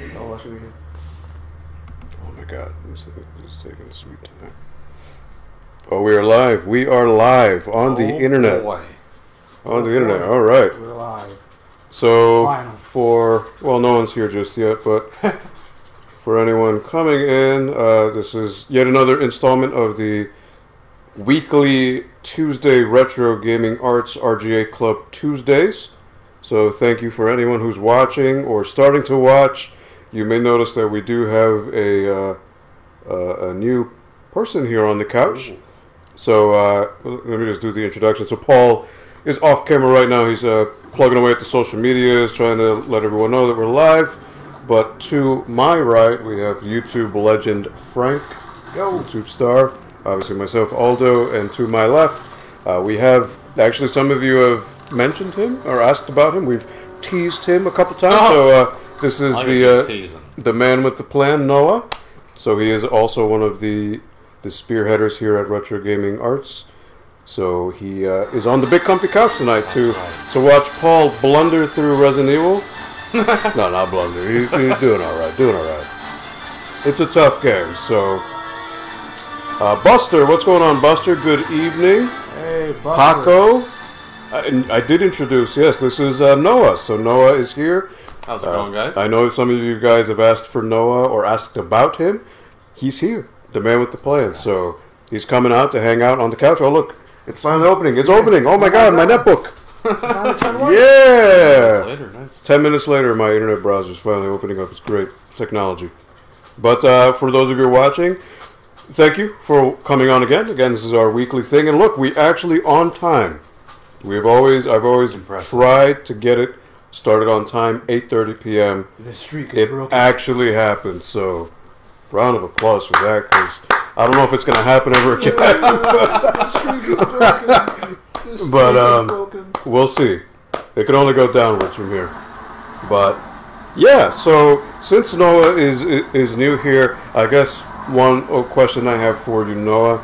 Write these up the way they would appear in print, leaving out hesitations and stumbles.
Oh, what should we do? Oh my God, this is taking a sweet time. Oh, we are live. We are live on the internet. Boy. On the internet. All right. We're live. So Final. well, no one's here just yet, but for anyone coming in, this is yet another installment of the weekly Tuesday Retro Gaming Arts RGA Club Tuesdays. So thank you for anyone who's watching or starting to watch. You may notice that we do have a new person here on the couch. Ooh. So let me just do the introduction. So Paul is off camera right now. He's plugging away at the social medias, trying to let everyone know that we're live. But to my right, we have YouTube legend Frank, YouTube star. Obviously myself, Aldo, and to my left, we have, actually some of you have mentioned him or asked about him. We've teased him a couple times. So this is the man with the plan, Noah. So he is also one of the spearheaders here at Retro Gaming Arts. So he is on the big comfy couch tonight to watch Paul blunder through Resident Evil. No, not blunder. He's doing all right. Doing all right. It's a tough game. So Buster, what's going on, Buster? Good evening. Hey, Buster. Paco. I did introduce. Yes, this is Noah. So Noah is here. How's it going, guys? I know some of you guys have asked for Noah or asked about him. He's here. The man with the plan. So he's coming out to hang out on the couch. Oh, look. It's finally opening. It's opening. Oh, my God. My netbook. Yeah. Later, nice. 10 minutes later, my internet browser is finally opening up. It's great technology. But for those of you watching, thank you for coming on again. Again, this is our weekly thing. And look, we actually on time. I've always tried to get it started on time, 8:30 p.m. The streak is broken. It actually happened. So round of applause for that, because I don't know if it's going to happen ever again. But we'll see. It can only go downwards from here. But yeah, so since Noah is new here, I guess one question I have for you, Noah,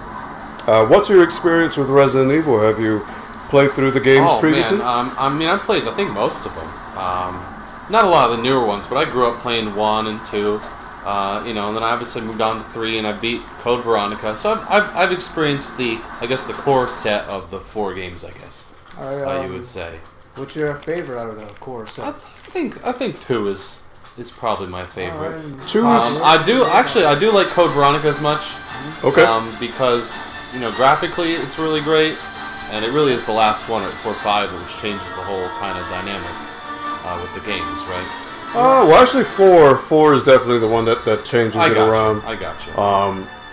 what's your experience with Resident Evil? Have you played through the games previously? Man. I mean, I've played, I think, most of them. Not a lot of the newer ones, but I grew up playing 1 and 2. You know, and then I obviously moved on to 3, and I beat Code Veronica. So I've experienced the core set of the 4 games, I guess. You would say. What's your favorite out of the core set? I think 2 is probably my favorite. 2 is. I do like Code Veronica as much. Okay. Because graphically it's really great, and it really is the last one at 4.5 which changes the whole kind of dynamic with the games, right? Well, actually, 4 is definitely the one that changes it around. I got you.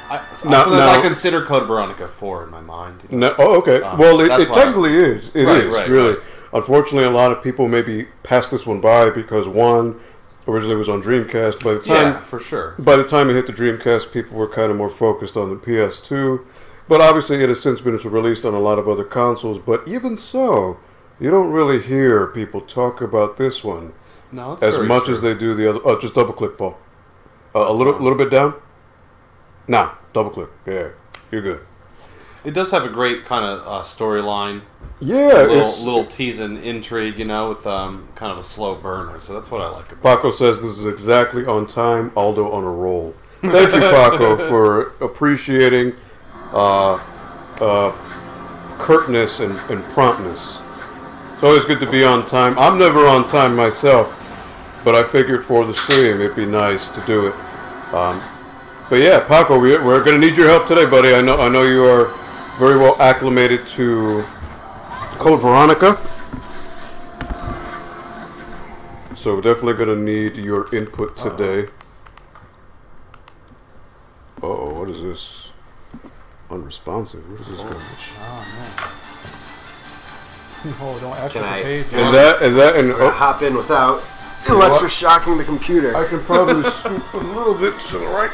I consider Code Veronica 4 in my mind. No, oh, okay. Well, so it technically is. It is, really. Right. Unfortunately, a lot of people maybe passed this one by because 1 originally was on Dreamcast. By the time, for sure. By the time it hit the Dreamcast, people were kind of more focused on the PS2. But obviously, it has since been released on a lot of other consoles. But even so, you don't really hear people talk about this one. No, as much as they do the other. Oh, just double click, Paul. A little bit down. Nah, double click. Yeah, you're good. It does have a great kind of storyline. Yeah, little teasing intrigue, with kind of a slow burner. So that's what I like about it. Paco says this is exactly on time. Aldo on a roll. Thank you, Paco, for appreciating curtness and promptness. It's always good to be on time. I'm never on time myself, but I figured for the stream it'd be nice to do it. But yeah, Paco, we're going to need your help today, buddy. I know you are very well acclimated to Code Veronica, so we're definitely going to need your input today. Uh-oh, what is this? Unresponsive. What is this garbage? Oh, man. Oh, don't exit the page. And hop in without electroshocking the computer. I can probably scoop a little bit to the right.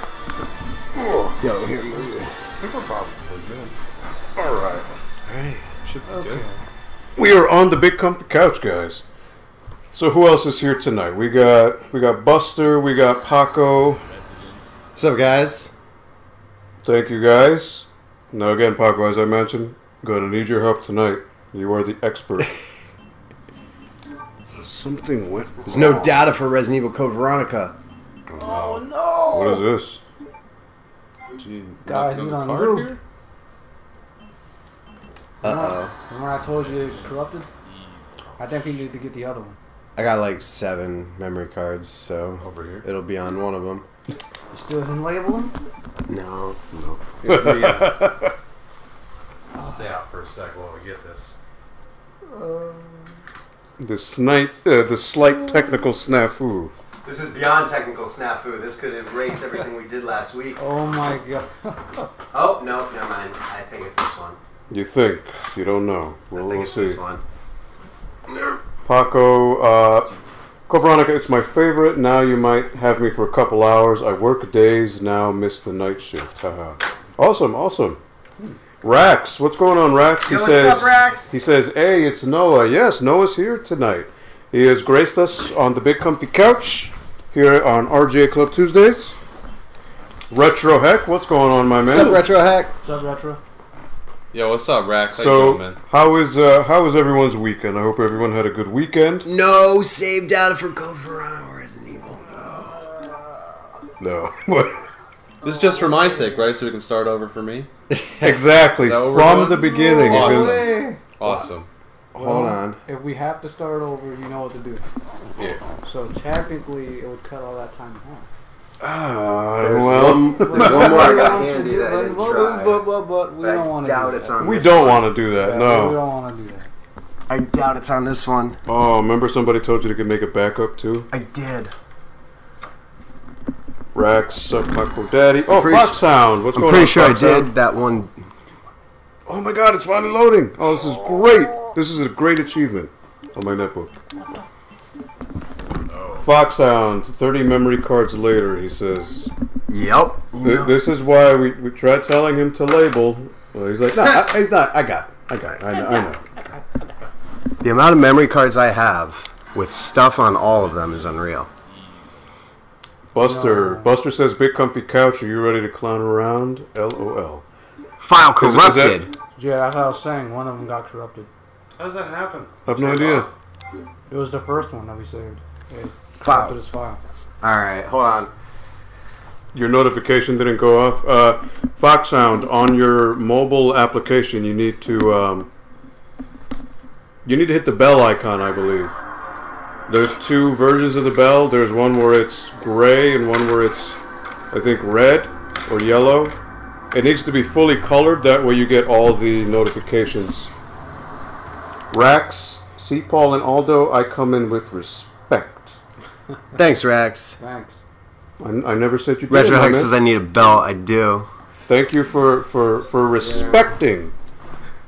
Yo, here, move it. I think we're probably good. All right. Hey, should be good. We are on the big comfy couch, guys. So who else is here tonight? We got Buster. We got Paco. What's up, guys? Thank you, guys. Now again, Paco, as I mentioned, gonna need your help tonight. You are the expert. Something went wrong. There's no data for Resident Evil Code Veronica. What is this? Gee, Guys, knocked we on don't the card move. here? Uh-oh. When I told you it corrupted, I think we need to get the other one. I got like 7 memory cards, so Over here. it'll be on one of them. You still didn't label them? No. Stay out for a sec while we get this. The slight technical snafu. This is beyond technical snafu. This could erase everything we did last week. Oh my god. Oh, no, never mind. I think it's this one. You think? You don't know. I We'll, think we'll it's see. this one. Paco, Veronica, it's my favorite. Now you might have me for a couple hours. I work days now, miss the night shift. Haha. Awesome, awesome. Rax, what's going on, Rax? Yo, what's up, Rax? He says, hey, it's Noah. Yes, Noah's here tonight. He has graced us on the big comfy couch here on RGA Club Tuesdays. Retro Heck, what's going on, my man? What's up, Retro Hack? What's up, Retro? Yo, what's up, Rax? How you So, doing, man? how is everyone's weekend? I hope everyone had a good weekend. No save data for Code Veronica or Resident Evil. No. What? This is just for my sake, right? So we can start over for me? Exactly. Is that what we're From doing? the beginning. Awesome. Hey. Awesome. Hold on. If we have to start over, you know what to do. Yeah. So technically, it would cut all that time off. Well, There's one more I got handy that I didn't try. But we I don't want to doubt do it's that. on we this don't one. want to do that, Yeah, We no. don't want to do that. I doubt it's on this one. Oh, remember somebody told you to make a backup too? I did. Rax, Paco Daddy. Oh, pretty Foxhound. What's I'm going pretty on, sure I Foxhound? did that one. Oh my god, it's finally loading. Oh, this is great. This is a great achievement on my netbook. Foxhound, 30 memory cards later, he says. Yep. This is why we tried telling him to label. Well, he's like, no, I got it. I know. The amount of memory cards I have with stuff on all of them is unreal. Buster says, big comfy couch, are you ready to clown around? LOL. File Is that- corrupted. Yeah, that's what I was saying. One of them got corrupted. How does that happen? I have no idea. It was the first one that we saved. It File. corrupted his file. Alright, hold on. Your notification didn't go off. Foxhound, on your mobile application, you need to hit the bell icon, I believe. There's 2 versions of the bell. There's one where it's gray and one where it's, I think, red or yellow. It needs to be fully colored. That way you get all the notifications. Rax, see Paul and Aldo, I come in with respect. Thanks, Rax. Thanks. I never said you did. Retro my Hex man. says I need a belt. I do. Thank you for respecting.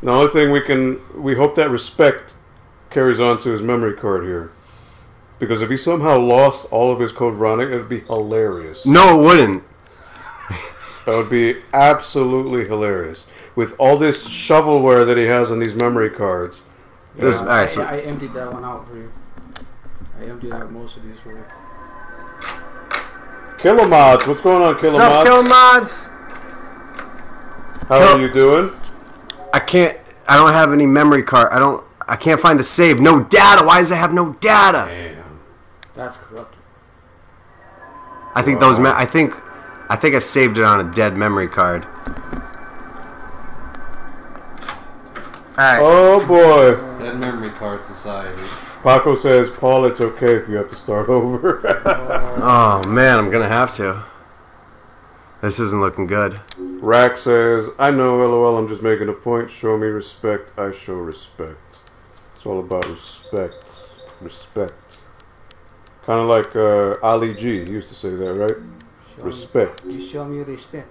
The only thing we hope that respect carries on to his memory card here. Because if he somehow lost all of his Code Veronica, it would be hilarious. No, it wouldn't. That would be absolutely hilarious. With all this shovelware that he has on these memory cards. This, Yeah, alright, so I emptied that one out for you. I emptied out most of these for you. Kilomods, what's going on, What's up, Kill Kilomods? Mods? How Kill- are you doing? I don't have any memory card. I can't find the save. No data. Why does it have no data? Damn. That's corrupted. I think those. I think I saved it on a dead memory card. Alright. Oh boy. Dead Memory Card Society. Paco says, Paul, it's okay if you have to start over. Oh man, I'm gonna have to. This isn't looking good. Rack says, I know, LOL, I'm just making a point. Show me respect, I show respect. It's all about respect. Respect. Kind of like Ali G. He used to say that, right? Respect. You show me respect.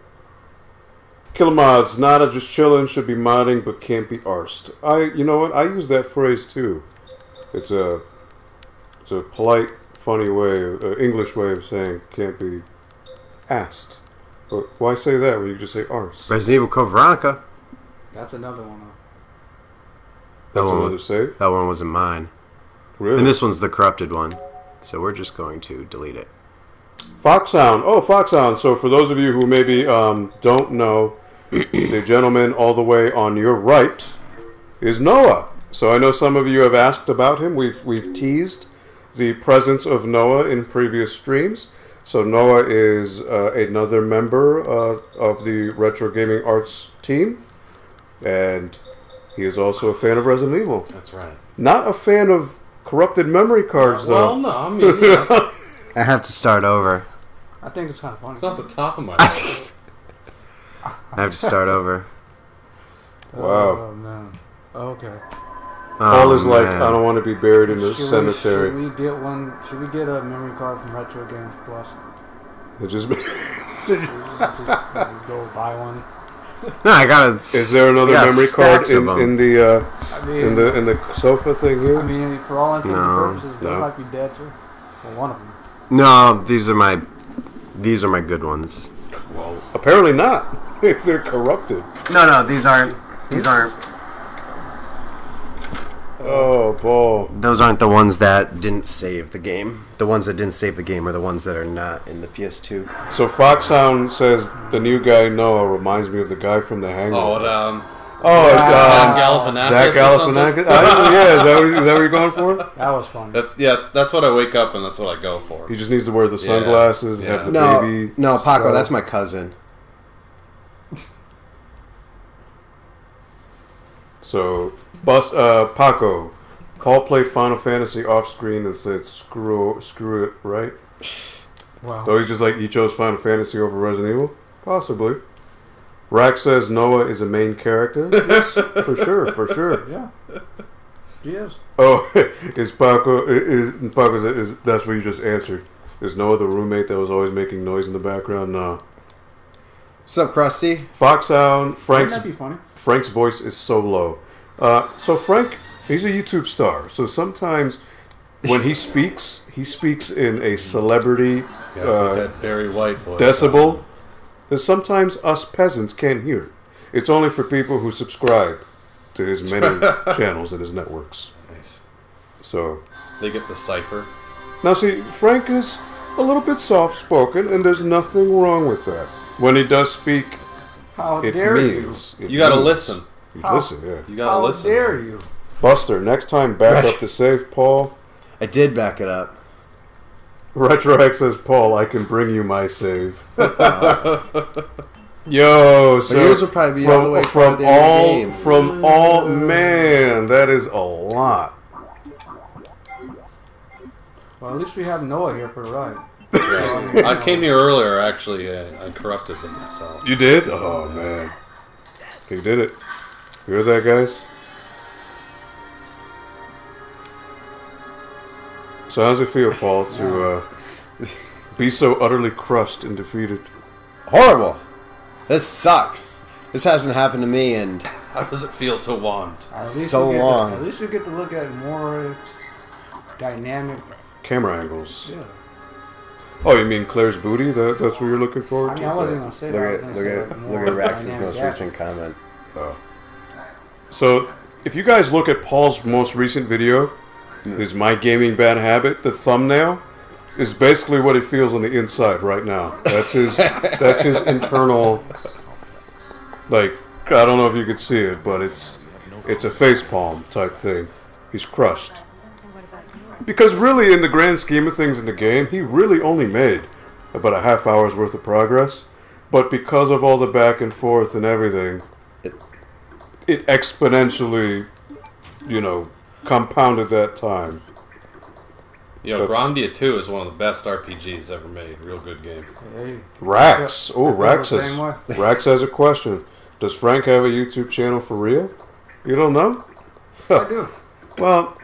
Killer mods, Nada just chilling, should be modding, but can't be arsed. You know what? I use that phrase too. It's a polite, funny way, English way of saying can't be asked. But why say that when you just say arse? Resident Evil Code Veronica. That's another one. That's one another save? That one wasn't mine. Really? And this one's the corrupted one. So we're just going to delete it. Foxhound. Oh, Foxhound. So for those of you who maybe don't know, the gentleman all the way on your right is Noah. So I know some of you have asked about him. We've teased the presence of Noah in previous streams. So Noah is another member of the Retro Gaming Arts team, and he is also a fan of Resident Evil. That's right. Not a fan of corrupted memory cards, though. Well, no, I mean, you know, I have to start over. I think it's kind of funny. it's not the top of my head. I have to start over. Wow. Oh, man. Okay. Paul is like, man. I don't want to be buried in the cemetery. Should we get one? Should we get a memory card from Retro Games Plus? It just Just go buy one. No, I gotta. is there another I got memory card stacks of them. in the I mean, in the sofa thing here? I mean, for all intents and No, purposes, they no. might be dead too. Well, one of them. No, these are my good ones. Well, apparently not. If they're corrupted. No, these aren't. These aren't. Oh, Paul. Those aren't the ones that didn't save the game. The ones that didn't save the game are the ones that are not in the PS2. So Foxhound says the new guy Noah reminds me of the guy from The Hangover. Zach Galifianakis. Zach or something? Galifianakis. Yeah, is that what you're going for? That was funny. That's what I wake up and that's what I go for. He just needs to wear the sunglasses, Yeah. have the No, baby. no, Paco, stuff. that's my cousin. So, Paco, Paul played Final Fantasy off screen and said, screw it, right? Wow. So he's just like, he chose Final Fantasy over Resident Evil? Possibly. Rax says Noah is a main character. Yes, for sure. Yeah. He is. Oh, is Paco, is that's what you just answered. Is Noah the roommate that was always making noise in the background? No. What's up, Krusty? Foxhound, Wouldn't that be funny? Frank's voice is so low. So Frank, he's a YouTube star. So sometimes when he speaks in a celebrity that Barry White voice. decibel. And sometimes us peasants can't hear it. It's only for people who subscribe to his many channels and his networks. Nice. So They get the cipher. now, see, Frank is a little bit soft-spoken, and there's nothing wrong with that. When he does speak, How it dare means. You gotta listen. You How- listen, yeah. You you? gotta How listen. dare you? Buster, next time back up the safe, Paul. I did back it up. Retrox says, Paul, I can bring you my save. Yo, so yours will probably be all the way from the end of the game. man, that is a lot. Well, at least we have Noah here for the ride. I came here earlier, actually. I corrupted them myself. You did? Oh, man. He did it. You hear that, guys? So how's it feel, Paul, to be so utterly crushed and defeated? Horrible. This sucks. This hasn't happened to me in How does it feel to want? At least So we get long. To, at least we get to look at more dynamic. Camera angles. Yeah. Oh, you mean Claire's booty? That's what you're looking forward I to? mean, I wasn't gonna say that. I was gonna say, like, more look at Rex's dynamic most action. recent comment. Oh. So, if you guys look at Paul's most recent video, his My Gaming Bad Habit, the thumbnail is basically what it feels on the inside right now. That's his internal, like, I don't know if you could see it, but it's a facepalm type thing. He's crushed. Because really, in the grand scheme of things in the game, he really only made about a half hour's worth of progress. But because of all the back and forth and everything, it exponentially, compounded that time. Grandia 2 is one of the best RPGs ever made. Real good game. Hey, Rax. Oh, I feel Rax the same way. Rax has a question. Does Frank have a YouTube channel for real? You don't know? I do. Well,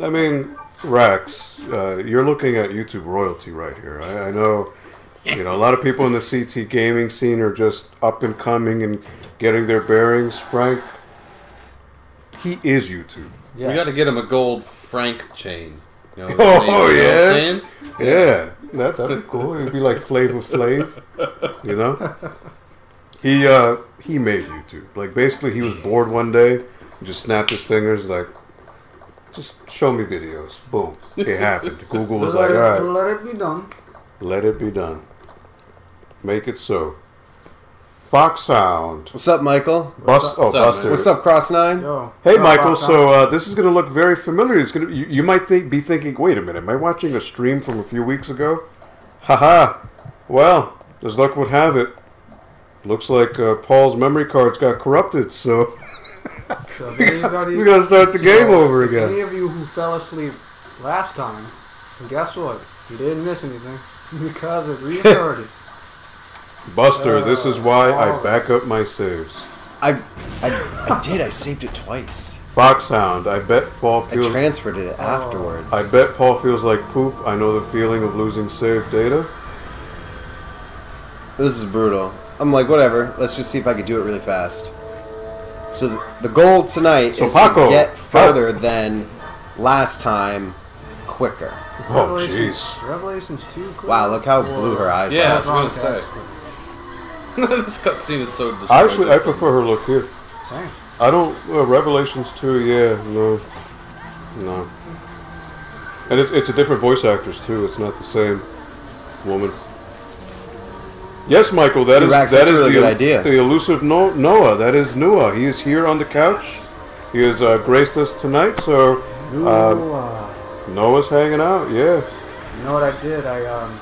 I mean, Rax, you're looking at YouTube royalty right here. I know, a lot of people in the CT gaming scene are just up and coming and getting their bearings. Frank, he is YouTube. Yes. We got to get him a gold Frank chain. You know, Oh, you know what I'm yeah? saying? Yeah, that'd be cool. It'd be like Flavor Flav, He made YouTube. Like, basically, he was bored one day and just snapped his fingers like, just show me videos. Boom. It happened. Google was like, all right, Let it be done. let it be done. Make it so. Foxhound. What's up, Michael? up, Buster. man? What's up, Cross9? Yo. Hey, Yo, Michael. Fox, So this is going to look very familiar. It's going to. You might be thinking, wait a minute, am I watching a stream from a few weeks ago? Haha. Well, as luck would have it, looks like Paul's memory cards got corrupted, so So if we anybody, gotta start the game over again. any of you who fell asleep last time, and guess what? You didn't miss anything because it restarted. Buster, this is why I back up my saves. I did. I saved it twice. Foxhound, I bet Paul I feels. transferred it afterwards. I bet Paul feels like poop. I know the feeling of losing saved data. This is brutal. I'm like, whatever. Let's just see if I can do it really fast. So the goal tonight is Paco, to get further than last time, quicker. Oh, jeez. Revelations 2. Quick? Wow, look how blue her eyes Yeah, I are. was gonna say. This cutscene is so distracting. Actually, I prefer her look here. Same. I don't. Revelations 2, yeah, no. And it's a different voice actress, too. It's not the same woman. Yes, Michael, that is Rex, that that's a is really the, good idea. the elusive Noah. That is Noah. He is here on the couch. He has graced us tonight, so Noah's hanging out, yeah. You know what I did?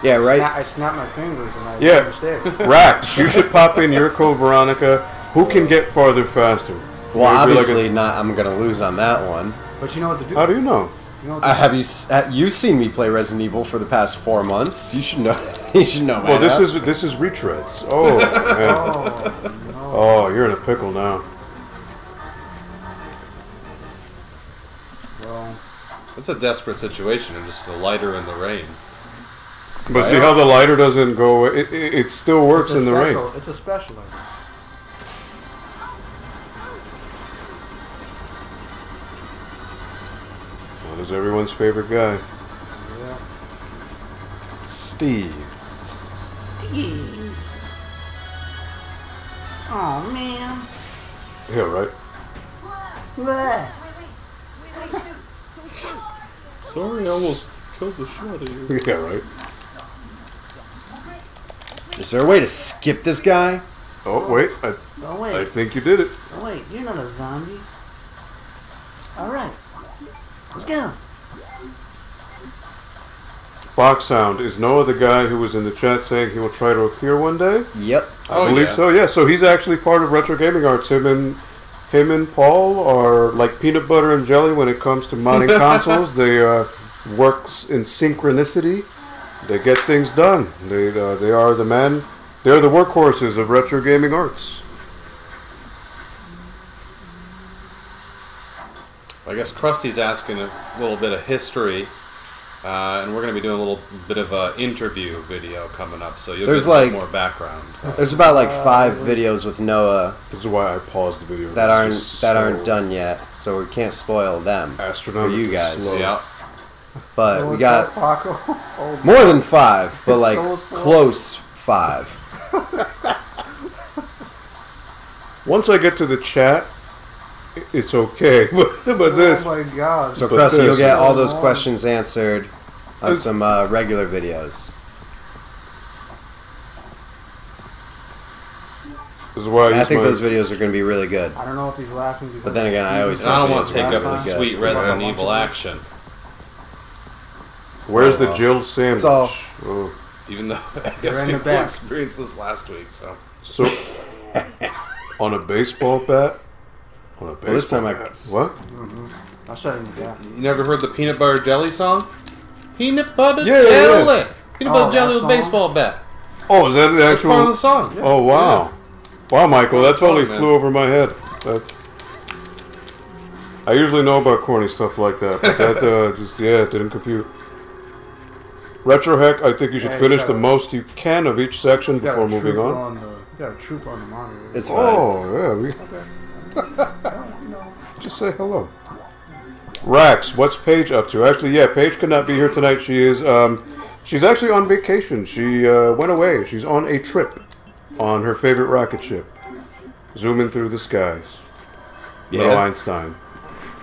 Yeah, right? I snapped my fingers and I Yeah. made a mistake. Rax, you should pop in your code, Veronica. Who can get farther faster? Well, Maybe obviously not. I'm gonna lose on that one. But you know what to do. How do you know? You know what to Have you seen me play Resident Evil for the past 4 months? You should know. You should know. Well, man. this is retreads. Oh, man. Oh, you're in a pickle now. Well, It's a desperate situation, and just a lighter in the rain. But see how the lighter doesn't go away? It still works in the rain. It's a special light. Well, there's everyone's favorite guy. Yeah. Steve. Oh man. Yeah, right? Sorry, I almost killed the shit out of you. Yeah, right? Is there a way to skip this guy? Oh, wait. Oh I wait. think you did it. Oh wait. You're not a zombie. All right. Let's go. Foxhound. Is Noah the guy who was in the chat saying he will try to appear one day? Yep. I believe so, yeah. So he's actually part of Retro Gaming Arts. Him and Paul are like peanut butter and jelly when it comes to modding consoles. They work in synchronicity. They get things done. They are the men. They're the workhorses of Retro Gaming Arts. I guess Krusty's asking a little bit of history, and we're going to be doing a little bit of an interview video coming up, so you'll There's get a bit like- more background. There's about like 5 videos with Noah This is why I paused the video. that It's aren't so done yet, so we can't spoil them for astronomically you guys. slow. Yeah. But we What's got up, Paco? Oh, more than 5, but It's like so slow. close 5. Once I get to the chat, it's okay. But this, Oh my God. So But Krusty, this you'll get is- all those questions answered on some regular videos. this is why I, I use think my, those videos are going to be really good. I don't know if he's laughing because But then again, I always And I don't think want to take up the really good. sweet Resident Yeah. Evil action, Where's the Jill sandwich? all. Oh. even though I guess in the people back. experienced this last week. So So, on a baseball bat? On a baseball Well, this time I- bat. What? I'll shut him down. you never heard the peanut butter jelly song? Peanut butter Yeah, yeah, jelly. yeah. Peanut butter Oh, jelly that with a song? baseball bat. Oh, is that the That's part of the actual? song. Oh, wow. Wow, Michael, that totally Man. flew over my head. I usually know about corny stuff like that, but that just, yeah, it didn't compute. Retro Heck, I think you should Yeah, finish you the gotta- most you can of each section You got before a moving trooper on. You got a troop on the monitor. It's fine. Oh, yeah, we just say hello. Rax, what's Paige up to? Actually, yeah, Paige could not be here tonight. She is, she's actually on vacation. She went away. She's on a trip on her favorite rocket ship, zooming through the skies. Little Yeah. Einstein.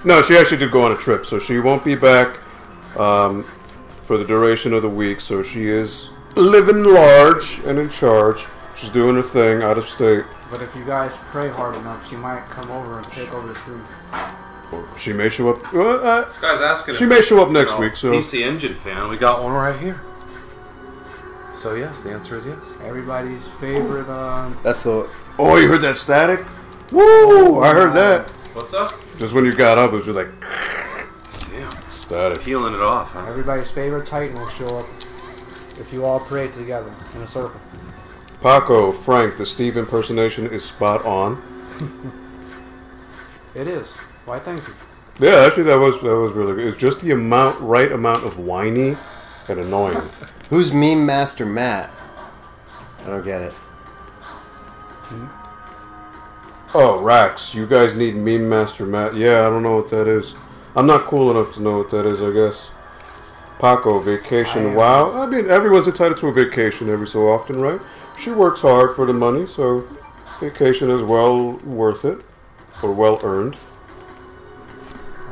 No, she actually did go on a trip, so she won't be back for the duration of the week. So she is living large and in charge. She's doing her thing out of state. But if you guys pray hard enough, she might come over and take over the stream. Or she may show up. This guy's asking. She may show up next week. So PC Engine fan, we got one right here. So yes, the answer is yes. Everybody's favorite. That's the. Oh, you heard that static? Woo! I heard that. What's up? Just when you got up, it was just like Damn. static. Peeling it off, huh? Everybody's favorite Titan will show up if you all pray together in a circle. Paco, Frank, the Steve impersonation is spot on. It is. Why, thank you. Yeah, actually, that was really good. It's just the right amount of whiny and annoying. Who's Meme Master Matt? I don't get it. Oh, Rax, you guys need Meme Master Matt. Yeah, I don't know what that is. I'm not cool enough to know what that is, I guess. Paco, vacation. Wow. I mean, everyone's entitled to a vacation every so often, right? She works hard for the money, so vacation is well worth it. Or well earned.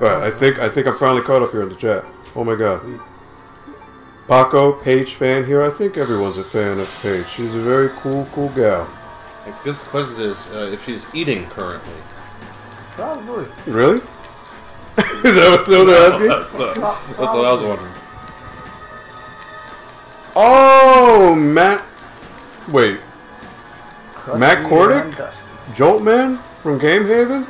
Alright, I think I'm finally caught up here in the chat. Oh my god. Paco, Paige fan here. I think everyone's a fan of Paige. She's a very cool gal. I guess the question is if she's eating currently. Probably. Really? Is that what they're asking? That's what I was wondering. Oh, Matt. Wait. Matt Cordick? Joltman from Game Haven?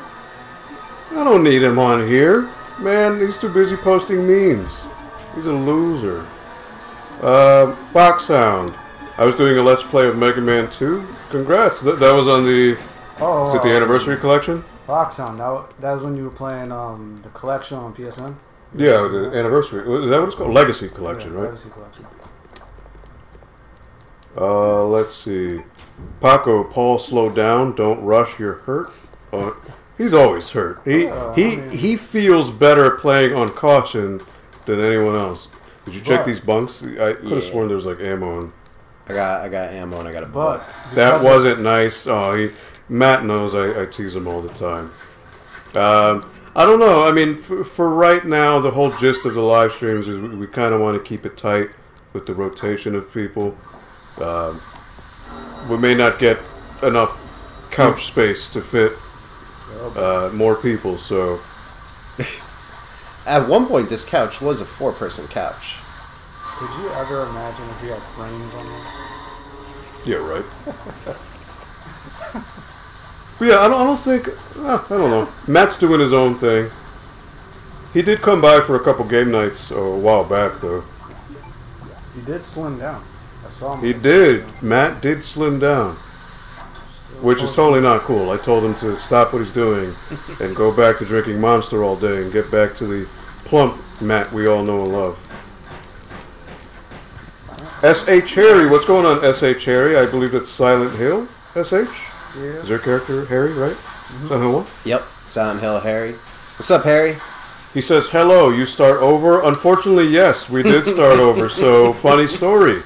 I don't need him on here. Man, he's too busy posting memes. He's a loser. Foxhound. I was doing a Let's Play of Mega Man 2. Congrats. That was on the... Oh, is it the Anniversary Collection? Foxhound. That was when you were playing the collection on PSN? Yeah, the Anniversary. Is that what it's called? Legacy Collection, yeah, right? Legacy Collection. Let's see. Paco, Paul, slow down. Don't rush. You're hurt. He's always hurt. He feels better playing on caution than anyone else. Did you check these bunks? I could have sworn there was like ammo in. I got ammo and I got a book. That wasn't nice. Oh, Matt knows I tease him all the time. I don't know. I mean, for right now, the whole gist of the live streams is we kind of want to keep it tight with the rotation of people. We may not get enough couch space to fit more people, so... At one point, this couch was a 4-person couch. Could you ever imagine if you had brains on there? Yeah, right. But yeah, I don't think... I don't know. Matt's doing his own thing. He did come by for a couple game nights a while back, though. He did slim down. I saw him. He did. Matt did slim down. Which is totally not cool. I told him to stop what he's doing and go back to drinking Monster all day and get back to the plump Matt we all know and love. S.H. Harry. What's going on, S.H. Harry? I believe it's Silent Hill, S.H.? Yeah. Is their character Harry, right? Silent Hill 1? Yep, Silent Hill Harry. What's up, Harry? He says, hello, you start over? Unfortunately, yes, we did start over. So, funny story.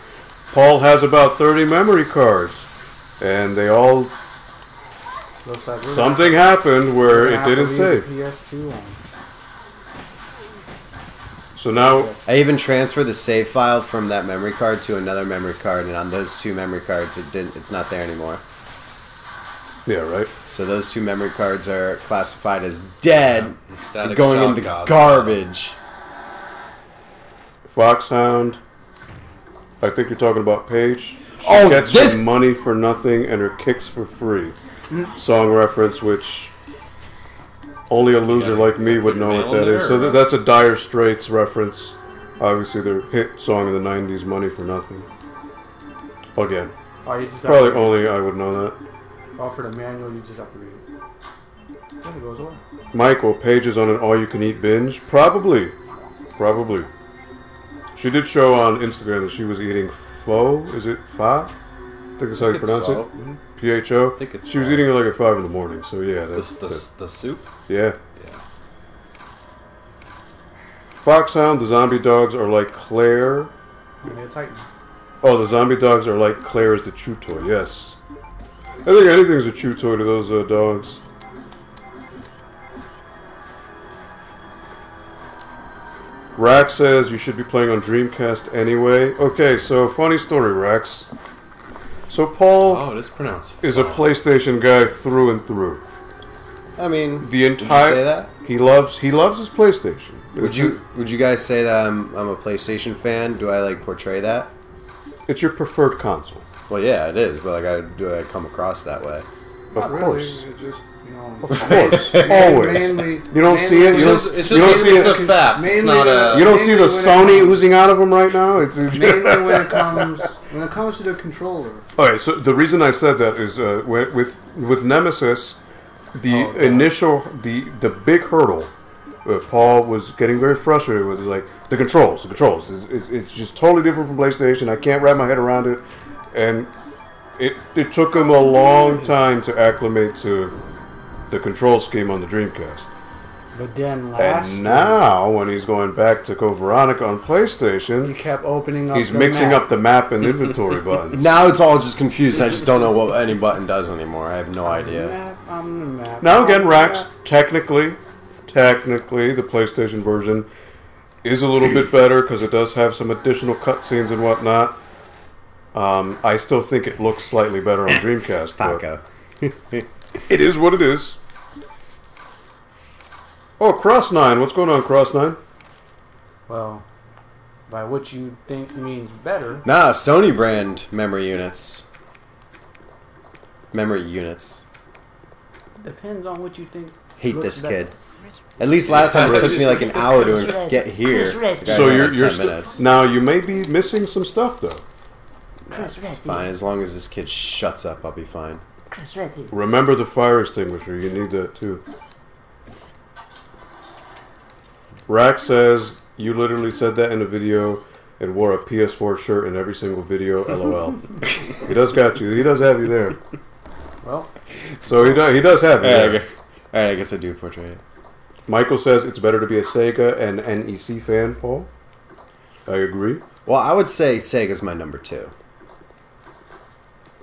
Paul has about 30 memory cards. And they all... Looks like something happened where it didn't save. PS2 on. So now... I even transferred the save file from that memory card to another memory card, and on those 2 memory cards, it's not there anymore. Yeah, right. So those 2 memory cards are classified as dead, and going shock in the gods. garbage. Foxhound. I think you're talking about Paige. She gets her money for nothing and her kicks for free. Song reference, which only a loser like me would know what that is. So that's a Dire Straits reference. Obviously, their hit song in the 90s, Money for Nothing. Again. Oh, you just probably only I would know that. Oh, for the manual, you just have to read it. Then it goes away. Michael, Paige is on an all-you-can-eat binge? Probably. Probably. She did show on Instagram that she was eating pho. Is it pho? I think that's how you pronounce it. P-H-O. I think it's she was eating it like at 5 in the morning, so yeah. That's, the soup? Yeah. Yeah. Foxhound, the zombie dogs are like Claire. And they're Titan. Oh, the zombie dogs are like Claire is the chew toy, yes. I think anything's a chew toy to those dogs. Rax says you should be playing on Dreamcast anyway. Okay, so funny story, Rax. So Paul it is pronounced is a PlayStation guy through and through. I mean, the entire would you say that? He loves his PlayStation. Would you guys say that I'm a PlayStation fan? Do I like portray that? it's your preferred console. Well, yeah, it is, but do I come across that way? Not Of course. Really. It's just, you know. Of course. Always. Mainly, You don't see it. You don't see it's it. a fact. It's not a. You don't see the mainly Sony oozing out of them right now. Mainly when it comes to the controller. Okay, so the reason I said that is with Nemesis, the big hurdle. Paul was getting very frustrated with like the controls. It's just totally different from PlayStation. I can't wrap my head around it, and it took him a long time to acclimate to the control scheme on the Dreamcast. But then And now, when he's going back to Code Veronica on PlayStation, he kept opening up. he's mixing up the map and inventory buttons. Now it's all just confused. I just don't know what any button does anymore. I have no idea. Now again, Rax, technically, the PlayStation version is a little bit better because it does have some additional cutscenes and whatnot. I still think it looks slightly better on Dreamcast. Paco. It is what it is. Oh, Cross9. What's going on, Cross9? Well, by what you think means better. Nah, Sony brand memory units. Depends on what you think. Hate looks this better. kid. At least last time it took me like an hour to get here. So you're 10 minutes. now you may be missing some stuff though. That's fine. As long as this kid shuts up, I'll be fine. Remember the fire extinguisher. You need that too. Rax says you literally said that in a video and wore a PS4 shirt in every single video. LOL. He does got you. He does have you there. Well, so he does have you there. Alright, I guess I do portray it. Michael says it's better to be a Sega and NEC fan, Paul. I agree. Well, I would say Sega's my number 2.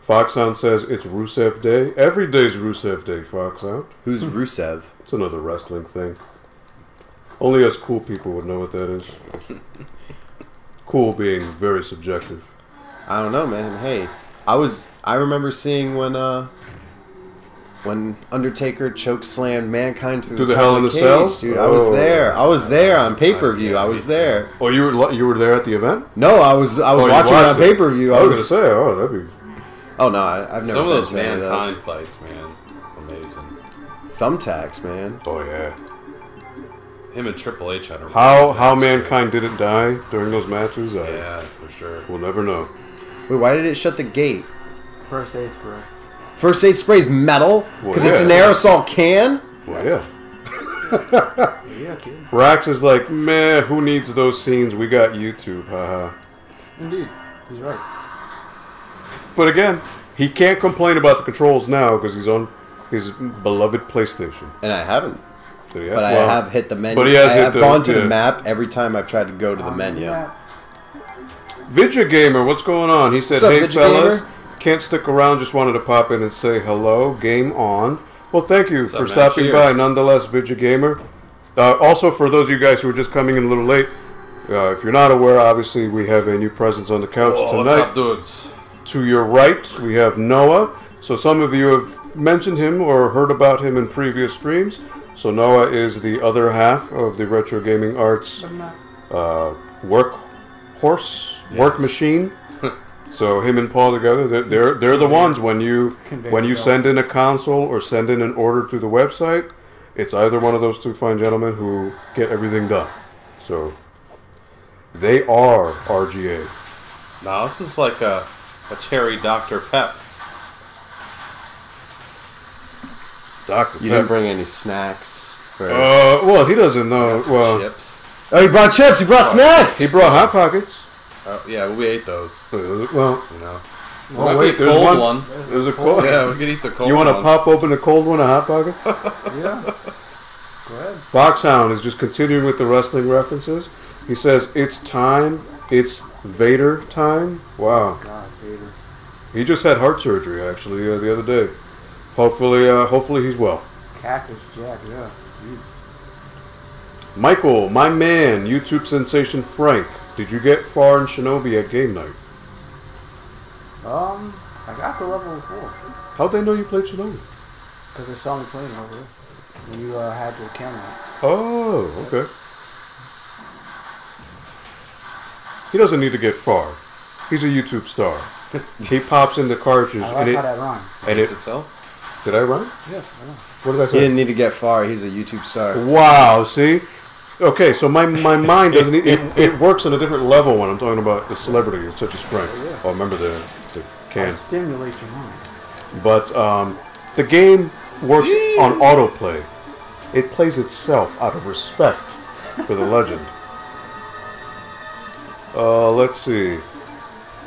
Foxhound says it's Rusev Day. Every day's Rusev Day, Foxhound. Who's Rusev? It's another wrestling thing. Only us cool people would know what that is. Cool being very subjective. I don't know, man. Hey, I remember seeing when Undertaker chokeslammed Mankind through the Hell in a Cell, dude. I was there. I was there on pay-per-view. I was there. Oh, you were there at the event? No, I was watching it on pay-per-view. I was gonna say, that'd be. Oh no, I've never. Some of those been to any Mankind fights, man, amazing. Thumbtacks, man. Oh yeah. Him and Triple H had a how Mankind didn't die during those matches? Yeah, for sure. We'll never know. Wait, why did it shut the gate? first aid spray. First aid spray's metal because it's an aerosol can. Well, yeah. Yeah, kid. Rax is like, meh, who needs those scenes? We got YouTube, haha. Indeed, he's right. But again, he can't complain about the controls now because he's on his beloved PlayStation. And I haven't. So But I have hit the menu. But he has I have hit gone to the yeah. map every time I've tried to go to the menu. Vidya Gamer, what's going on? He said, What's up, hey Vidya fellas, Gamer? can't stick around, just wanted to pop in and say hello, game on. Well, thank you for man? stopping Cheers. by, nonetheless, Vidya Gamer. Also, for those of you guys who are just coming in a little late, if you're not aware, obviously, we have a new presence on the couch tonight. What's up, dudes? To your right, we have Noah. So some of you have mentioned him or heard about him in previous streams. So Noah is the other half of the Retro Gaming Arts work machine. So him and Paul together, they're the ones when you send in a console or send in an order through the website, it's either one of those two fine gentlemen who get everything done. So they are RGA. No, this is like a cherry Dr. Pep. Dr. You didn't bring any snacks. For... well, he doesn't know. Well, Chips. Oh, he brought chips. He brought snacks. he brought Hot Pockets. Yeah, we ate those. Well, You know. oh, Might wait, be a there's cold one. There's a cold. Yeah, we could eat the cold You want to one. pop open a cold one of Hot Pockets? Yeah. Go ahead. Foxhound is just continuing with the wrestling references. He says, it's time. It's Vader time. Wow. God, Vader. He just had heart surgery, actually, the other day. Hopefully he's well. Cactus Jack, yeah. Dude. Michael, my man, YouTube sensation Frank. Did you get far in Shinobi at game night? I got the level 4. How'd they know you played Shinobi? Because they saw me playing over there. When you had your camera. Oh, okay. He doesn't need to get far. He's a YouTube star. He pops in the cartridge. I like how that rhymes. And It's itself. did I run? Yeah, I know. What did I He say? didn't need to get far. He's a YouTube star. Wow, see? Okay, so my mind doesn't... It works on a different level when I'm talking about the celebrity, such as Frank. yeah. Oh, remember the It can. stimulates your mind. But the game works on autoplay. It plays itself out of respect for the legend. Let's see.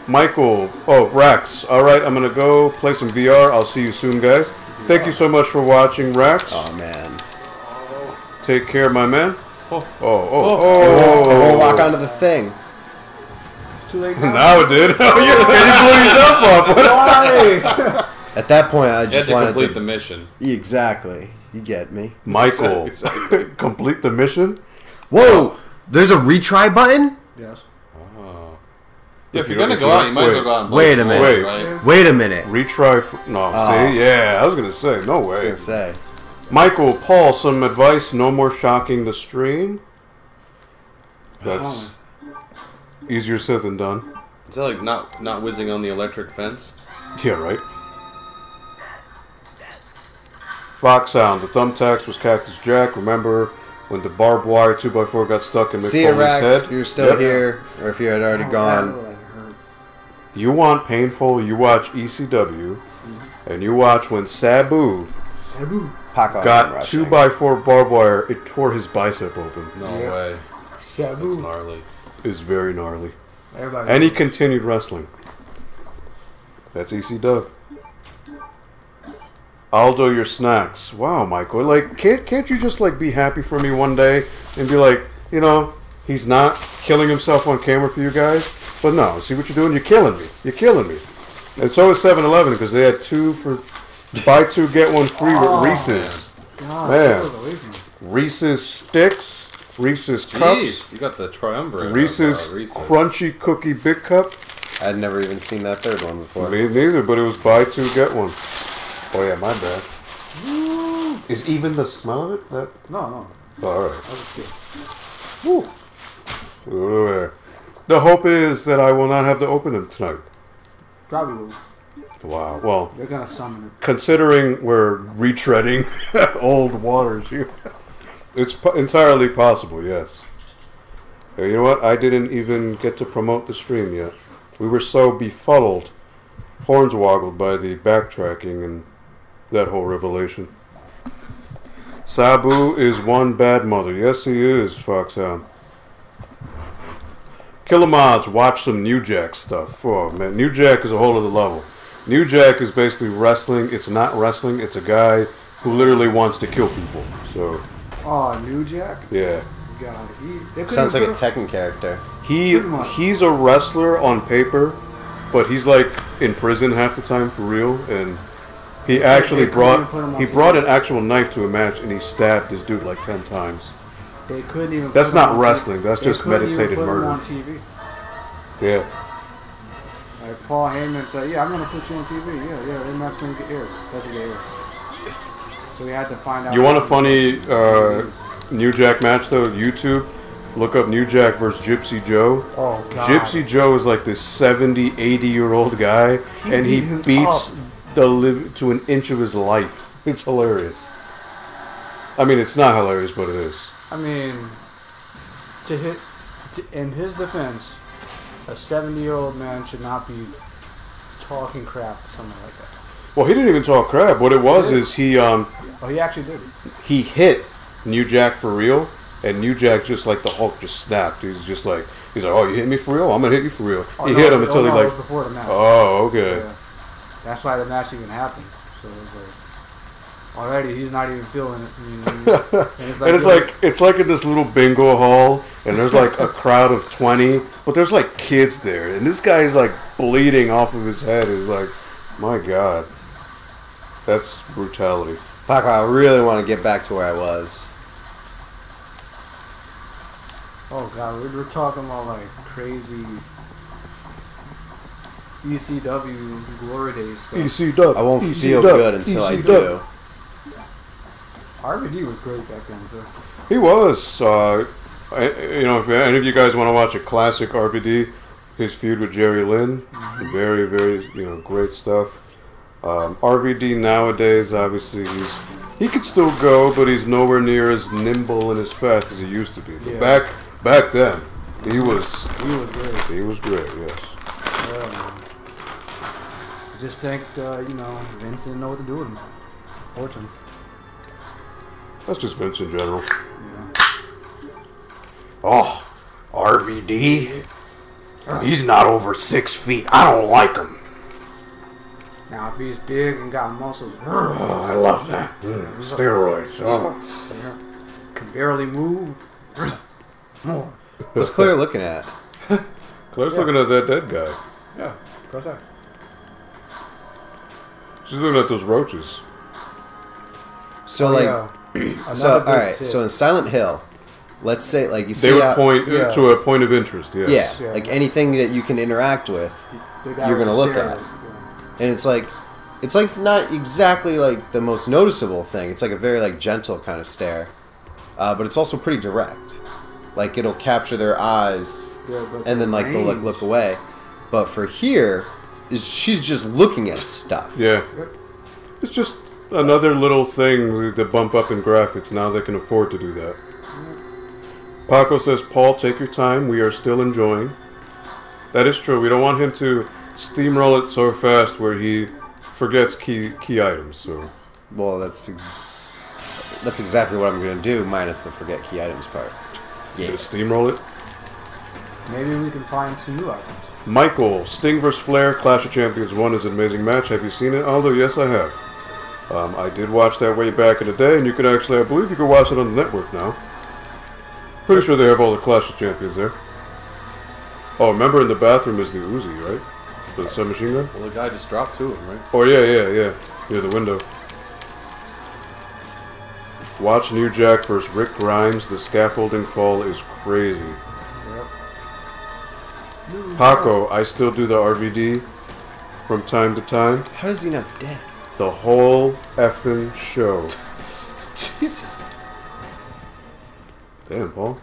Michael. Oh, Rax. All right, I'm going to go play some VR. I'll see you soon, guys. Thank you so much for watching, Rax. Oh, man. Take care, my man. Oh. I won't lock onto the thing. It's too late now. Now it did. Oh, you blew yourself up. Why? At that point, I You had just to wanted complete to... the mission. Exactly. You get me. Michael, Exactly. complete the mission. Whoa! There's a retry button? Yes. Oh. Yeah, if you you're gonna don't- go out, you might as well go out and Wait play a minute. full, Wait. right? Wait a minute. Retry. No, Oh. see? Yeah, I was going to say, no I was way. going to say. Michael, Paul, some advice. No more shocking the stream. That's easier said than done. Is that like not whizzing on the electric fence? Yeah, right. Fox Sound. The thumbtacks was Cactus Jack. Remember when the barbed wire 2x4 got stuck in Mick See you, Foley's Rex, head? if you're still Yep. here, or if you had already gone. You want painful, you watch ECW, and you watch when Sabu Pac got rushing. 2x4 barbed wire, it tore his bicep open. No Yeah. way. That's Sabu. gnarly. It's very gnarly. Everybody. And he continued wrestling. That's ECW. Aldo, your snacks. Wow, Michael. Like, can't you just like be happy for me one day and be like, you know, he's not killing himself on camera for you guys? But no, see what you're doing? You're killing me. You're killing me. And so is 7-Eleven because they had buy two get one free with Reese's. God, Man. that was away from me. Reese's sticks, Reese's cups, Jeez, you got the triumvirate. Reese's of, Reese's. crunchy cookie big cup. I'd never even seen that third one before. Me neither, but it was buy two get one. Oh yeah, my bad. Is even the smell of it that? No. Oh, all right. That was good. Ooh, there. The hope is that I will not have to open them tonight. Probably will. Wow. Well, They're gonna summon it. considering we're retreading old waters here, it's entirely possible. Yes. Hey, you know what? I didn't even get to promote the stream yet. We were so befuddled, hornswoggled by the backtracking and that whole revelation. Sabu is one bad mother. Yes, he is, Foxhound. Killamods, watch some New Jack stuff. Oh, man. New Jack is a whole other level. New Jack is basically wrestling. It's not wrestling. It's a guy who literally wants to kill people. So, Oh, New Jack? yeah. God, they couldn't Sounds like a put Tekken character. He's a wrestler on paper, but he's like in prison half the time for real. And he actually couldn't even put him on brought TV. an actual knife to a match, and he stabbed this dude like 10 times. They couldn't even. That's put him not on wrestling, TV. that's They just couldn't even meditated put him murder. on TV. Yeah. Like Paul Heyman said, "Yeah, I'm gonna put you on TV. Yeah, they're not gonna get aired. That's what they aired." So we had to find out. You want a funny New Jack match though? YouTube. Look up New Jack versus Gypsy Joe. Oh God. Gypsy Joe is like this 70, 80-year-old guy, and he beat him beats to an inch of his life. It's hilarious. I mean, it's not hilarious, but it is. I mean, in his defense, a 70-year-old man should not be talking crap to someone like that. Well, he didn't even talk crap. What it was is he Oh, he actually did. he hit New Jack for real, and New Jack just like the Hulk just snapped. He's like, oh, you hit me for real? I'm gonna hit you for real. Oh, He no, hit him it until he was like, before the match. oh, okay. Yeah. That's why the match even happened. So it was like, already he's not even feeling it. And it's like in this little bingo hall, and there's like a crowd of 20, but there's like kids there, and this guy's like bleeding off of his head. It's like, my God, that's brutality. Paco, I really want to get back to where I was. Oh God, we were talking about like crazy ECW glory days stuff. ECW. I won't feel good until I do. RVD was great back then too. He was. You know, if any of you guys want to watch a classic RVD, his feud with Jerry Lynn. Very, very, great stuff. RVD nowadays, obviously, he could still go, but he's nowhere near as nimble and as fast as he used to be. But back then, he was great. He was great, yes. Just think, Vince didn't know what to do with him. Fortune. That's just Vince in general. Yeah. Oh, RVD? He's not over 6 feet. I don't like him. Now, if he's big and got muscles, Oh, I love that. Steroids. Oh. can barely move. More. What's Claire looking at? Claire's looking at that dead guy. Yeah, cross that. She's looking at those roaches. So Another all right. big So in Silent Hill, let's say like you see They would point to a point of interest, yes. yeah, like anything that you can interact with, you're gonna look at. And it's like not exactly like the most noticeable thing. It's like a very like gentle kind of stare, but it's also pretty direct. Like it'll capture their eyes, and then like they'll like look away. But for here, she's just looking at stuff. Yeah. It's just another little thing to bump up in graphics. Now they can afford to do that. Paco says, Paul, take your time. We are still enjoying. That is true. We don't want him to steamroll it so fast where he forgets key items. So, Well, that's exactly what I'm gonna do, minus the forget key items part. yeah. Steamroll it. Maybe we can find some new items. Michael, Sting vs. Flair, Clash of Champions 1 is an amazing match. Have you seen it, Aldo? Yes, I have. I did watch that way back in the day, and you can actually, I believe you can watch it on the network now. Pretty sure they have all the Clash of Champions there. Oh, remember in the bathroom is the Uzi, right? The submachine gun? Well, the guy just dropped to him, right? Oh, yeah. Near the window. Watch New Jack vs. Rick Grimes. The scaffolding fall is crazy. Paco, I still do the RVD from time to time. How does he not dead? The whole effing show. Jesus. Damn, Paul.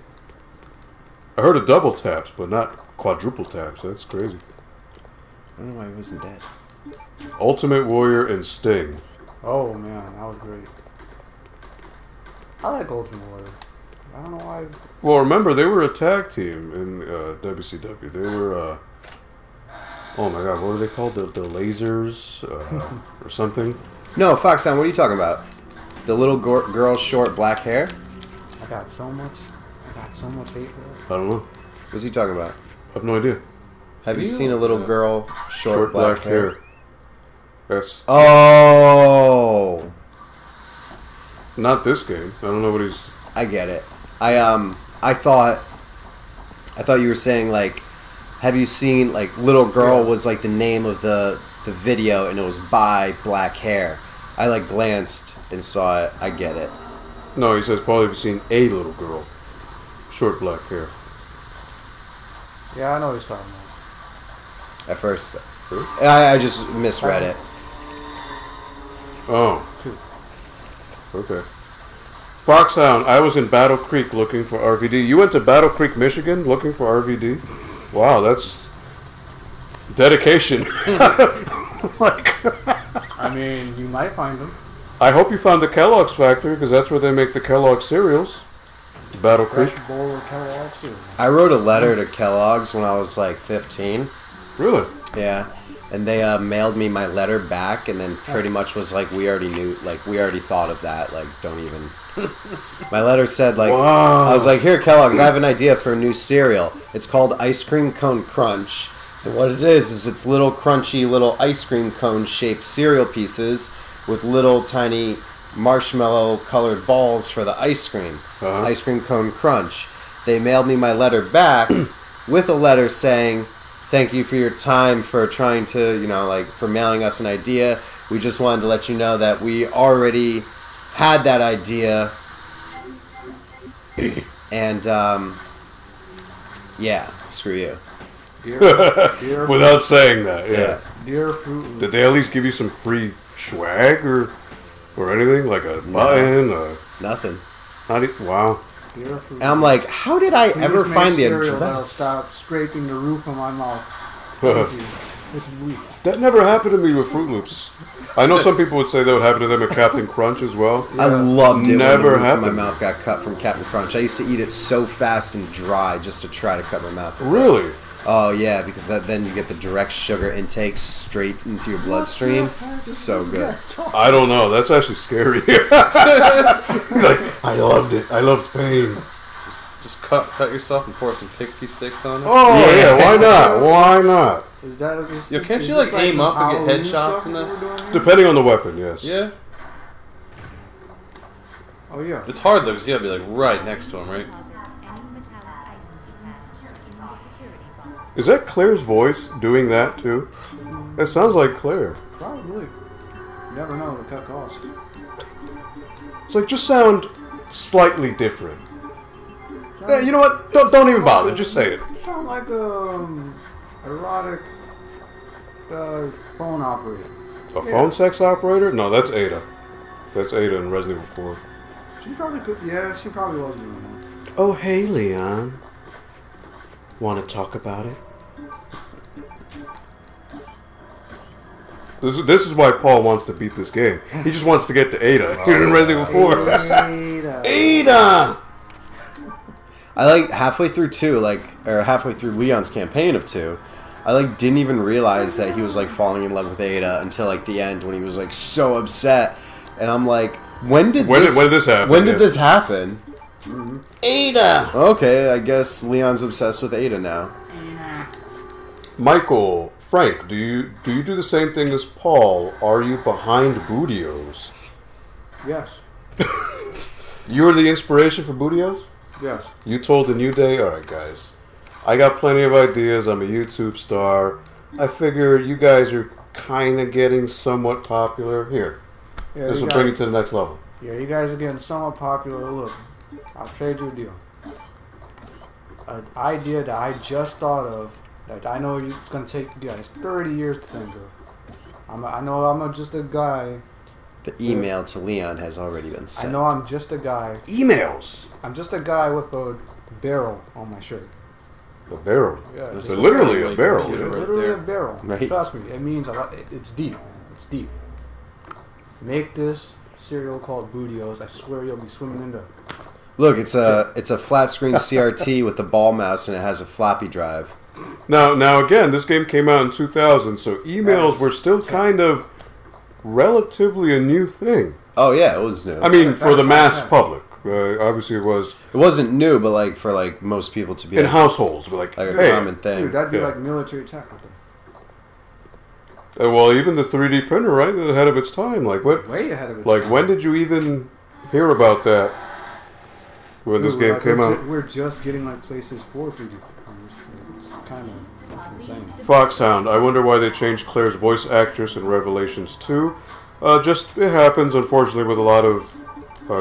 I heard of double taps, but not quadruple taps. That's crazy. I don't know why he wasn't dead. Ultimate Warrior and Sting. Oh man, that was great. I like Ultimate Warrior. I don't know why. Well, remember, they were a tag team in WCW. They were, oh my god, what are they called? The Lasers, or something? No, Foxhound, what are you talking about? The little girl's short black hair? I got so much hate for it. I don't know. What's he talking about? I have no idea. Have you seen a little girl, short black hair? That's Oh! not this game. I don't know what he's... I get it. I thought you were saying like, have you seen like Little Girl was like the name of the video and it was by Black Hair. I like glanced and saw it. I get it. No, he says, Paul, have you seen a little girl? Short black hair. Yeah, I know what he's talking about. At first, I just misread it. Oh. Okay. Foxhound, I was in Battle Creek looking for RVD. You went to Battle Creek, Michigan looking for RVD? Wow, that's dedication. I mean, you might find him. I hope you found the Kellogg's factory, because that's where they make the Kellogg cereals. Battle Creek. Fresh bowl of Kellogg cereal. I wrote a letter to Kellogg's when I was like 15. Really? Yeah. And they mailed me my letter back, and then pretty much was like, we already knew, like, we already thought of that, like, don't even... My letter said, like, wow. I was like, here, Kellogg's, I have an idea for a new cereal. It's called Ice Cream Cone Crunch. And what it is it's little crunchy little ice cream cone-shaped cereal pieces with little tiny marshmallow-colored balls for the ice cream. Uh-huh. Ice Cream Cone Crunch. They mailed me my letter back with a letter saying... Thank you for your time, for trying to, for mailing us an idea. We just wanted to let you know that we already had that idea. And, yeah, screw you. Dear Without saying that, yeah. Dear fruit. Did they at least give you some free swag or anything? Like a button? Nothing. Wow. And I'm like, how did I ever find the cereal address? Stop scraping the roof of my mouth. Thank you. It's weak. That never happened to me with Fruit Loops. I know some people would say that would happen to them at Captain Crunch as well. I loved it Never when the roof of happened. my mouth got cut from Captain Crunch. I used to eat it so fast and dry just to try to cut my mouth. Really? Oh yeah, because then you get the direct sugar intake straight into your bloodstream. So good. I don't know. That's actually scary. He's like, I loved it. I loved pain. Just cut yourself and pour some pixie sticks on it. Oh yeah, why not? Why not? Is that just, Yo, can't is you this like aim some up and get Halloween headshots stuff in that this? we're doing here? Depending on the weapon, yes. Yeah. Oh yeah. It's hard though, because you gotta be like right next to him, right? Is that Claire's voice doing that too? That sounds like Claire. Probably. You never know what the cut costs. It's like, just sound slightly different. Yeah, you know what? Don't even bother. Just say it. Sound like erotic phone operator. A phone sex operator? No, that's Ada. That's Ada in Resident Evil 4. She probably could. Yeah, she probably was doing that. Oh, hey, Leon. Want to talk about it? This is why Paul wants to beat this game. He just wants to get to Ada here in Resident Evil 4. Ada. Ada! I like halfway through 2, or halfway through Leon's campaign of 2, I didn't even realize that he was falling in love with Ada until the end when he was so upset, and I'm like, when did this happen? When did this happen? Mm-hmm. Ada! Okay, I guess Leon's obsessed with Ada now. Michael, Frank, do you do the same thing as Paul? Are you behind Bootios? Yes. You were the inspiration for Bootios? Yes. You told the New Day, alright guys, I got plenty of ideas, I'm a YouTube star, I figure you guys are kind of getting somewhat popular. Here, Yeah, this will bring you to the next level. Yeah, you guys are getting somewhat popular. Look, I'll trade you a deal. An idea that I just thought of, that I know it's going to take you guys 30 years to think of. I know I'm just a guy. The email to Leon has already been sent. I know I'm just a guy. Emails! I'm just a guy with a barrel on my shirt. A barrel? Yeah, It's literally a barrel. It's Yeah. literally a barrel. Right. Trust me, it means a lot. It's deep. It's deep. Make this cereal called Bootios. I swear you'll be swimming in the... Look, it's a flat screen CRT with the ball mouse and it has a floppy drive. Now again, this game came out in 2000, so emails were still kind of relatively a new thing. Oh yeah, it was new. I mean, for the mass public. Obviously, it was It wasn't new, but for most people to be in households. But a hey, common thing. Dude, that'd be Yeah. like military tech. Well, even the 3D printer, right, ahead of its time. What? Way ahead of its Like, time. when did you even hear about that? When this Dude, game came out? We're just getting places for 3D printers. It's kind of insane. Foxhound. I wonder why they changed Claire's voice actress in Revelations 2. Just, it happens, unfortunately, with a lot of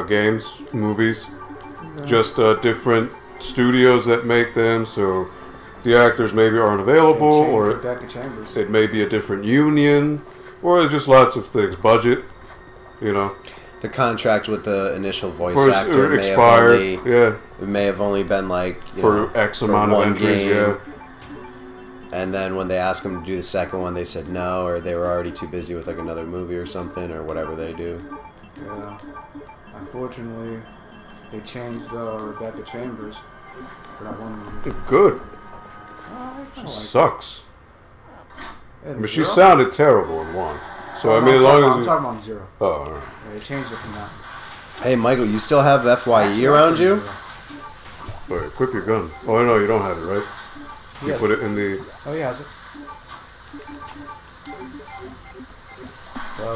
games, movies. Just different studios that make them, so the actors maybe aren't available, or it may be a different union, or it's just lots of things. Budget, The contract with the initial voice For actor may expired, it may have only been for X amount of one entries, game. And then when they asked them to do the second one, they said no, or they were already too busy with another movie or something, or whatever they do. Yeah. Unfortunately, they changed Rebecca Chambers for that one movie. Good. She Sucks. I mean, she sounded terrible in one. So, I mean, as long as... I'm talking about Zero. Oh, all right. Yeah, they changed it from that. Hey, Michael, you still have FYE around you? All right, equip your gun. Oh, no, you don't have it, right? You Yeah. put it in the... Oh, he has it.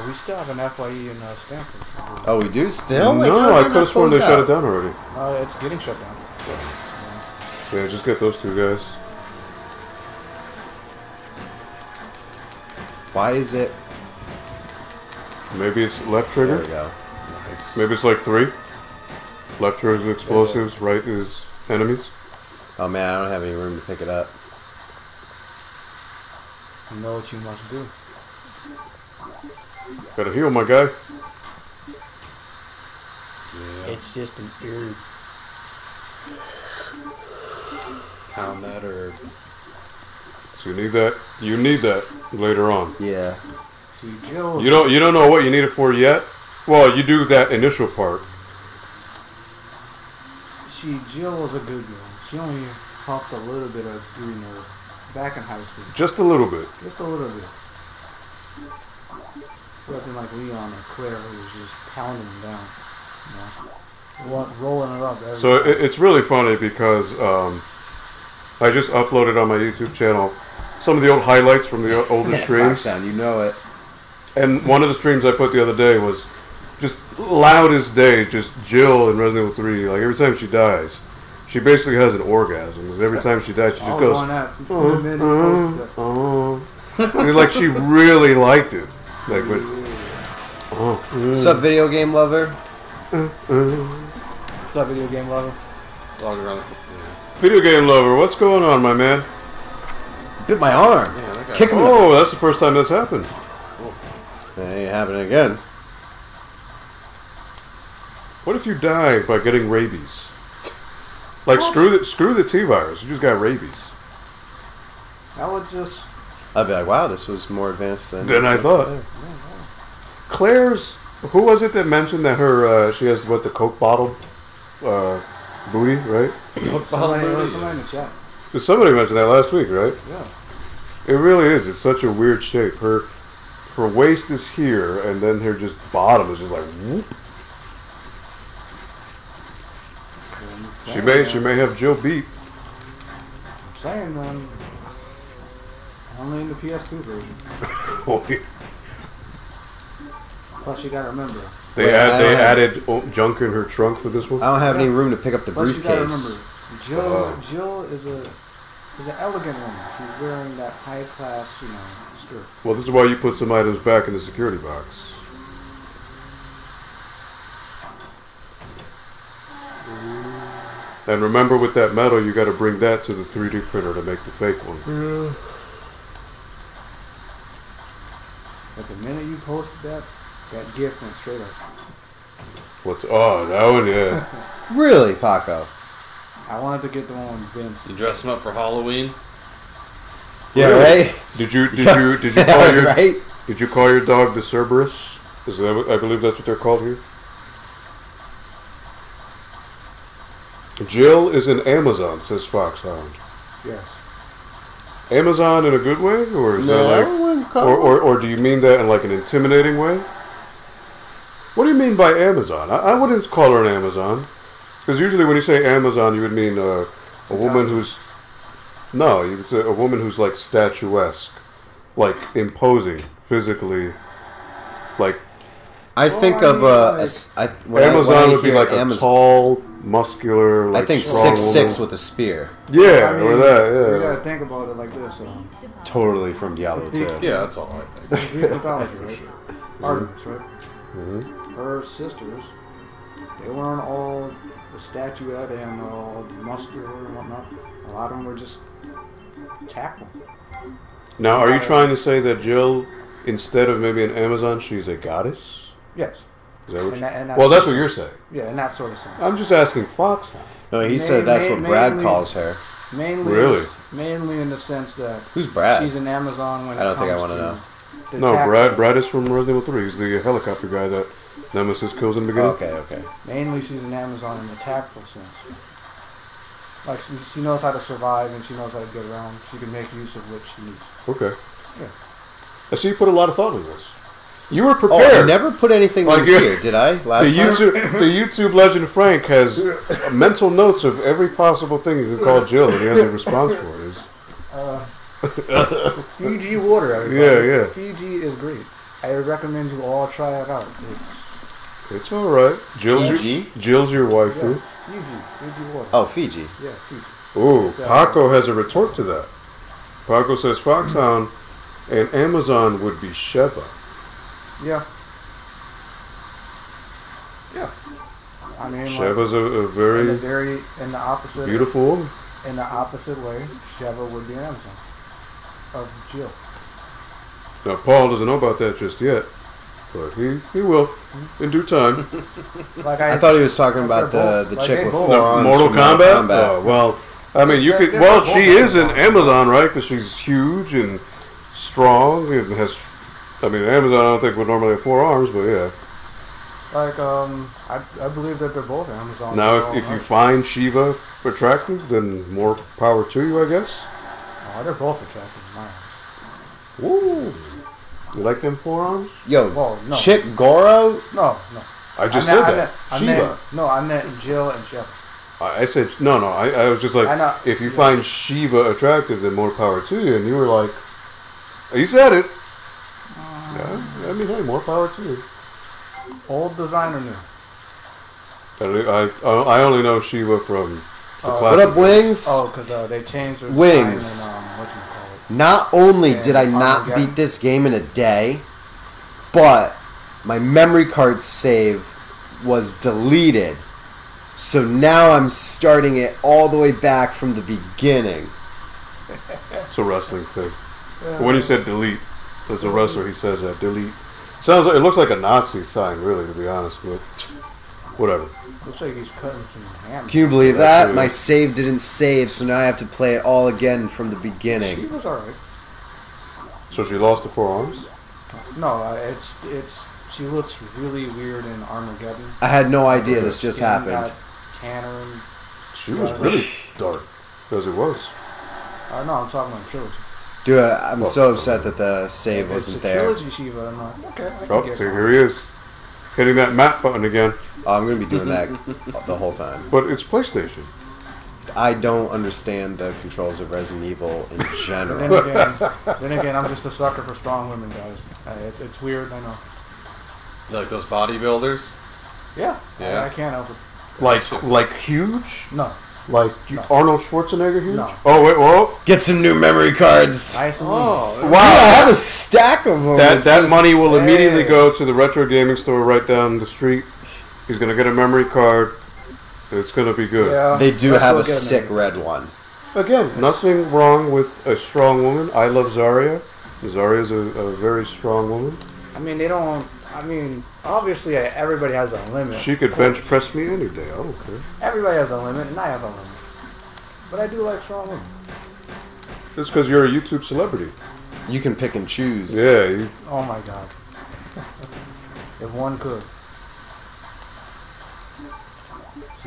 We still have an FYE in Stanford. Oh, we do still? No, Like, how's I that could not have sworn they closed shut out? it down already. It's getting shut down. Yeah, just get those two guys. Why is it? Maybe it's left There trigger. we go. Nice. Maybe it's 3. Left trigger is explosives, right is enemies. Oh man, I don't have any room to pick it up. You know what you must do. Gotta heal, my guy. It's just an herb. Pound that herb. So you need that. You need that later on. Yeah. See, Jill. You don't know what you need it for yet. Well, you do that initial part. Jill was a good girl. She only popped a little bit of green herb back in high school. Just a little bit. Just a little bit. It wasn't like Leon or Claire who was just pounding them down. You know? Rolling it up. So it's really funny because I just uploaded on my YouTube channel some of the old highlights from the older streams. Sound, you know it. And one of the streams I put the other day was just loud as day, just Jill in Resident Evil 3. Like every time she dies, she basically has an orgasm. Every time she dies, she just goes, and like she really liked it. Like, but, What's up, video game lover? What's up, video game lover? Log around. Video game lover, what's going on, my man? Bit my arm. Yeah, that guy. Kick him. Oh, that's the first time that's happened. That ain't happening again. What if you die by getting rabies? Like, screw the T-virus. You just got rabies. That would just... I'd be like, wow, this was more advanced than I thought. Claire's... Who was it that mentioned that her... she has, what, the Coke bottle? Booty, right? Somebody in the chat. Somebody mentioned that last week, right? Yeah. It really is. It's such a weird shape. Her waist is here, and then her just bottom is just like whoop. She may have Jill beat. I'm saying, man. Only in the PS2 version. Oh, yeah. Plus, you gotta remember. They added junk in her trunk for this one. I don't have any room to pick up the Plus, you gotta briefcase. remember, Jill is an elegant woman. She's wearing that high class, skirt. Well, this is why you put some items back in the security box. And remember, with that metal, you got to bring that to the 3D printer to make the fake one. Yeah. But the minute you posted that gift went straight up. That one, yeah. Really, Paco? I wanted to get the one with Vince. You dress him up for Halloween? Yeah, Really? right. Did you call your right? Did you call your dog the Cerberus? Is that, I believe that's what they're called here. Jill is an Amazon, says Foxhound. Yes. Amazon in a good way, or is that like, or do you mean that in like an intimidating way? What do you mean by Amazon? I wouldn't call her an Amazon, because usually when you say Amazon, you would mean a woman who's you would say a woman who's like statuesque, like imposing physically, like. I think of Amazon would be like a tall, muscular, like I think strong 6'6" woman. with a spear. Yeah, or that. You Yeah. gotta think about it like this. Totally from Diablo 2. Yeah, that's all I think. Greek mythology, right? Artemis, right? Mm-hmm. Her sisters, they weren't all the statuette and all muscular and whatnot. A lot of them were just tackle. Now, are you trying to say that Jill, instead of maybe an Amazon, she's a goddess? Yes. Is that what And well, that's what you're saying. Yeah, in that sort of sense. I'm just asking Fox. No, he said that's what Brad calls her. Mainly, Really? Mainly in the sense that Who's Brad? she's an Amazon when I don't it think I comes want to know. the No, tackle. Brad is from Resident Evil 3. He's the helicopter guy that Nemesis kills in the beginning. Okay. Mainly, she's an Amazon in the tactical sense. Like, she knows how to survive and she knows how to get around. She can make use of what she needs. Okay. Yeah. I see you put a lot of thought into this. You were Oh, prepared. I never put anything Like in you- here, did I? The Last time? YouTube legend Frank has mental notes of every possible thing you can call Jill, and he has a response for it. Fiji water, everybody. Yeah. Fiji is great. I recommend you all try it out. It's all right. Jill's your waifu. Fiji water. Oh, Fiji. Yeah, Fiji. Ooh, Paco has a retort to that. Paco says Foxhound and Amazon would be Sheva. Yeah. Yeah. I mean, Sheva's a in very the opposite beautiful woman. In the opposite way, Sheva would be an Amazon of Jill. Now, Paul doesn't know about that just yet. but he will in due time. Like I thought he was talking about the chick with both. four arms. Mortal from Kombat. Oh, well, I mean, you could. Well, she is in Amazon, right? Because she's huge and strong and has. I mean, Amazon I don't think would normally have 4 arms, but yeah. Like I believe that they're both Amazon. Now, if you find Shiva attractive, then more power to you, I guess. Oh, they're both attractive in my eyes. Woo! You like them 4 arms? Yo, Well, no. Chick Goro? No. I just said that. Shiva. I meant Jill and Shepard. I said no. I was just like, if you find Shiva attractive, then more power to you. And you were like, you said it. Yeah, I mean, hey, more power to you. Old design or new? I only know Shiva from the classic. What up, Wings? Oh, because they changed their Wings. design and, whatchamacallit. Not only did I not Armageddon. beat this game in a day, but my memory card save was deleted. So now I'm starting it all the way back from the beginning. It's a wrestling thing. When you said delete, as a wrestler, he says that delete. Sounds like it looks like a Nazi sign, really, to be honest. But whatever. Looks like he's cutting some ham. Can you believe that? Absolutely. My save didn't save, so now I have to play it all again from the She beginning. was alright. So she lost the 4 arms. No, it's she looks really weird in Armageddon. I had no idea this just Skin happened. got tanner and She was really dark, as it was. no, I'm talking about trilogy. Dude, I'm so upset that the save If wasn't it's a there. trilogy Shiva, I'm like, okay, I can Oh, get see, one. here he is, hitting that map button again. Oh, I'm going to be doing that the whole time. But it's PlayStation. I don't understand the controls of Resident Evil in general. Then again, I'm just a sucker for strong women, guys. It's weird, I know. You like those bodybuilders? Yeah, Yeah. I can't help it. Like huge? No, Like Arnold Schwarzenegger huge? No. Oh, wait, whoa. Get some new memory cards. nice and Oh, Dude, I have a stack of them. That It's that just- money will immediately Hey. go to the retro gaming store right down the street. He's going to get a memory card. It's going to be good. Yeah, They do let's have go a get 'em sick in. red one. Again, nothing wrong with a strong woman. I love Zarya. Zarya's a very strong woman. I mean, they don't. I mean, obviously, everybody has a limit. She could bench press me any day. I don't care. Everybody has a limit, and I have a limit. But I do like strong women. It's because you're a YouTube celebrity. You can pick and choose. Yeah. You, Oh my god. If one could.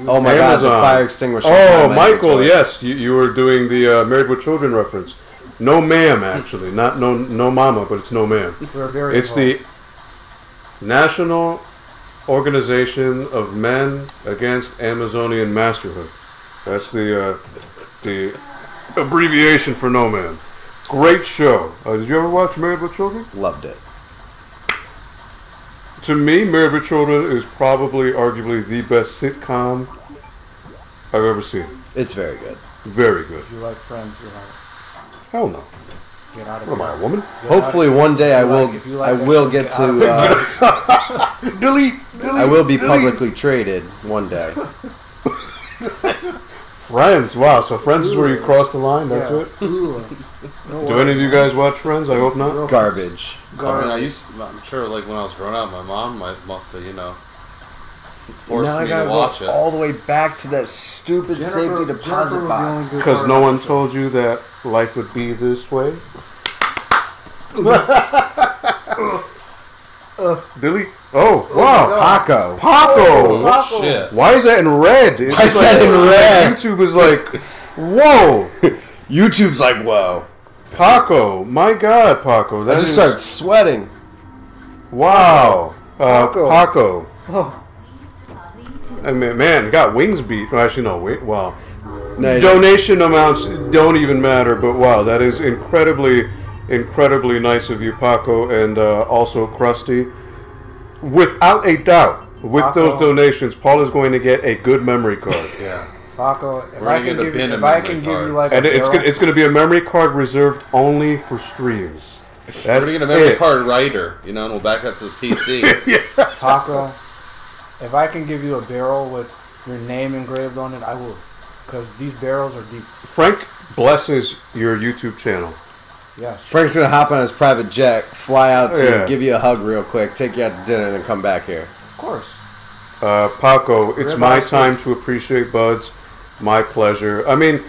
Oh my god, the Amazon. fire extinguisher. oh, Michael, yes. You were doing the Married with Children reference. No ma'am, actually. Not no mama, but it's no ma'am. We're very It's the National Organization of Men Against Amazonian Masterhood. That's the abbreviation for no man. Great show. Did you ever watch Married with Children? Loved it. To me, Married with Children is probably, arguably, the best sitcom I've ever seen. It's very good. Very good. If you like Friends, you're out. Hell no. Get out of What am here. I, a woman? Hopefully one day I If you will. like- if you like I that will show, get get out to. Delete. I will be publicly traded one day. Friends. Wow. So Friends is where you cross the line. That's Yeah. it. Ooh. Do any of you guys watch Friends? I hope not. Garbage. I mean, I'm sure, like, when I was growing up, my mom must have, forced Now I me gotta to go watch it. all the way back to that stupid Jennifer- safety Jennifer deposit was the only box. good Because part no of one the show. told you that life would be this way. Delete. Oh, wow. Paco. Paco. Oh, shit. Why is that in red? It's Why is that in red? YouTube is like, whoa. YouTube's like, whoa. Paco. My God, Paco. I That just is, started sweating. wow. Paco. Paco. Oh, I mean, man, got wings beat. Well, actually, no, wait. Wow. No, Donation amounts don't even matter, but wow, that is incredibly nice of you, Paco, and also Krusty. Without a doubt, with Paco. those donations, Paul is going to get a good memory card. Yeah. Paco, if We're I gonna can get a give bin you, of if I memory can give you cards. like And a it's barrel, going to be a memory card reserved only for streams. We're That's gonna get a memory it. card writer, and we'll back up to the PC. Paco, if I can give you a barrel with your name engraved on it, I will. Because these barrels are deep. Frank blesses your YouTube channel. Yes. Frank's gonna hop on his private jet, fly out to Yeah. give you a hug real quick, take you out to dinner, and then come back here. Of course. Paco, it's Rib my eye time to appreciate buds. My pleasure. I mean,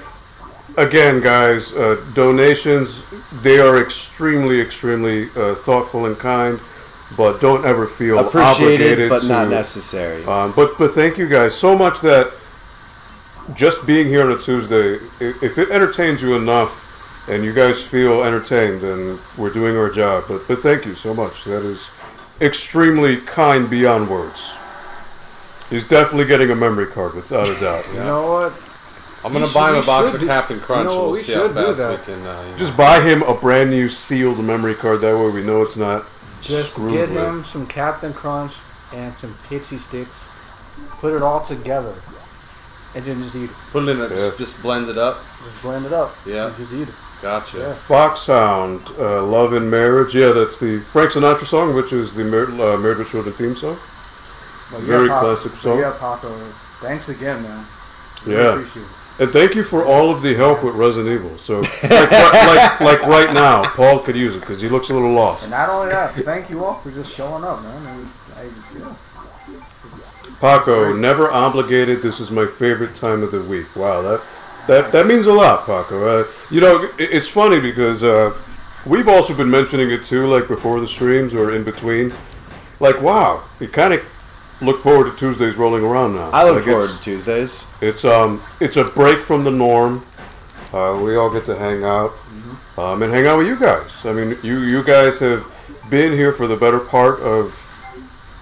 again, guys, donations, they are extremely, extremely thoughtful and kind, but don't ever feel Appreciated, obligated but to, not necessary. But thank you guys so much that just being here on a Tuesday, if it entertains you enough and you guys feel entertained, then we're doing our job. But thank you so much. That is extremely kind beyond words. He's definitely getting a memory card, without a doubt. You know what? I'm gonna We buy him should- a box we of should Captain Crunch, you know and what, we'll we see how should do fast we that. can. Just buy him a brand new sealed memory card. That way we know it's not Just screwed get with. him some Captain Crunch and some Pixie Sticks. Put it all together. And then just eat it. put it in it. Yeah. Just blend it up. Just blend it up. Yeah. And just eat it. Gotcha. Yeah. Foxhound, Love and Marriage. Yeah, that's the Frank Sinatra song, which is the Married with Children theme song. But Very yeah, classic song. Yeah, Paco. Thanks again, man. Really Yeah. appreciate it. And thank you for all of the help with Resident Evil. So, like right now, Paul could use it because he looks a little And lost. not only that, thank you all for just showing up, man. Yeah. Paco, never obligated. This is my favorite time of the week. Wow, that means a lot, Paco. You know, it's funny because we've also been mentioning it too, like before the streams or in between. Like, wow, we kind of look forward to Tuesdays rolling around now. I look Like, forward to Tuesdays. It's a break from the norm. We all get to hang out and hang out with you guys. I mean, you guys have been here for the better part of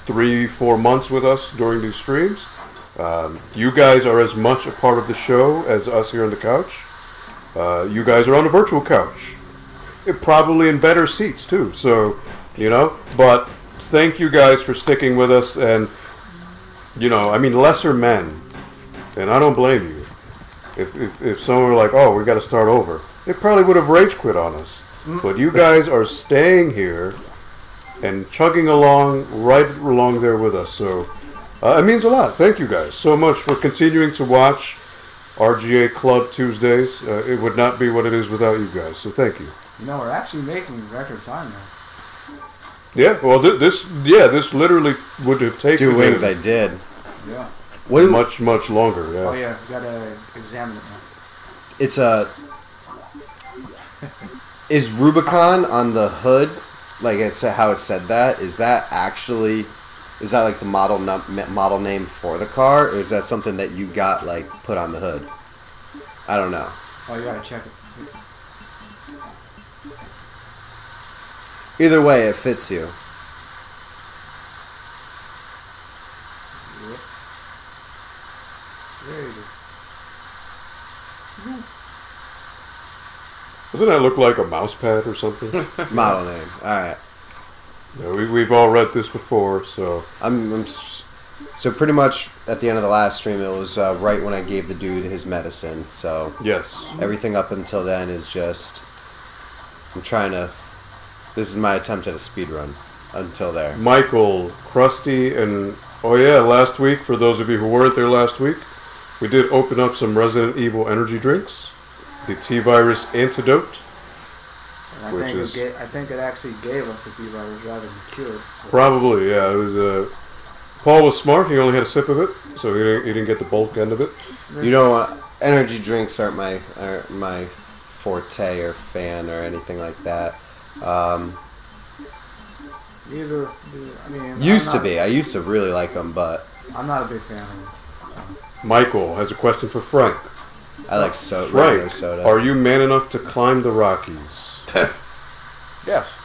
3-4 months with us during these streams. You guys are as much a part of the show as us here on the couch. You guys are on a virtual couch, probably in better seats too. So, you know, but thank you guys for sticking with us. And you know, I mean, lesser men, and I don't blame you. If someone were like, "Oh, we got to start over," it probably would have rage quit on us. But you guys are staying here and chugging along right along there with us. So it means a lot. Thank you guys so much for continuing to watch RGA Club Tuesdays. It would not be what it is without you guys. So thank you. You know, we're actually making record time now. Yeah. Well, this literally would have taken 2 wings, him I did. Yeah. What, much longer. Yeah. Oh yeah, we gotta examine it now. It's is Rubicon on the hood, like it's how it said that? Is that like the model name for the car, or is that something that you got like put on the hood? I don't know. Oh, you gotta check it. Either way, it fits you. Yep. There you go. Doesn't that look like a mouse pad or something? Model name. All right. Yeah, we've all read this before, so So pretty much at the end of the last stream, it was right when I gave the dude his medicine. So yes. everything up until then is just this is my attempt at a speed run until there. Michael, Krusty, and oh yeah, last week, for those of you who weren't there last week, we did open up some Resident Evil energy drinks, the T-Virus Antidote. And I think it actually gave us the T-virus rather than cured. Probably, yeah. It was. Paul was smart. He only had a sip of it, so he didn't get the bulk end of it. You know, energy drinks aren't my forte or fan or anything like that. Either, I mean, I used to really like them, but I'm not a big fan of them. Michael has a question for Frank. I like regular Frank, soda. are you man enough to climb the Rockies? Yes.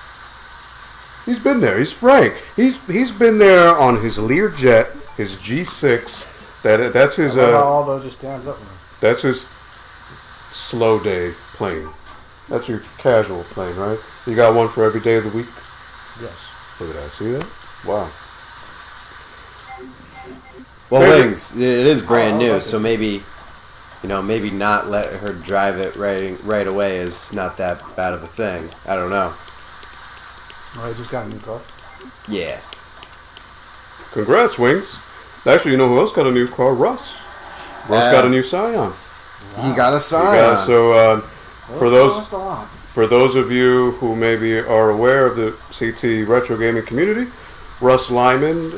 He's been there. He's Frank. He's been there on his Learjet, his G6. That's his. I love how Aldo just stands up. That's his slow day plane. That's your casual plane, right? You got one for every day of the week. Yes. Look at that. See that? Wow. Well, Favorite- Wings, it is brand new, okay. so maybe not let her drive it right away is not that bad of a thing. I don't know. Oh, I just got a new car. Yeah. Congrats, Wings. Actually, you know who else got a new car? Russ. Russ got a new Scion. He got a Yeah, Scion. so for those For those of you who maybe are aware of the CT retro gaming community, Russ Lyman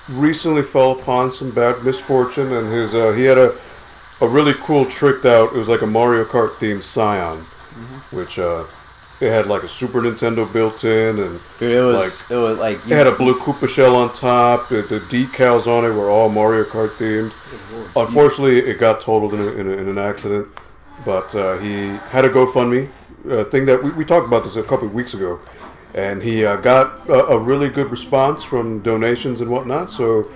recently fell upon some bad misfortune, and he had a really cool tricked out. It was like a Mario Kart themed Scion, which it had like a Super Nintendo built in, and Dude, it was like it had a blue Koopa shell on top. The decals on it were all Mario Kart themed. Unfortunately, it got totaled in an accident, but he had a GoFundMe thing that we talked about this a couple of weeks ago, and he got a really good response from donations and whatnot. So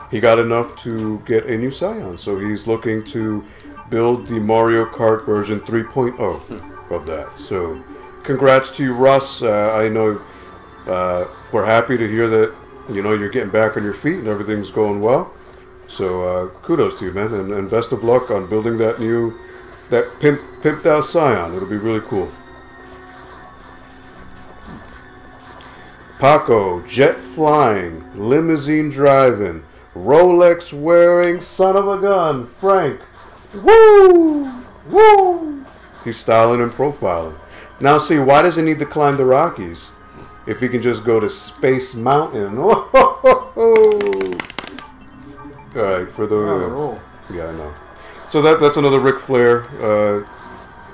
he got enough to get a new Scion. So he's looking to build the Mario Kart version 3.0 of that. So congrats to you, Russ. I know we're happy to hear that you're getting back on your feet and everything's going well. So kudos to you, man, and best of luck on building that pimped out Scion. It'll be really cool. Paco, jet flying, limousine driving, Rolex wearing, son of a gun, Frank. Woo! Woo! He's styling and profiling. Now see, why does he need to climb the Rockies if he can just go to Space Mountain? Alright, for the... yeah, I know. So that's another Ric Flair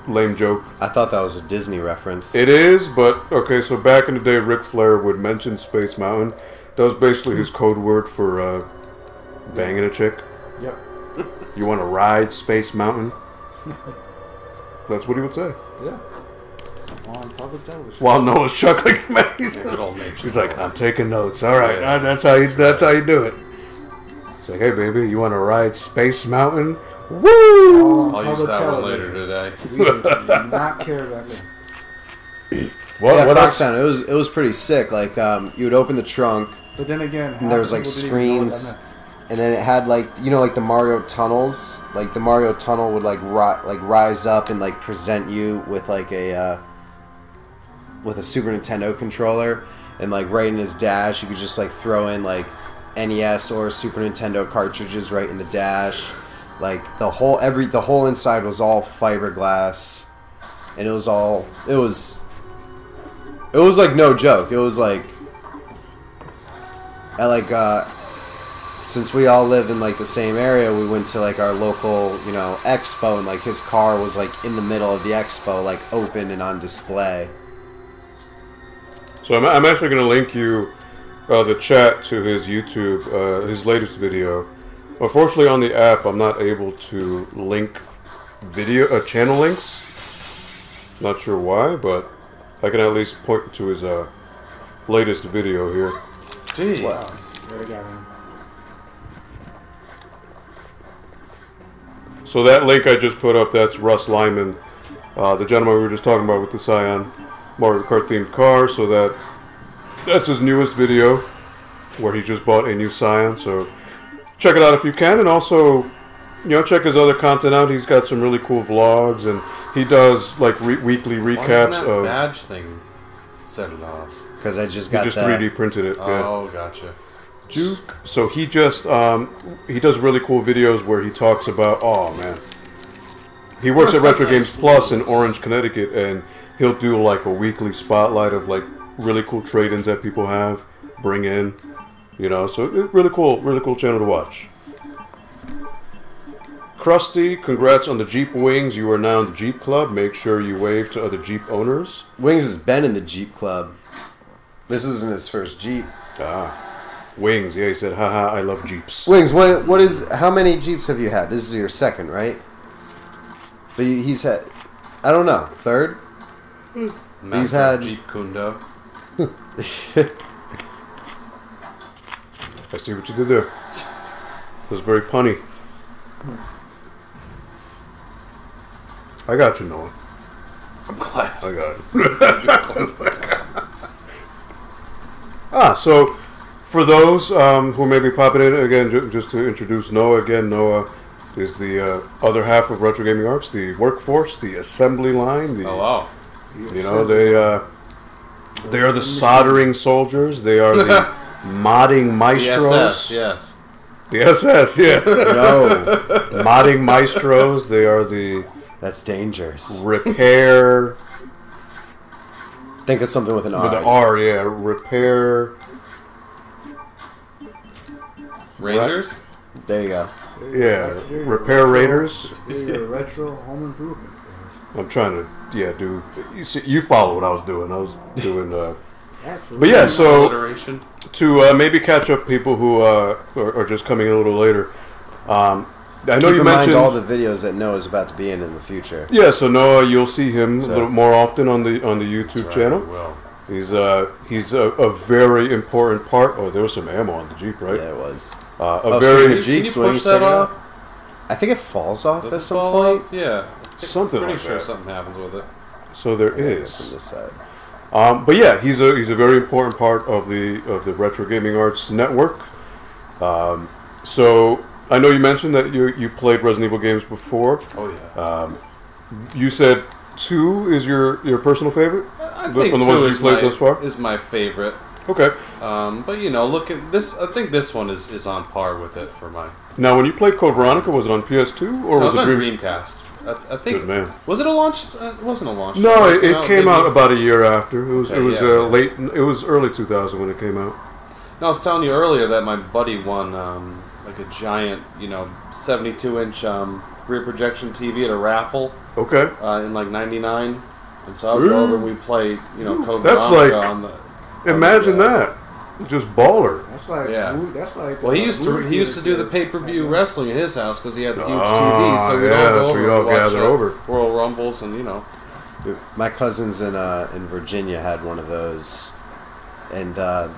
lame joke. I thought that was a Disney reference. It is, but okay, so back in the day, Ric Flair would mention Space Mountain. That was basically his code word for banging a chick. Yep. You want to ride Space Mountain? That's what he would say. Yeah. On public television. While Noah's chuckling, man. He's like, I'm taking notes. All right, that's how you do it. It's like, hey, baby, you want to ride Space Mountain? Woo! I'll use that one later today. We do not care about that. What else? It was pretty sick. Like you would open the trunk, but then again, and there was like screens, and then it had like like the Mario tunnels. Like the Mario tunnel would like rise up and like present you with like a Super Nintendo controller, and like right in his dash, you could just like throw in like NES or Super Nintendo cartridges right in the dash. Like the whole inside was all fiberglass, and it was like no joke. It was like since we all live in like the same area, we went to like our local expo, and like his car was like in the middle of the expo, like open and on display. So I'm actually going to link you the chat to his YouTube, his latest video. Unfortunately, on the app, I'm not able to link video channel links. Not sure why, but I can at least point to his latest video here. Gee. Wow. There we go, man. So that link I just put up, that's Russ Lyman, the gentleman we were just talking about with the Scion Mario Kart themed car. So that's his newest video, where he just bought a new Scion. So check it out if you can, and also, check his other content out. He's got some really cool vlogs, and he does like weekly recaps of badge thing. Set it off because I just 3D printed it. Oh, gotcha. Juke. So he just he does really cool videos where he talks about. Oh man, he works at Retro Games Plus in Orange, Connecticut, and he'll do like a weekly spotlight of like really cool trade-ins that people bring in. So it's really cool channel to watch. Krusty, congrats on the Jeep Wings. You are now in the Jeep Club. Make sure you wave to other Jeep owners. Wings has been in the Jeep Club. This isn't his first Jeep. Wings, yeah, he said, haha, I love Jeeps. Wings, how many Jeeps have you had? This is your second, right? But he's had, I don't know, third? He's had Jeep Kundo. I see what you did there. It was very punny. I got you, Noah. I'm glad. I got it. So for those who may be popping in, again, just to introduce Noah again, Noah is the other half of Retro Gaming Arts, the workforce, the assembly line. Oh, wow. They are the soldering soldiers. They are the modding maestros. The SS, yes. The SS, yeah. No. Modding maestros. They are the... That's dangerous. Repair Think of something with an R. With an R, yeah. Repair... Rangers? There you go. Yeah, Repair Raiders. Your retro home improvement. I'm trying to, do. You see, you follow what I was doing. I was doing. Absolutely. But yeah, so Alliteration. to maybe catch up people who are just coming in a little later. I know Keep you in mentioned mind all the videos that Noah's about to be in the future. Yeah, so Noah, you'll see him a little more often on the YouTube channel. Well, He's a very important part. Oh, there was some ammo on the Jeep, right? Yeah, it was. A very Jeep can you swing push that set. off? I think it falls off Does at it some fall point. off? Yeah. Something Pretty like sure that. something happens with it. So there Yeah, is. on this side. But yeah, he's a very important part of the Retro Gaming Arts network. So I know you mentioned that you played Resident Evil games before. Oh yeah. You said 2 is your personal favorite I think from the 2 ones you is played thus far. is my favorite. Okay. But look at this. I think this one is on par with it for my. Now, when you played Code Veronica, was it on PS2 or No, was it was it on Dreamcast. I think. Good man. Was it a launch? It wasn't a launch. No, it came out maybe- about a year after. It was Okay, yeah. late. It was early 2000 when it came out. No, I was telling you earlier that my buddy won like a giant, 72-inch rear projection TV at a raffle Okay. in like '99, and so I would go over and we played, Code That's Veronica like- on the. Imagine that. Just baller. That's like, Yeah. that's like. Well, he used to do the pay-per-view wrestling at his house because he had the huge Oh, TV, so we'd yeah, all that's go where over you and all watch gather over. Royal Rumbles, and Dude, my cousins in Virginia had one of those, and our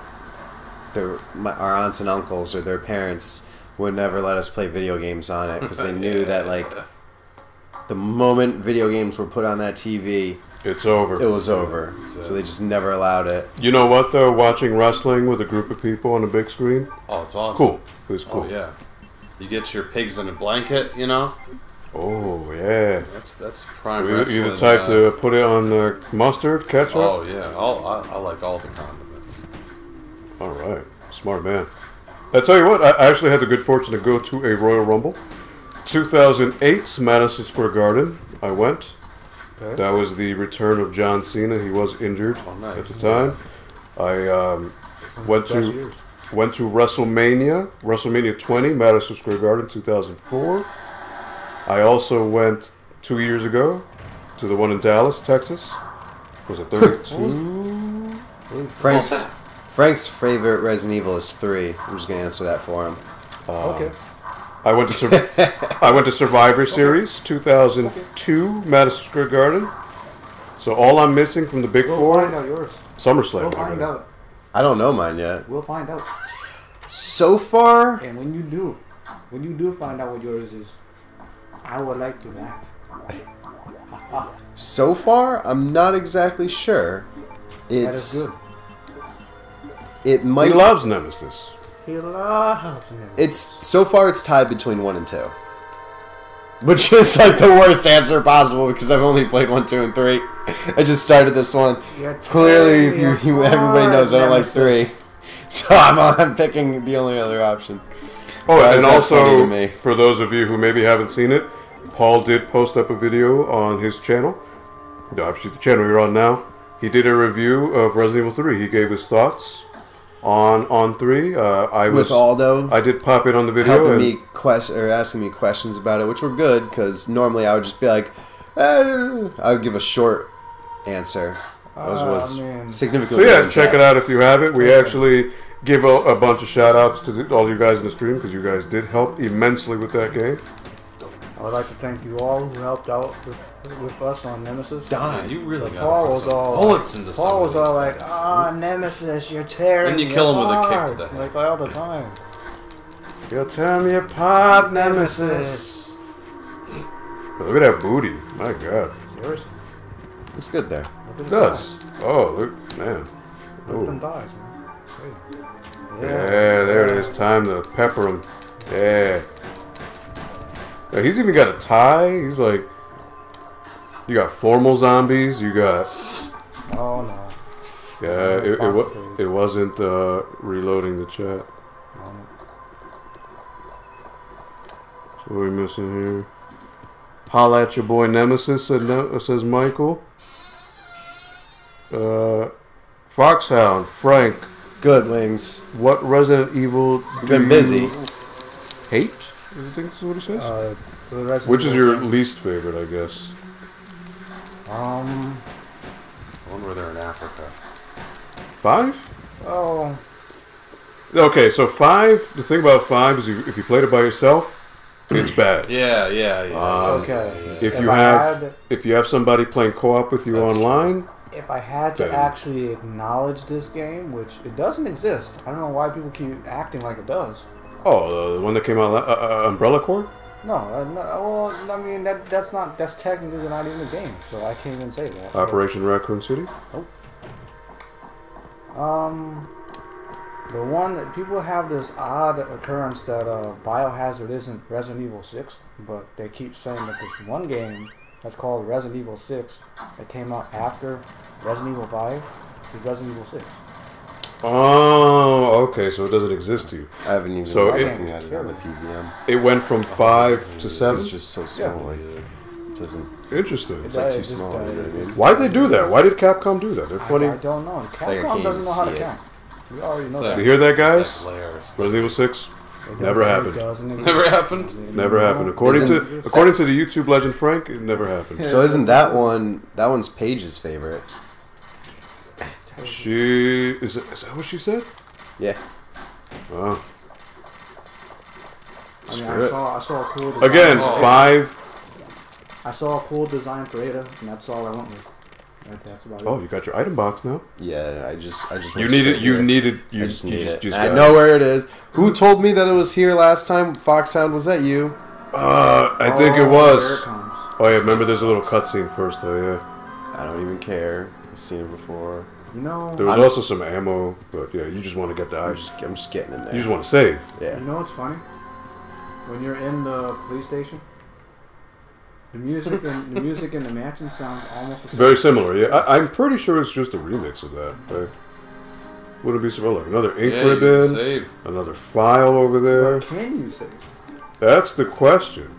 aunts and uncles or their parents would never let us play video games on it because they knew that like the moment video games were put on that TV, It's over. it was over. So they just never allowed it. You know what though? Watching wrestling with a group of people on a big screen, oh, it's awesome. cool. It was cool. Oh yeah, you get your pigs in a blanket, Oh yeah. That's prime You wrestling. the type to put it on mustard, ketchup. Oh yeah, I like all the condiments. All right, smart man. I tell you what, I actually had the good fortune to go to a Royal Rumble, 2008, Madison Square Garden. I went. Okay. That was the return of John Cena. He was injured nice. at the time. I went to WrestleMania 20, Madison Square Garden, 2004. I also went 2 years ago to the one in Dallas, Texas. Was it 32? Frank's favorite Resident Evil is 3. I'm just gonna answer that for him. Okay. I went to Survivor Series 2002, Madison Square Garden. So all I'm missing from the Big We'll Four, find out yours. SummerSlam. We'll find out. I don't know mine yet. We'll find out. So far, And when you do find out what yours is, I would like to laugh. I'm not exactly sure. That is good. It He might. loves Nemesis. He loves me. It's tied between 1 and 2, which is like the worst answer possible because I've only played 1, 2, and 3. I just started this one. Clearly, everybody knows I don't like 3, so I'm picking the only other option. Oh, Why and is that funny to also me? for those of you who maybe haven't seen it, Paul did post up a video on his channel. Obviously, the channel you're on now. He did a review of Resident Evil 3. He gave his thoughts on 3. With Aldo, I did pop in on the video. helping And, me asking me questions about it, which were good because normally I would just be like, I would give a short answer. That was man. so significantly. yeah, more check it in-depth. out if you haven't. We actually give a bunch of shout outs to all you guys in the stream because you guys did help immensely with that game. I would like to thank you all who helped out with us on Nemesis. Yeah, you really got Paul was all bullets into Paul was some of all these like, things. Nemesis, you're tearing And you me kill him with a kick apart." to the head. Like all the time. You'll tear me apart, Nemesis. Look at that booty. My God. Seriously. Looks good there. Look at It the does. Oh, look, man. thighs. Look at them Ooh. thighs, man. Hey. Yeah, there it is. Time to pepper him. Yeah. Yeah, he's even got a tie. He's like, you got formal zombies. You got, Oh no. yeah. It wasn't reloading the chat. So what are we missing here? Holla at your boy Nemesis, says Michael. Foxhound, Frank. Good, Wings. What Resident Evil do Been you busy. hate? I think that's what it says. The Which is Evil your game. least favorite, I guess? I wonder where they're in Africa. 5? Oh, Okay, so 5. The thing about 5 is if you played it by yourself, it's bad. Yeah. okay. If I you have somebody playing co-op with you That's online, If I had to Then- actually acknowledge this game, which it doesn't exist, I don't know why people keep acting like it does. the one that came out, Umbrella Corps. No, well, I mean that's technically not even a game, so I can't even say that. Operation Raccoon City. The one that people have this odd occurrence that Biohazard isn't Resident Evil 6, but they keep saying that this one game that's called Resident Evil 6 that came out after Resident Evil 5 is Resident Evil 6. Oh, okay, so it doesn't exist to you. I haven't even So been it- looking at it on the PVM. It went from 5 to 7. It's just so small. Like, it doesn't. Interesting. It's like too It just, small. You know what I mean? Why'd they do that? Why did Capcom do that? They're funny. I don't know. And Like, I Capcom can't doesn't know how to see it. count. We already know It's that. You hear that, It's guys? like layers. Resident Evil 6 It never doesn't- happened. It doesn't exist. Never happened? Never happened. According to the YouTube legend Frank, it never happened. So isn't that one's Paige's favorite? Is that what she said? Yeah. Oh. I mean, Screw it. I saw a cool design. Again, Oh. 5. I saw a cool design for Ada, and that's all I went with. That's about it. Oh, you got your item box now. Yeah. I just. You went needed. straight You here. needed. I You just need it. just I got know where it is. Who told me that it was here last time? Foxhound, was that you? I think it There it was. comes. Oh yeah, remember there's a little cutscene first though. Yeah. I don't even care. I've seen it before. You know, There was I'm- also some ammo, but yeah, you just want to get the I'm item. just getting in there. You just want to save. Yeah. you know what's funny? When you're in the police station, the music in the mansion sounds almost the same. Very similar. Yeah, I'm pretty sure it's just a remix of that. Right? Wouldn't be so like another ink Yeah, you can ribbon, save. another file over there. What can you say? That's the question.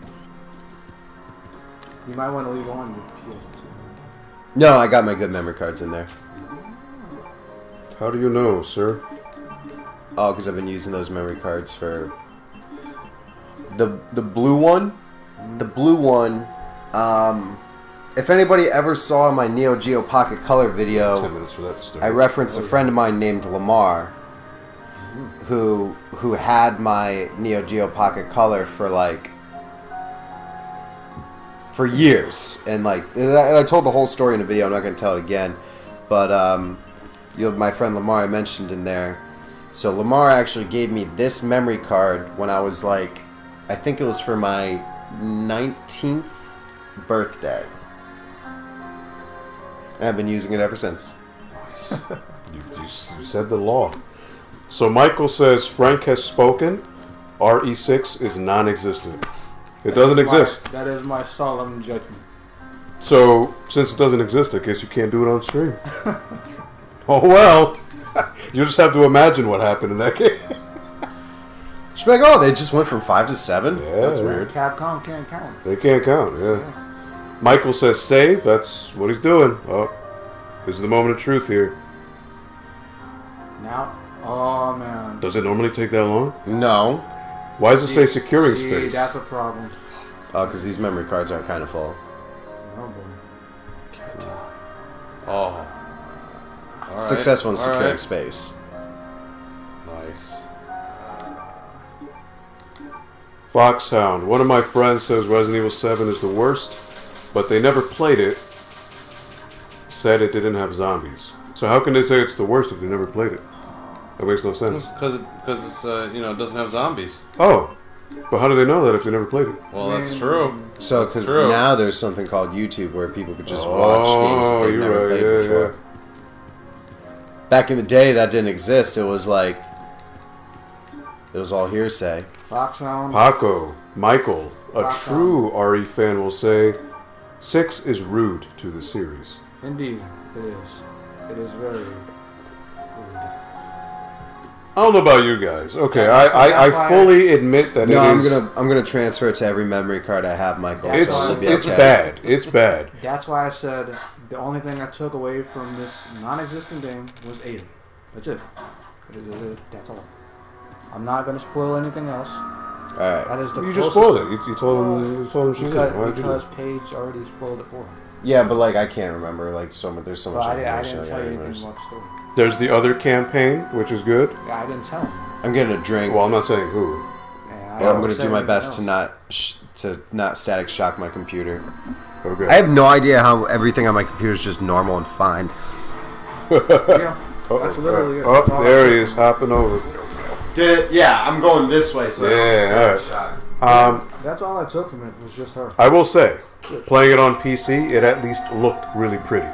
You might want to leave on your PS2. No, I got my good memory cards in there. How do you know, sir? Oh, because I've been using those memory cards for the blue one. The blue one. If anybody ever saw my Neo Geo Pocket Color 10 video, minutes for that to start. I referenced a friend of mine named Lamar, who had my Neo Geo Pocket Color for years, and like I told the whole story in a video. I'm not going to tell it again, but my friend Lamar I mentioned in there. So Lamar actually gave me this memory card when I was like, I think it was for my 19th birthday. And I've been using it ever since. You said the law. So Michael says Frank has spoken. RE6 is non-existent. It doesn't exist. That is my solemn judgment. So since it doesn't exist, I guess you can't do it on stream. Oh well. You just have to imagine what happened in that game. She's like, oh, they just went from 5 to 7? Yeah, That's yeah. weird. Capcom can't count. They can't count, yeah. Michael says save. That's what he's doing. Oh, this is the moment of truth here. Now, oh man. Does it normally take that long? No. Why does it say securing See, space? that's a problem. Oh, because these memory cards are kind of full. Oh boy. Oh. All right. Successful in All securing right. space. Nice. Foxhound. One of my friends says Resident Evil 7 is the worst, but they never played it. Said it didn't have zombies. So how can they say it's the worst if they never played it? That makes no sense. Because it's it doesn't have zombies. Oh, but how do they know that if they never played it? Well, that's true. So, That's because true. now there's something called YouTube where people could just watch games that they've you're never right. played Yeah, before. Back in the day, that didn't exist. It was like, it was all hearsay. Foxhound. Paco, Michael, a Foxhound. true RE fan will say, 6 is rude to the series. Indeed, it is. It is very rude. I don't know about you guys. Okay, That's I why- fully admit that No, it I'm is. gonna transfer it to every memory card I have, Michael. That's so why- it'll be It's okay. bad. It's bad. That's why I said The only thing I took away from this non-existent game was Ada. That's it. That's all. I'm not gonna spoil anything else. All right. That is the You closest just spoiled it. You told him she's in it. Why did you do because it? Paige already spoiled it for him. Yeah, but like I can't remember. Like there's so much But I information. didn't tell you anything about the story. There's the other campaign, which is good. Yeah, I didn't tell him. I'm getting a drink. Well, I'm not saying who. Yeah, I'm going to say do my anything best else. to not static shock my computer. Okay. I have no idea how everything on my computer is just normal and fine. Yeah, that's literally it. Oh, That's all there I he said. is, hopping over. Did it? Yeah, I'm going this way. So Yeah, all right. That's all I took from it was just her. I will say, playing it on PC, it at least looked really pretty.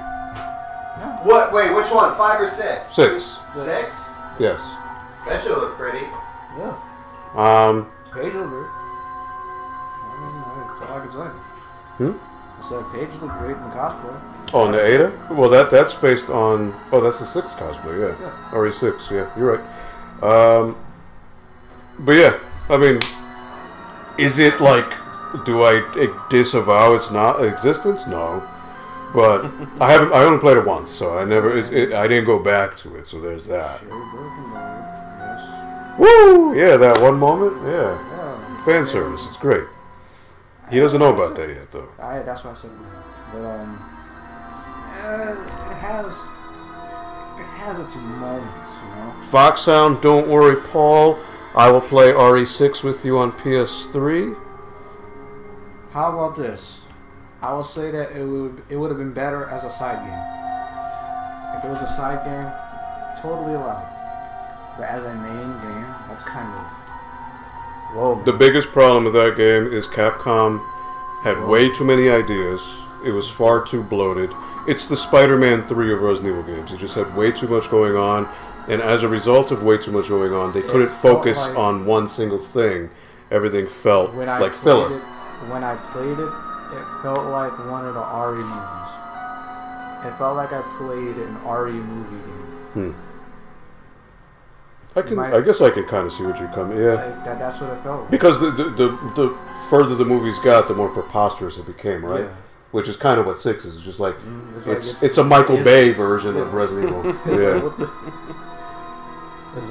What? Wait, which one? 5 or 6? 6. 6? Yes. That should look pretty. Yeah. Paige looked great. That's all I can say. I said Paige looked great in the cosplay. Oh, and the Ada? Well, that's based on... Oh, that's the 6 cosplay, yeah. RE6, yeah, you're right. But yeah, I mean, is it like... Do I disavow its not existence? No. But I only played it once, so I never... I didn't go back to it, so there's that. Yes. Woo! Yeah, that one moment, yeah. Fan service, it's great. He doesn't know about that yet, though. That's what I said. But it has its moments, you know. Foxhound, don't worry, Paul. I will play RE6 with you on PS3. How about this? I will say that it would have been better as a side game. If it was a side game, totally allowed. But as a main game, that's kind of... Whoa. The biggest problem with that game is Capcom had way too many ideas. It was far too bloated. It's the Spider-Man 3 of Resident Evil games. It just had way too much going on, and as a result of way too much going on, they couldn't focus on one single thing. Everything felt like filler. When I played it, it felt like one of the RE movies. It felt like I played an RE movie game. I guess I can kind of see what you're coming. Yeah, that's what it felt like. Because the further the movies got, the more preposterous it became, right? Yeah. Which is kind of what 6 is. Just like it's a Michael Bay version of Resident Evil. Yeah,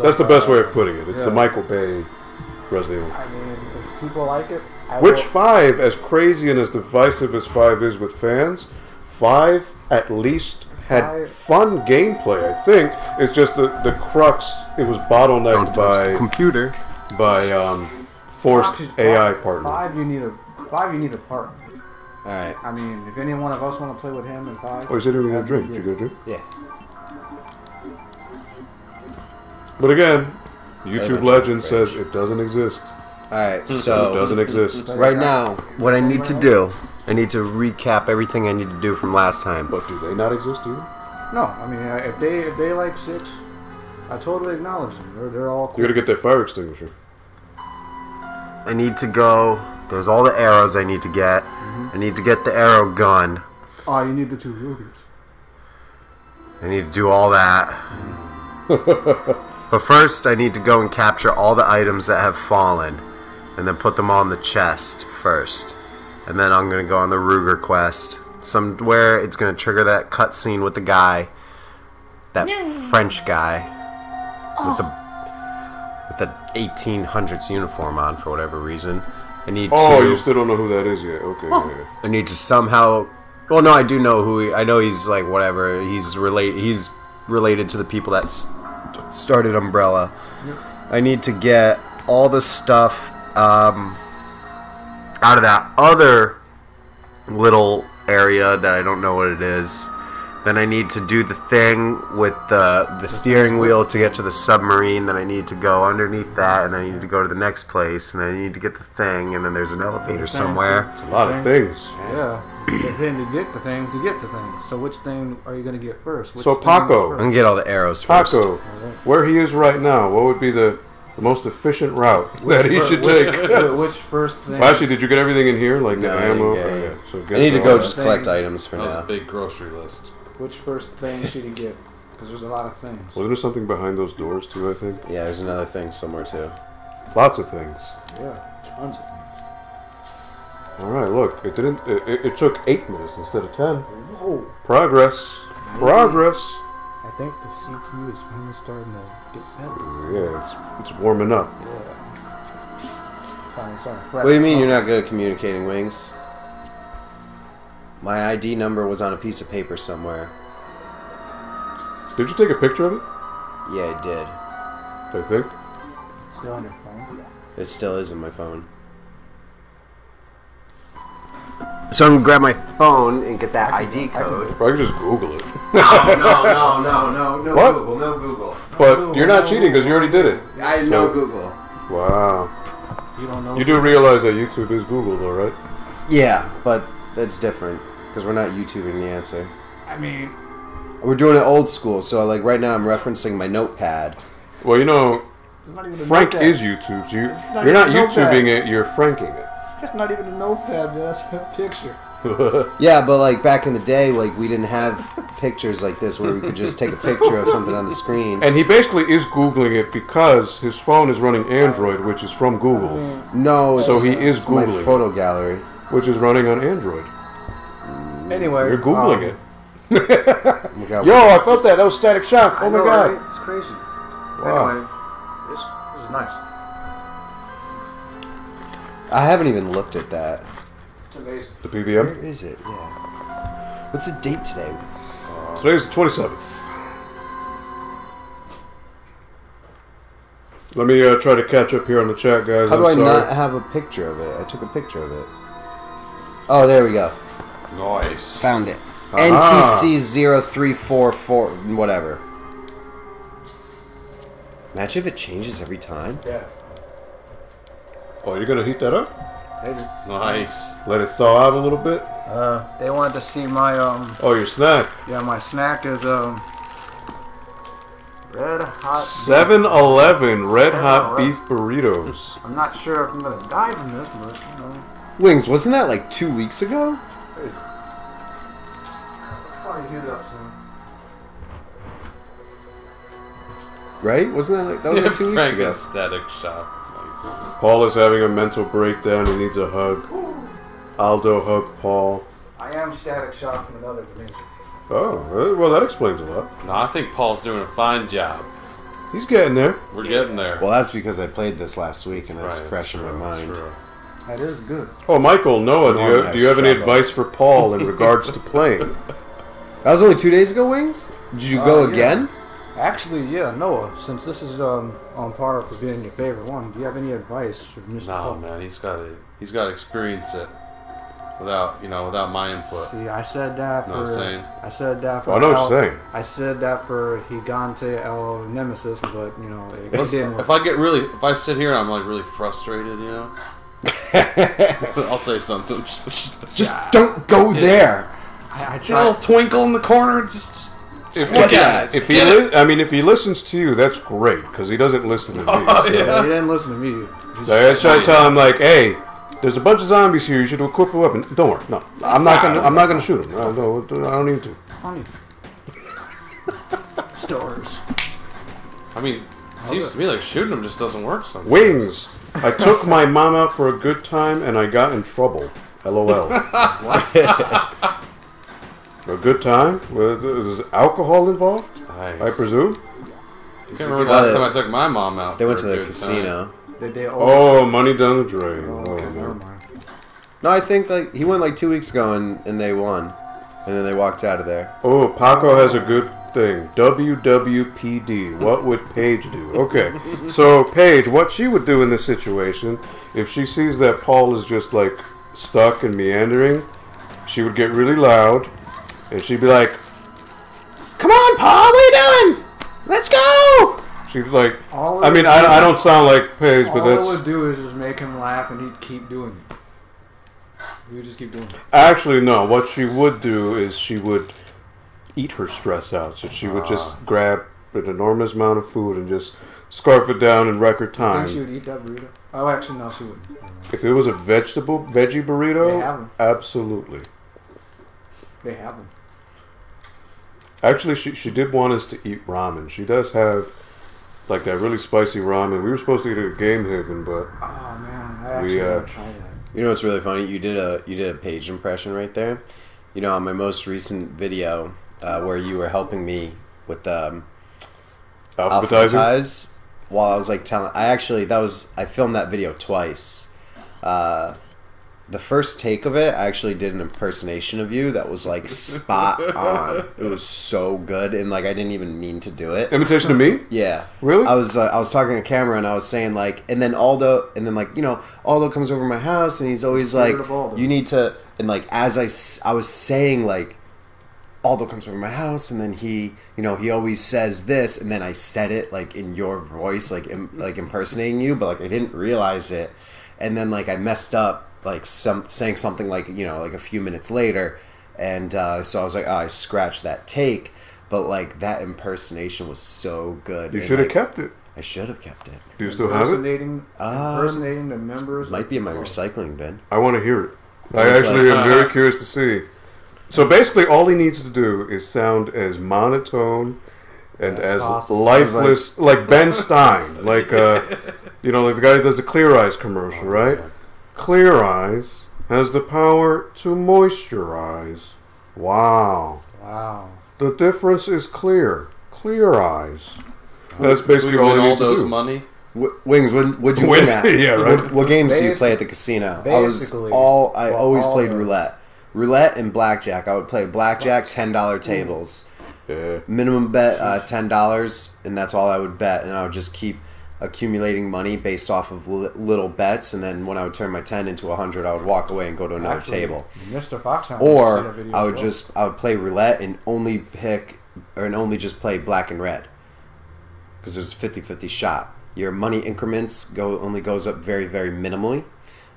that's the best way of putting it. It's the Michael Bay Resident Evil. I mean, if people like it, Which 5, as crazy and as divisive as 5 is with fans, 5 at least had fun gameplay. I think it's just the crux. It was bottlenecked by computer, by forced AI partner. 5, you need a partner. All right. I mean, if any one of us want to play with him in 5. Oh, you said you were gonna drink. You gonna drink? Yeah. But again, YouTube legend says it doesn't exist. Alright, so... It doesn't exist. Right now, what I need to do, I need to recap everything I need to do from last time. But do they not exist, do you? No, I mean, if they like 6, I totally acknowledge them. They're all cool. You gotta get that fire extinguisher. I need to go... There's all the arrows I need to get. I need to get the arrow gun. Oh, you need the 2 rubies. I need to do all that. But first, I need to go and capture all the items that have fallen. And then put them on the chest first. And then I'm going to go on the Ruger quest. Somewhere it's going to trigger that cutscene with the guy. That French guy. With the 1800s uniform on for whatever reason. I need to... Oh, you still don't know who that is yet. Okay, yeah. I need to somehow... Well, no, I do know who he... I know he's like, whatever. He's related to the people that started Umbrella. I need to get all the stuff out of that other little area that I don't know what it is. Then I need to do the thing with the steering wheel to get to the submarine. Then I need to go underneath that, and then I need to go to the next place, and then I need to get the thing, and then there's an elevator somewhere. It's a lot of things. Yeah. And then to get the thing, So which thing are you going to get first? So Paco. I'm going to get all the arrows first. Paco, where he is right now, what would be the most efficient route that he should take? Which first thing? Well, actually, did you get everything in here? Like No, the I didn't ammo? get it. Okay, so I get need to the- go just collect items for That was now. a big grocery list. Which first thing should you get? Because there's a lot of things. Wasn't there something behind those doors, too, I think? Yeah, there's another thing somewhere, too. Lots of things. Yeah, tons of things. All right, look, it didn't. It took 8 minutes instead of 10. Whoa. Progress. Progress. I think the CPU is finally starting to get set. Yeah, it's warming up. Yeah. Finally starting to What do you mean you're not good at communicating, Wings? My ID number was on a piece of paper somewhere. Did you take a picture of it? Yeah, I did. I think. Is it still on your phone? It still is in my phone. So I'm gonna grab my phone and get that ID code. I could just Google it. No What? Google, no Google. But you're not cheating because you already did it. I didn't know Google. Wow. You don't know. You do realize that YouTube is Google, though, right? Yeah, but that's different because we're not YouTubing the answer. I mean, We're doing it old school, so like right now I'm referencing my notepad. Well, you know, it's not even a Frank notepad. is YouTube. So not you're not even a notepad. YouTubing it, you're Franking it. It's not even a notepad, man. That's a picture. Yeah, but like back in the day, like we didn't have pictures like this where we could just take a picture of something on the screen. And he basically is Googling it because his phone is running Android, which is from Google, No, it's, So he is it's my Googling. photo gallery. which is running on Android. Anyway, You're Googling it. Okay, Yo, I felt that. That was Static Shock. Oh my god. Right? It's crazy. Wow. Anyway, this is nice. I haven't even looked at that. It's amazing. The Where PVM. is it? Yeah. What's the date today? Today's the 27th. Let me try to catch up here on the chat, guys. How do I I'm sorry. not have a picture of it? I took a picture of it. Oh, there we go. Nice. Found it. Aha. NTC 0344, whatever. Imagine if it changes every time. Yeah. Oh, you're gonna heat that up? They, Nice. Let it thaw out a little bit. they wanted to see my Oh, your snack. yeah, my snack is red hot 7-Eleven Red Hot 7-Eleven. Beef Burritos. I'm not sure if I'm gonna die from this, but you know. Wings, wasn't that like 2 weeks ago? Probably heat it up soon. Right? Wasn't that like, that was like 2 weeks Frank ago? is Static Shock. Nice. Paul is having a mental breakdown. He needs a hug. Aldo hug Paul. I am Static Shock from another dimension. Oh, well, that explains a lot. No, I think Paul's doing a fine job. He's getting there. We're getting there. Well, that's because I played this last week and it's Right, fresh in my true, mind. true. That is good. Oh, Michael, Noah, Norman do you have any has struggled. advice for Paul in regards to playing? That was only 2 days ago, Wings? Did you go Yeah. again? Actually, yeah, Noah. Since this is on par for being your favorite one, do you have any advice for Mr. No, Paul? man, he's got to experience it without my input. See, I said that Know what I'm for. saying? I said that for. I know what you're saying. I said that for Gigante El Nemesis, but you know it Listen, didn't work. if I sit here and I'm like really frustrated, you know, I'll say something. Just don't go there. I See a little tried. twinkle in the corner, just look at it. If he listens to you, that's great because he doesn't listen to me. Oh, so. Yeah, he didn't listen to me. So I try to tell him like, hey, there's a bunch of zombies here. You should equip a weapon. Don't worry. No, I'm not gonna shoot them. No, I don't need to. Funny. Stars. I mean, it seems to me like shooting them just doesn't work sometimes. Wings. I took my mama for a good time and I got in trouble. LOL. A good time? Was alcohol involved? Nice. I presume. I can't remember the last time I took my mom out. They went for to a the good casino. Did they? Oh, money down the drain. Oh, Oh, okay, man. never mind. No, I think like he went like 2 weeks ago and they won. And then they walked out of there. Oh, Paco has a good thing. WWPD. What would Paige do? Okay. So, Paige, what she would do in this situation, if she sees that Paul is just like stuck and meandering, she would get really loud and she'd be like, "Come on, Paul, what are you doing? Let's go!" She'd like, All I it mean, would I do- don't sound like Paige, but All it that's... would do is just make him laugh, and he'd keep doing it. He would just keep doing it. Actually, no. What she would do is she would eat her stress out. So she would just grab an enormous amount of food and just scarf it down in record I think she time. would eat that burrito. Oh, actually, no, she wouldn't. If it was a veggie They burrito, have 'em. absolutely. They have them. Actually, she did want us to eat ramen. She does have like that really spicy ramen. We were supposed to eat it at Game Haven, but Oh man, I We, actually want to try that. You know what's really funny? You did a page impression right there. You know, on my most recent video where you were helping me with alphabetize, while I was like telling, I filmed that video twice. The first take of it, I actually did an impersonation of you that was like spot on. It was so good, and like I didn't even mean to do it. Imitation of me? Yeah, really. I was talking to camera, and I was saying like, and then Aldo, and then like Aldo comes over to my house, and he's always like, you need to, and like as I was saying like, Aldo comes over to my house, and then he always says this, and then I said it like in your voice, like impersonating you, but like I didn't realize it, and then like I messed up. Like saying something like like a few minutes later, and so I was like, oh, I scratched that take, but like that impersonation was so good. You should have kept it. I should have kept it. Do you still have it? Impersonating the members. Might be in my recycling bin. I want to hear it. I actually am very curious to see. So basically, all he needs to do is sound as monotone and as lifeless, like Ben Stein, like like the guy who does the Clear Eyes commercial, right? Clear Eyes has the power to moisturize. Wow. The difference is clear. Clear Eyes. That's basically all he needs to do. Money. Wings, would you win at? Yeah, right. What games do you play at the casino? I always played roulette. Roulette and blackjack. I would play blackjack, $10 tables. Yeah. Minimum bet $10, and that's all I would bet, and I would just keep accumulating money based off of little bets, and then when I would turn my 10 into 100, I would walk away and go to another table. Mr. Foxhound. Or I would play roulette and only just play black and red, because there's a 50-50 shot. Your money increments only goes up very, very minimally,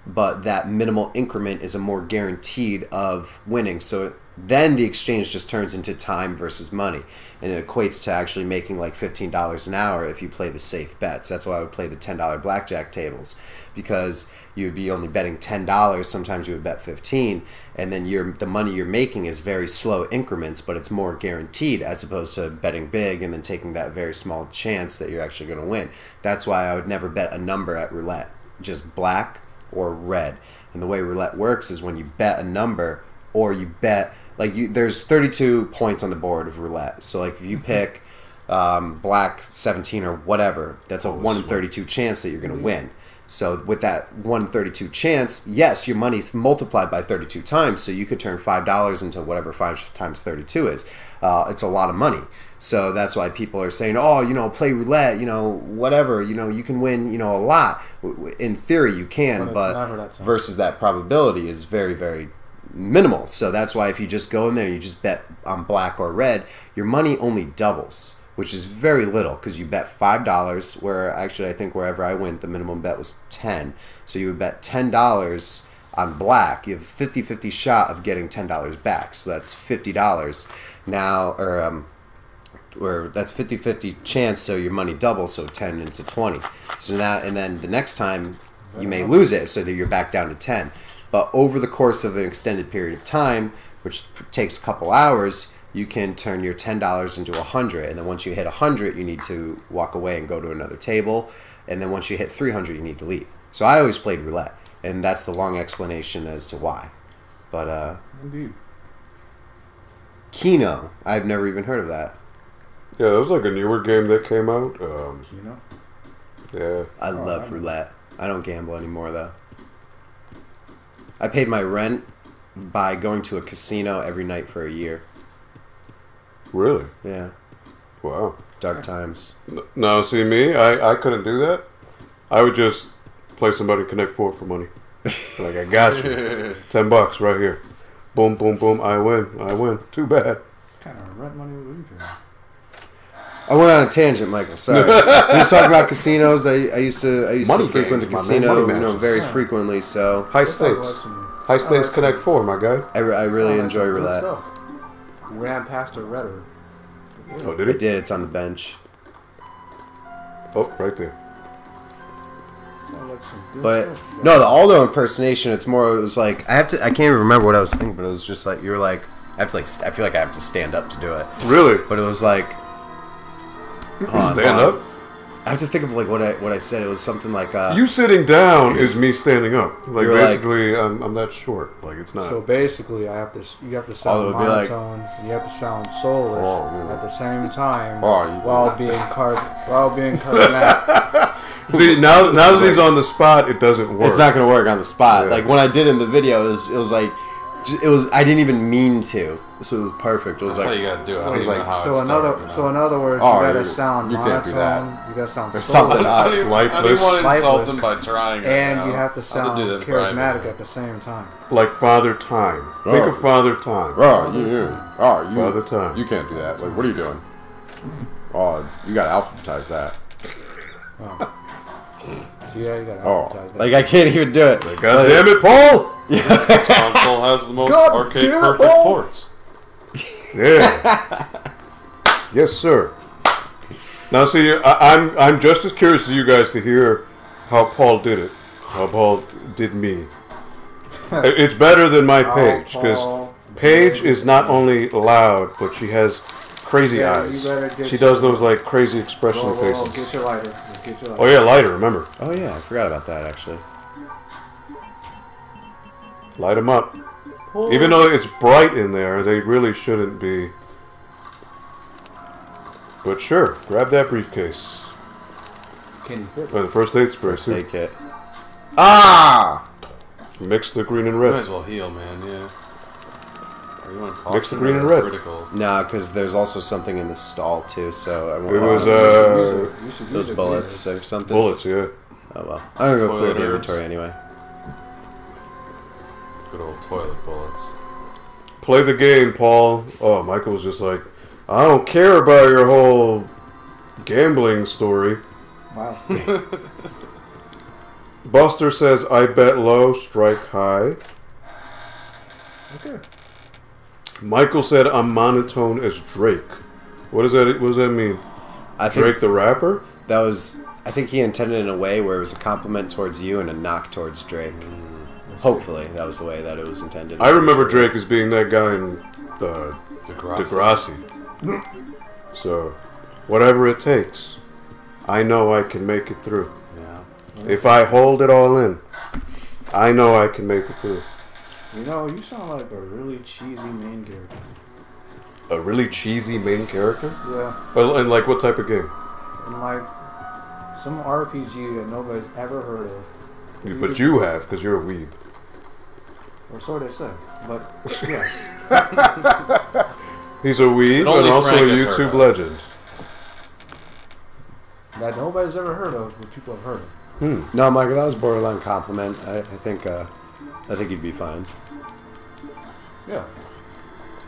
but that minimal increment is a more guaranteed of winning. So then the exchange just turns into time versus money, and it equates to actually making like $15 an hour if you play the safe bets. That's why I would play the $10 blackjack tables, because you would be only betting $10. Sometimes you would bet 15, and then the money you're making is very slow increments, but it's more guaranteed, as opposed to betting big and then taking that very small chance that you're actually going to win. That's why I would never bet a number at roulette, just black or red. And the way roulette works is when you bet a number, or you bet there's 32 points on the board of roulette. So like if you pick black 17 or whatever, that's a 1 in 32 chance that you're going to win. So with that 1 in 32 chance, yes, your money's multiplied by 32 times, so you could turn $5 into whatever 5 times 32 is. It's a lot of money. So that's why people are saying, oh, play roulette, whatever, you can win, a lot. In theory, you can, but versus that probability is very, very minimal. So that's why if you just go in there and you just bet on black or red, your money only doubles, which is very little, because you bet $5, where actually I think wherever I went the minimum bet was 10. So you would bet $10 on black. You have a 50-50 shot of getting $10 back. So that's $50 now, or that's 50-50 chance, so your money doubles, so 10 into 20. So now, and then the next time you may lose it, so that you're back down to 10. But over the course of an extended period of time, which takes a couple hours, you can turn your $10 into 100. And then once you hit 100, you need to walk away and go to another table. And then once you hit 300, you need to leave. So I always played roulette, and that's the long explanation as to why. But indeed, Keno, I've never even heard of that. Yeah, that was like a newer game that came out. Keno? Yeah. I love roulette. I don't gamble anymore, though. I paid my rent by going to a casino every night for a year. Really? Yeah. Wow. Dark times. No, see me, I couldn't do that. I would just play somebody Connect 4 for money. Like, I got you. $10 right here. Boom, boom, boom. I win. Too bad. What kind of rent money would we pay? I went on a tangent, Michael. Sorry. We were talking about casinos. I used to frequent the casino, very frequently. So high stakes Connect 4, my guy. I really enjoy roulette. You ran past a red. Oh, did I it? did. It's on the bench. Oh, right there. But no, the Aldo impersonation. It was like I can't even remember what I was thinking, but it was just like you're like I feel like I have to stand up to do it. Really? But it was like stand up. I have to think of like what I said. It was something like you sitting down is me standing up. Like You're basically, I'm that short. Like it's not. So basically, you have to sound monotone. You have to sound soulless at the same time while being charismatic. See, now that he's on the spot, it doesn't work. It's not going to work on the spot. Yeah. Like when I did in the video, it was like I didn't even mean to. So it was perfect. It was That's like how you gotta do it. I was don't like, even know how So it in started, other words, Oh, you gotta you sound can't monotone. do that. You gotta sound There's soulless, something I don't even Lifeless. want to insult Lifeless. them by trying. and right you now. have to I'll have sound to do that in charismatic private. at the same time. Like Father Time. Think of Father Time. Father Time. You can't do that. Like, what are you doing? Oh, you got to alphabetize that. Oh. So yeah, you gotta Oh, advertise that. like I can't even do it. God damn it, Paul! This console has the most arcade perfect ports. Yeah. Yes, sir. Now, see, I'm just as curious as you guys to hear how Paul did it. How Paul did me. It's better than my Paige, because Paige is not only loud, but she has crazy eyes. She does those like crazy expression faces. Get your lighter. Get your lighter. Oh yeah, lighter. Remember, Oh yeah, I forgot about that actually. light them up. Even though it's bright in there, they really shouldn't be. But sure, grab that briefcase. Can you fit? Oh, the first aid spray. First aid kit. Ah! Mix the green and You might red. as well heal, man. Yeah. Are you on Mix the caution green or and red. Critical? Nah, because there's also something in the stall too. So I won't. It was You should use those it, bullets or something. bullets. Yeah. Oh well. I'm gonna go clear Toilet the herbs. inventory anyway. Good old toilet bullets. Play the game, Paul. Oh, Michael was just like, I don't care about your whole gambling story. Wow. Buster says, I bet low, strike high. Okay. Michael said, I'm monotone as Drake. What does that mean? I think Drake the rapper? that was. I think he intended it in a way where it was a compliment towards you and a knock towards Drake. Hopefully, that was the way that it was intended. I remember Drake as being that guy in Degrassi. Degrassi. So, whatever it takes, I know I can make it through. Yeah. If I hold it all in, I know I can make it through. You know, you sound like a really cheesy main character. A really cheesy main character? Yeah. And like what type of game? And like some RPG that nobody's ever heard of. But you have, because you're a weeb. Or so they say. But yeah. He's a weeb But only and also a Frank has heard YouTube of. legend. That nobody's ever heard of, but people have heard of. No, Michael, that was borderline compliment. I think you'd be fine. Yeah.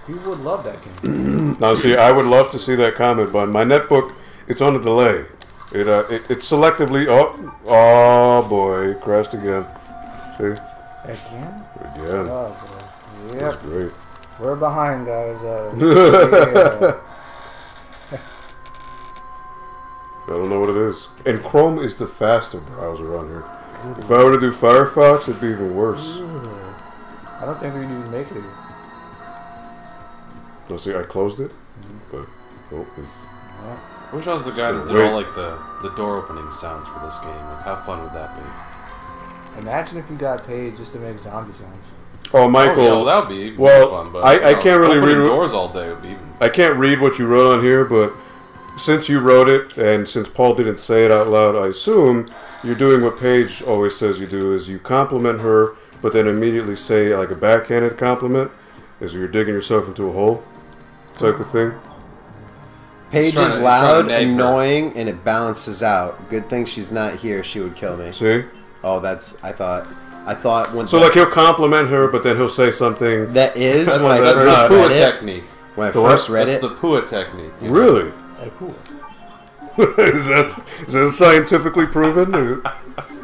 You would love that game. Now, see, I would love to see that comment, but my netbook, it's on a delay. It selectively. Oh boy, it crashed again. See? Again? Again. Oh, boy. That's Yep. great. We're behind, guys. I don't know what it is. And Chrome is the faster browser on here. If I were to do Firefox, it'd be even worse. I don't think we need to make it. No, see, I closed it, but I wish I was the guy that did Wait. all like the door opening sounds for this game. Like, how fun would that be? Imagine if you got paid just to make zombie sounds. oh, Michael. Oh, yeah, well, that would be even well, more fun. But I can't really opening read- doors all day would be even. I can't read what you wrote on here, but since you wrote it, and since Paul didn't say it out loud, I assume you're doing what Paige always says you do, is you compliment her, but then immediately say like a backhanded compliment, as you're digging yourself into a hole, type of thing. Paige Trying is to- loud, trying to nag her. annoying, and it balances out. Good thing she's not here. She would kill me. See? Oh, that's. I thought when. So like he'll compliment her, but then he'll say something. that is That's, when I that's first the Pua read it. technique. When I The what? first read That's it, the Pua technique. you know? Really? Hey, cool. is that scientifically proven?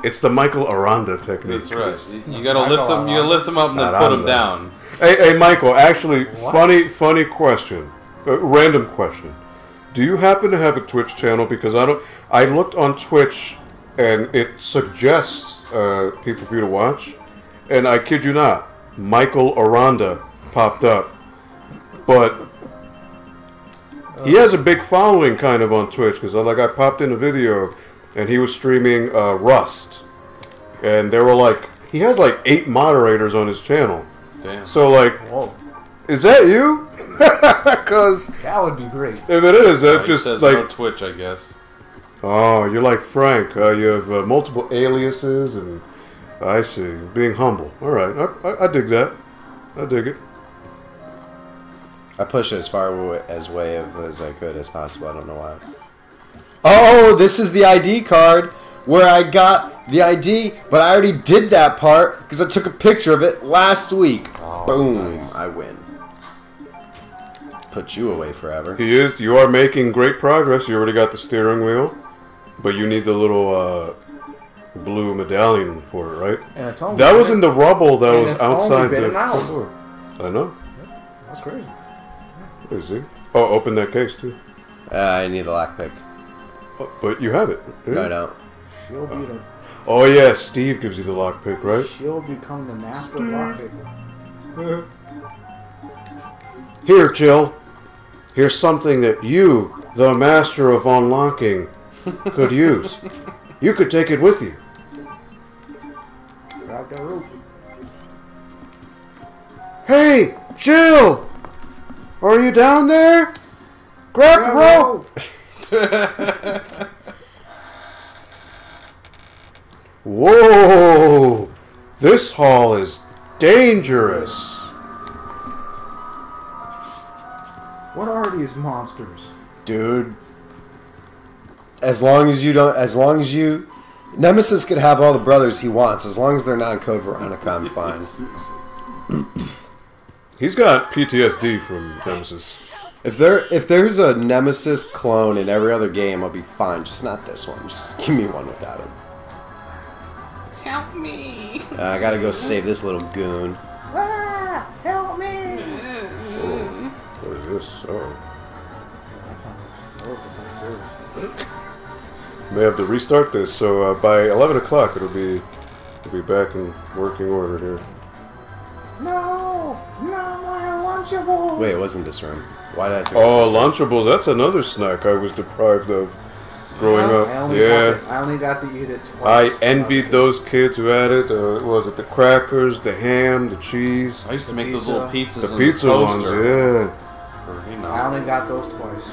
It's the Michael Aranda technique. That's right. You gotta lift them. You gotta lift them up and then put them down. Hey, Michael. Actually, funny question. Random question. Do you happen to have a Twitch channel? Because I don't. I looked on Twitch, and it suggests people for you to watch, and I kid you not, Michael Aranda popped up, but He has a big following kind of on Twitch because I popped in a video and he was streaming Rust. And they were like, he has like 8 moderators on his channel. Damn. So like, Whoa. is that you? Because that would be great. if it is, that just says like no Twitch, I guess. Oh, you're like Frank. You have multiple aliases, and I see. Being humble. All right, I dig that. I dig it. I pushed it as far away as I could as possible. I don't know why. Oh, this is the ID card where I got the ID, but I already did that part because I took a picture of it last week. Oh, Boom, nice. I win. Put you away forever. He is. You are making great progress. You already got the steering wheel, but you need the little blue medallion for it, right? And it's only That was in the rubble that was it's outside only been the an hour. front door. I know. That's crazy. Where is he? Oh, open that case too. I need the lockpick. Oh, but you have it. Yeah. No, I don't. She'll be the. Oh yeah, Steve gives you the lockpick, right? She'll become the master lockpicker. Here, Jill. Here's something that you, the master of unlocking, could use. You could take it with you. Grab that rope. Hey, Jill! Are you down there? Grab the rope! Whoa! This hall is dangerous. What are these monsters? Dude. As long as you... Nemesis could have all the brothers he wants. As long as they're not in Code Veronica, I'm fine. He's got PTSD from Nemesis. If there's a Nemesis clone in every other game, I'll be fine. Just not this one. Just give me one without him. Help me! I gotta go save this little goon. Ah! Help me! What is this? Oh. May have to restart this, so by 11 o'clock it'll be back in working order here. No! Not my Lunchables! Wait, it wasn't this room. Why did I think Oh, it was this room? Lunchables, that's another snack I was deprived of growing up. I only got to eat it twice. I envied those kids who had it. What was it the crackers, the ham, the cheese? I used to make those little pizzas The in pizza the ones, toaster. yeah. For, you know. I only got those twice.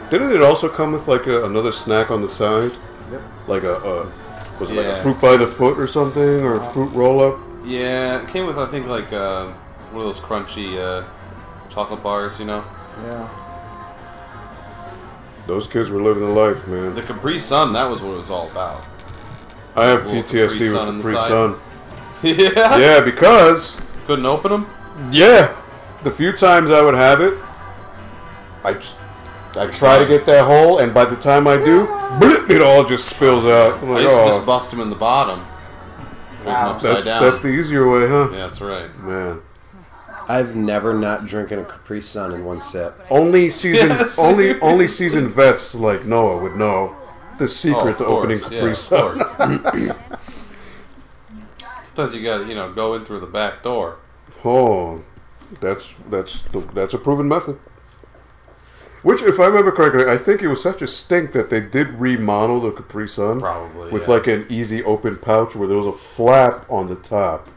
Didn't it also come with like another snack on the side? Yep. Like was it like a Yeah. fruit by the foot or something, or a fruit roll up? Yeah, it came with, I think, like one of those crunchy chocolate bars, you know? Yeah. Those kids were living the life, man. The Capri Sun, that was what it was all about. I have Little PTSD Capri Sun with on the Capri side. Sun. Yeah? Yeah, because Couldn't open them? yeah, the few times I would have it, I try to get that hole, and by the time I do, blip, it all just spills out. I'm I like, used to oh, just bust them in the bottom. Put them upside down. that's the easier way, huh? Yeah, that's right. Man. I've never not drinking a Capri Sun in one sip. Only seasoned, Yes. only seasoned vets like Noah would know the secret of to opening course, Capri yeah, Sun. of course. Sometimes you gotta, go in through the back door. Oh, that's a proven method. Which, if I remember correctly, I think it was such a stink that they did remodel the Capri Sun Probably, with yeah. like an easy open pouch where there was a flap on the top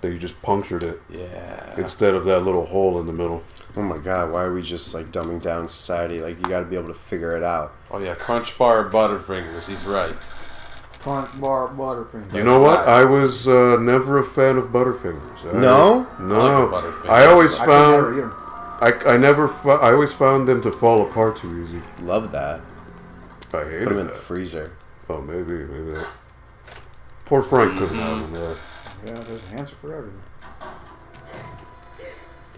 that you just punctured it Yeah. instead of that little hole in the middle. Oh my god, why are we just like dumbing down society? Like, you gotta be able to figure it out. Oh yeah, Crunch Bar Butterfingers. He's right. Punch bar Butterfinger. You know what? right. I was never a fan of Butterfingers. No? No. I like the Butterfingers. I always I could never eat found 'em. I always found them to fall apart too easy. Love that. I Put hated them in the that. freezer. Oh, maybe that. Poor Frank couldn't have them. Yeah, there's an answer for everything.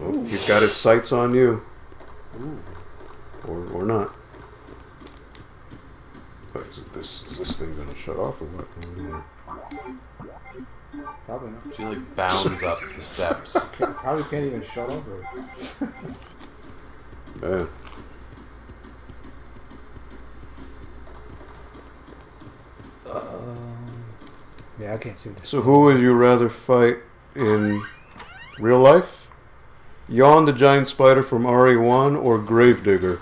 Oh, he's got his sights on you. Or not. Oh, is this thing gonna shut off or what? Probably not. She like bounds up the steps. Probably can't even shut up. Or... Man. Yeah, I can't see this. So who would you rather fight in real life? Yawn the giant spider from RE1 or Gravedigger?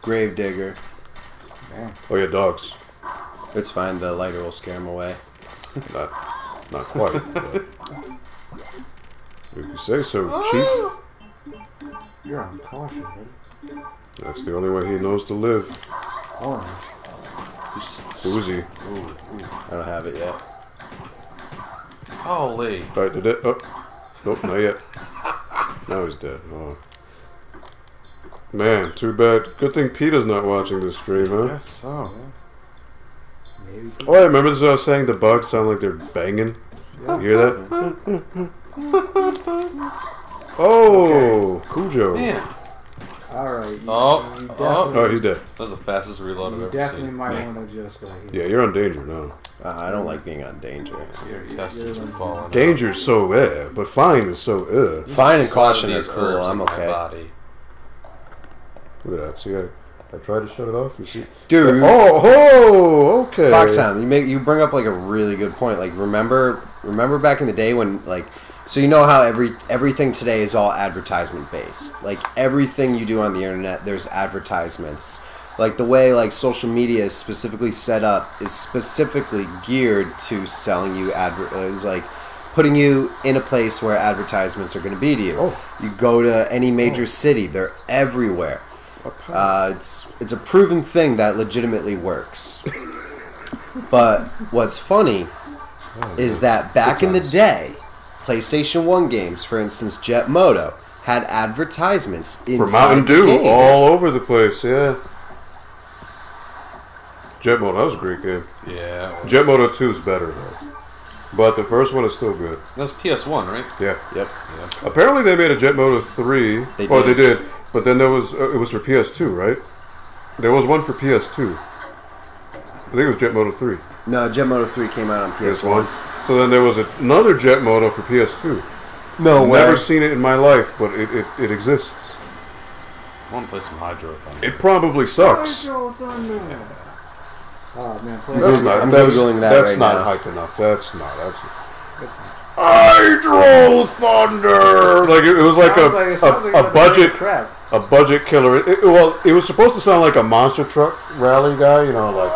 Gravedigger. Damn. Oh yeah, dogs. It's fine. The lighter will scare him away. Not quite. But if you say so, Chief. You're on caution, buddy. That's the only way he knows to live. Orange. Who is he? I don't have it yet. Holy. Alright, did it? Oh. Nope, not yet. Now he's dead. Oh. Man, too bad. Good thing Peter's not watching this stream, huh? Yes, so. Maybe. Oh, I remember this. I was saying the bugs sound like they're banging. Yeah. You hear that? Oh, Cujo. Man. Alright. Oh, he's dead. That was the fastest reload I've You ever definitely seen. might want to just Yeah, you're on danger now. I don't like being on danger. Your intestines are falling. Danger's so but fine is so Fine and caution Some are of these cool. herbs I'm in my okay. body. Look at that. See, I tried to shut it off. You see? Dude. Oh, okay. Foxhound, you bring up like a really good point. Like remember back in the day when like, so you know how everything today is all advertisement based. Like everything you do on the internet, there's advertisements. Like the way like social media is specifically set up is specifically geared to selling you is like putting you in a place where advertisements are going to be to you. Oh. You go to any major city, they're everywhere. It's a proven thing that legitimately works. But what's funny is that back in the day, PlayStation 1 games, for instance, Jet Moto, had advertisements inside For Mountain Dew the game. all over the place, yeah. Jet Moto, that was a great game. Yeah. Jet Moto 2 is better, though. But the first one is still good. That was PS1, right? Yeah. Yep. Yeah. Apparently they made a Jet Moto 3. They They did. did. But then there was, it was for PS2, right? There was one for PS2. I think it was Jet Moto 3. No, Jet Moto 3 came out on PS1. So then there was another Jet Moto for PS2. No way. Never seen it in my life, but it exists. I want to play some Hydro Thunder. It probably sucks. Oh man, play That's not- I'm Googling that That's right not now. hype enough. That's Hydro Thunder. Like it was like a budget crap. a budget killer. It was supposed to sound like a monster truck rally guy, you know, like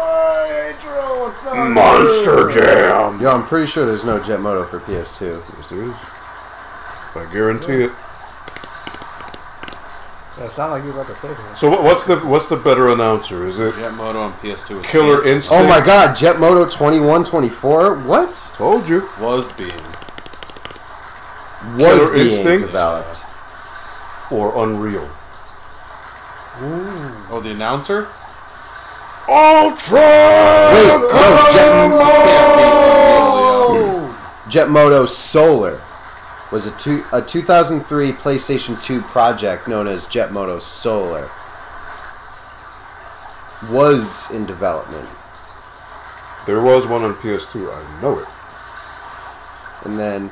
Monster Jam. Yo, I'm pretty sure there's no Jet Moto for PS2. Yes, there is. I guarantee it. That sound like you were about to say that. So what's the better announcer? Is it Jet Moto on PS2 was Killer being- Instinct? Oh my god, Jet Moto 2124? What? Told you. was being. Was Killer being Instinct? developed. Or Unreal. Oh, the announcer? Ultra! Wait, Can't be. Jet Moto Solar was a 2003 PlayStation 2 project known as Jet Moto Solar. Was in development. There was one on PS2, I know it. And then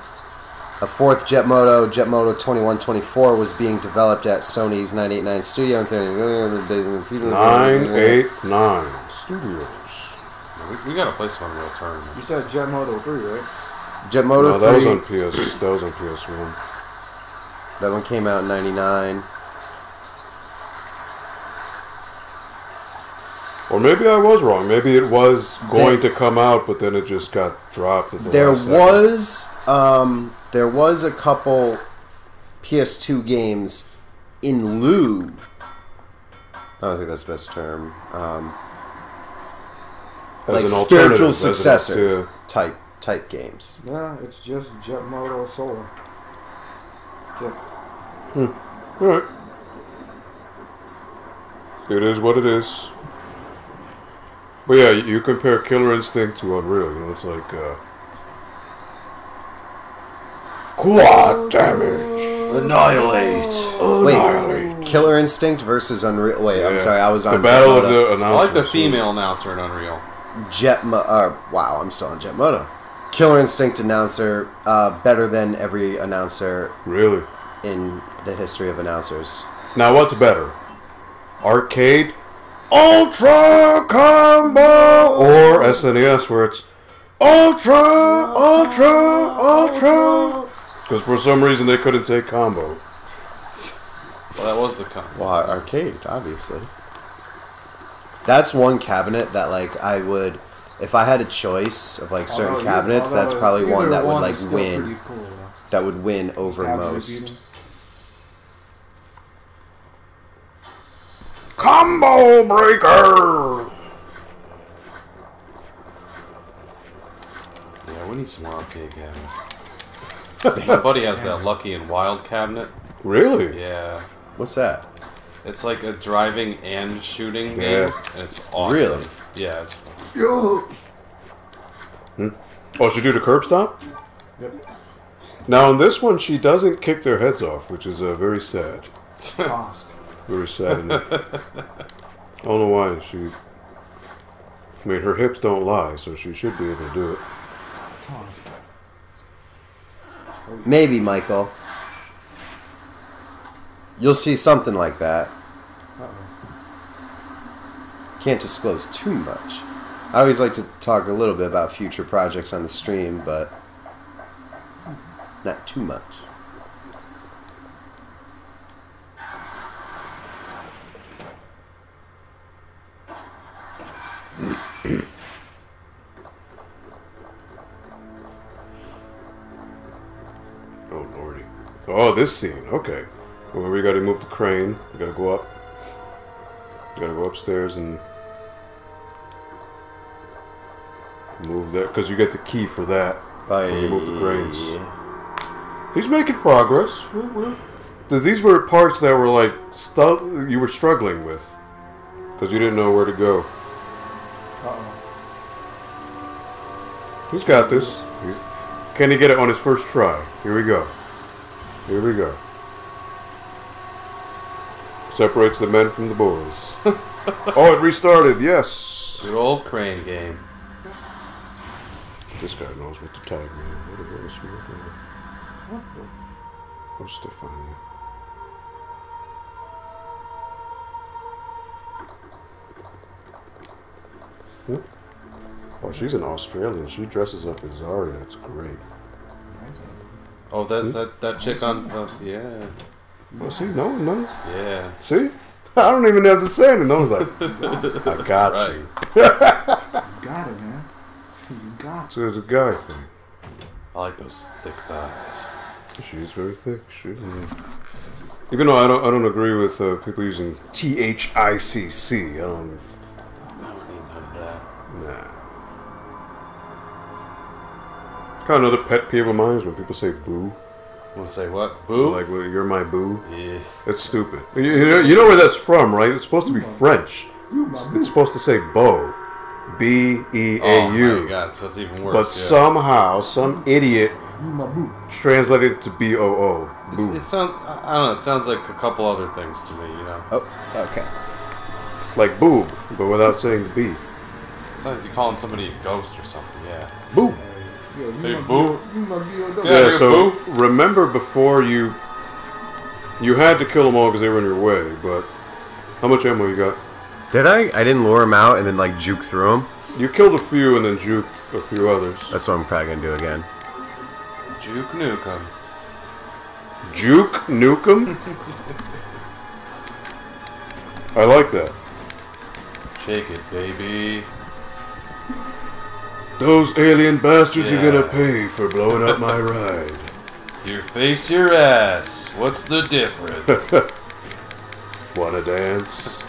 a fourth Jet Moto 2124, was being developed at Sony's 989 studio. 989 Studios. We gotta play some Unreal Tournament. You said Jet Moto 3, right? Jet Moto No, 3. that was on PS. That was on PS1. That one came out in 99. Or maybe I was wrong. Maybe it was going to come out, but then it just got dropped at the last second. There was a couple PS2 games in lieu. I don't think that's the best term. As Like an spiritual alternative, as successor type games. Yeah, it's just Jet Moto Solar. Jet. Alright. It is what it is. But yeah, you compare Killer Instinct to Unreal, you know, it's like, quad damage. Annihilate. Wait, Killer Instinct versus Unreal. Wait, Yeah. I'm sorry, I was on the battle of Jet Moto. the I announcers. like the female announcer in Unreal. Wow, I'm still on Jet Moto. Killer Instinct announcer, better than every announcer Really? in the history of announcers. Now what's better? Arcade? Ultra Combo! Or SNES where it's Ultra! Because for some reason they couldn't take combo. Well, that was the con. Well, arcade, obviously. That's one cabinet that like I would, if I had a choice of like certain cabinets, that's probably one that would like win. Cool, that would win over most. Combo breaker. Yeah, we need some more arcade cabinets. My buddy has that Lucky and Wild cabinet. Really? Yeah. What's that? It's like a driving and shooting game, and it's awesome. Really? Yeah, it's Oh, she do the curb stop? Yep. Now, in this one, she doesn't kick their heads off, which is very sad. Tosk. Very sad. I don't know why. I mean, her hips don't lie, so she should be able to do it. Tosk. Maybe, Michael. You'll see something like that. Can't disclose too much. I always like to talk a little bit about future projects on the stream, but not too much. Oh, lordy. Oh, this scene. Okay. Well, we gotta move the crane. We gotta go up. We gotta go upstairs and move that, because you get the key for that. When you move the cranes. He's making progress. These were parts that were like you were struggling with because you didn't know where to go. He's got this. Can he get it on his first try? Here we go. Here we go. Separates the men from the boys. Oh, it restarted. Yes. good old crane game. This guy knows what to tag me. What is smoking? Oh, Stefania. Oh, she's an Australian. She dresses up as Zarya. It's great. Oh, that's that chick on. Yeah. Well, see, no one knows. Yeah. See? I don't even have to say anything. No one's like, I got right. you. You got it, man. You got it. So there's a guy thing. I like those thick thighs. She's very thick. Even though I don't agree with people using THICC. I don't need none of that. Nah. It's kind of another pet peeve of mine is when people say boo. Want to say what? Boo? Like, well, you're my boo? Yeah. That's stupid. You know where that's from, right? It's supposed to be French. It's supposed to say beau. B-E-A-U. Oh my god, so it's even worse. But somehow, some idiot translated it to B-O-O. Boo. It sounds, I don't know, it sounds like a couple other things to me, you know? Oh, okay. Like boob, but without saying B. It sounds like you're calling somebody a ghost or something, yeah. Boo. Hey, boo. Yeah, so remember before you had to kill them all because they were in your way, but how much ammo you got? Did I? I didn't lure them out and then like juke through them. You killed a few and then juked a few others. That's what I'm probably gonna do again. Juke Nukem. Juke Nukem? I like that. Shake it, baby. Those alien bastards Yeah. are gonna pay for blowing up my ride. Your face, your ass. What's the difference? Wanna dance?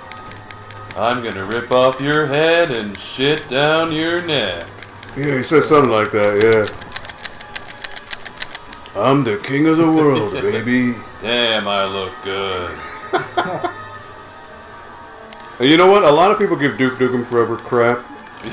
I'm gonna rip off your head and shit down your neck. Yeah, he says something like that, yeah. I'm the king of the world, baby. Damn, I look good. And you know what? A lot of people give Duke Nukem Forever crap.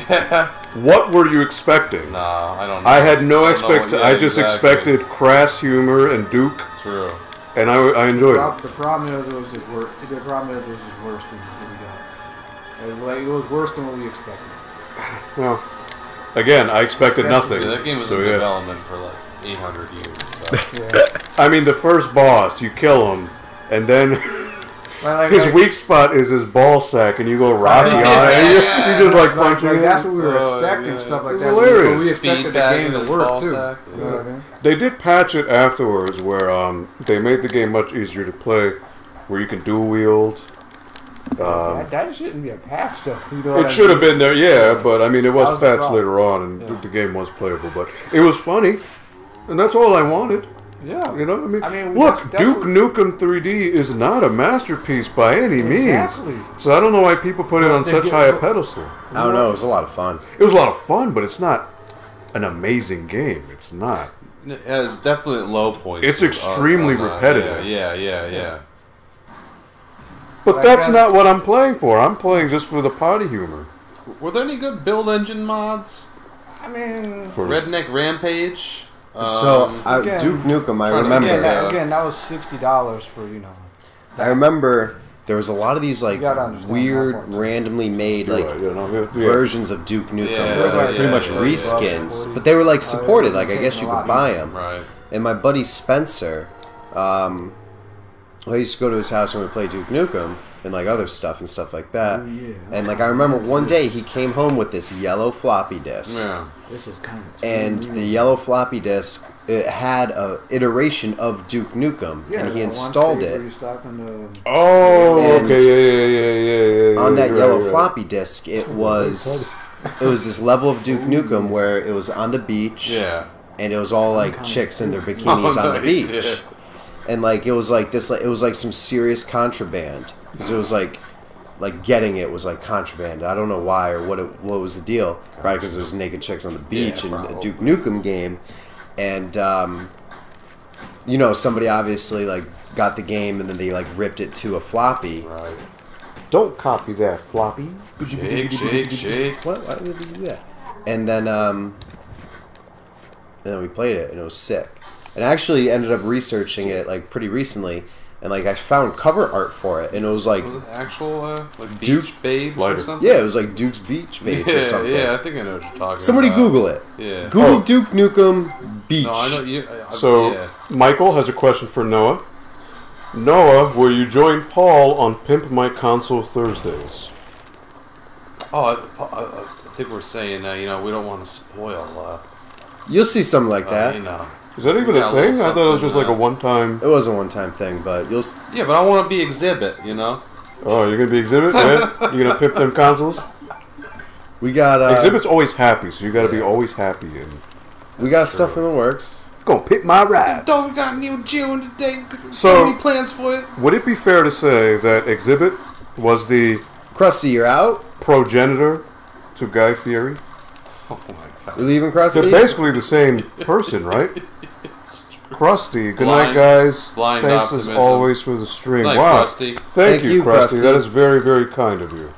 Yeah. What were you expecting? Nah, I don't know. I had no expectation. I just expected crass humor and Duke, True. and I enjoyed it. The problem is it was just worse. The problem is it was just worse than what we got. It was worse than what we expected. Well, again, I expected nothing. Yeah, that game was in development for like 800 years. So. Yeah. I mean, the first boss, you kill him, and then his weak spot is his ball sack, and you go Rocky on it. You just like punching him. That's what we were expecting, stuff like that. Hilarious. So we expected the game to work too. They did patch it afterwards, where they made the game much easier to play, where you can dual wield. That shouldn't be a patch, though. You know It should have been there, yeah, but I mean, it was That was the patched problem. later on, and the game was playable, but it was funny, and that's all I wanted. Yeah. You know, I mean, that's look, Duke what- Nukem 3D is not a masterpiece by any Exactly. means. So I don't know why people put it on such high a pedestal. I don't know. It was a lot of fun. It was a lot of fun, but it's not an amazing game. It's not. It has definite low points. It's extremely repetitive. Yeah. But But that's I not what I'm playing for. I'm playing just for the potty humor. Were there any good build engine mods? I mean, For Redneck Rampage. So again, Duke Nukem, I trying to remember. again, that was $60 for I remember there was a lot of these like gotta understand weird, how far it's- randomly made You're like right, you know, yeah. versions of Duke Nukem Yeah, where they're yeah, pretty much yeah, reskins, yeah. but they were like Oh, supported. yeah, Like I guess you could buy them. Right. And my buddy Spencer, I used to go to his house when we played Duke Nukem and like other stuff and stuff like that. Oh, yeah. And like I remember one day he came home with this yellow floppy disk. Yeah. This is kind of And the yellow floppy disk, it had a iteration of Duke Nukem, and he installed it. Oh, And okay, yeah. On that you're yellow right, you're right. floppy disk, it was this level of Duke Nukem where it was on the beach, Yeah. and it was all like chicks in their bikinis on the nice, beach, yeah. and like it was like this, like it was like some serious contraband because it was like getting it was like contraband. I don't know why or what was the deal. Probably because there's naked chicks on the beach in a probably. Duke Nukem game, and you know, somebody obviously like got the game and then they like ripped it to a floppy. Right. Don't copy that, floppy. Shake. What? Why did we do that? And then we played it and it was sick. And I actually ended up researching it like pretty recently, and like I found cover art for it, and it was like Was it actual like beach Duke babes Lighter. or something? yeah, it was like Duke's Beach Babes or something. Yeah, I think I know what you're talking Somebody about. Google it. Yeah. Google Oh. Duke Nukem Beach. No, I know you. So, yeah. Michael has a question for Noah. Noah, will you join Paul on Pimp My Console Thursdays? Oh, I think we're saying you know, we don't want to spoil. You'll see something like that. You know. Is that even We a got a little thing? I thought it was just like a something, one-time... It was a one-time thing, but you'll. Yeah, but I want to be exhibit. You know. Oh, you're going to be Exhibit? Yeah? You're going to pimp them consoles? We got Exhibit's always happy, so you got to be always happy. And we got stuff in the works. gonna pick my ride. Dog, we got Neil Jill today. So- many plans for it. Would it be fair to say that Exhibit was the Krusty, you're out. progenitor to Guy Fieri? Oh my god. We're leaving They're Krusty. basically the same person, right? Krusty. Good night, Blind- guys. blind Thanks optimism. as always for the stream. Night, Wow. Krusty. Thank you, Krusty. Krusty. That is very, very kind of you.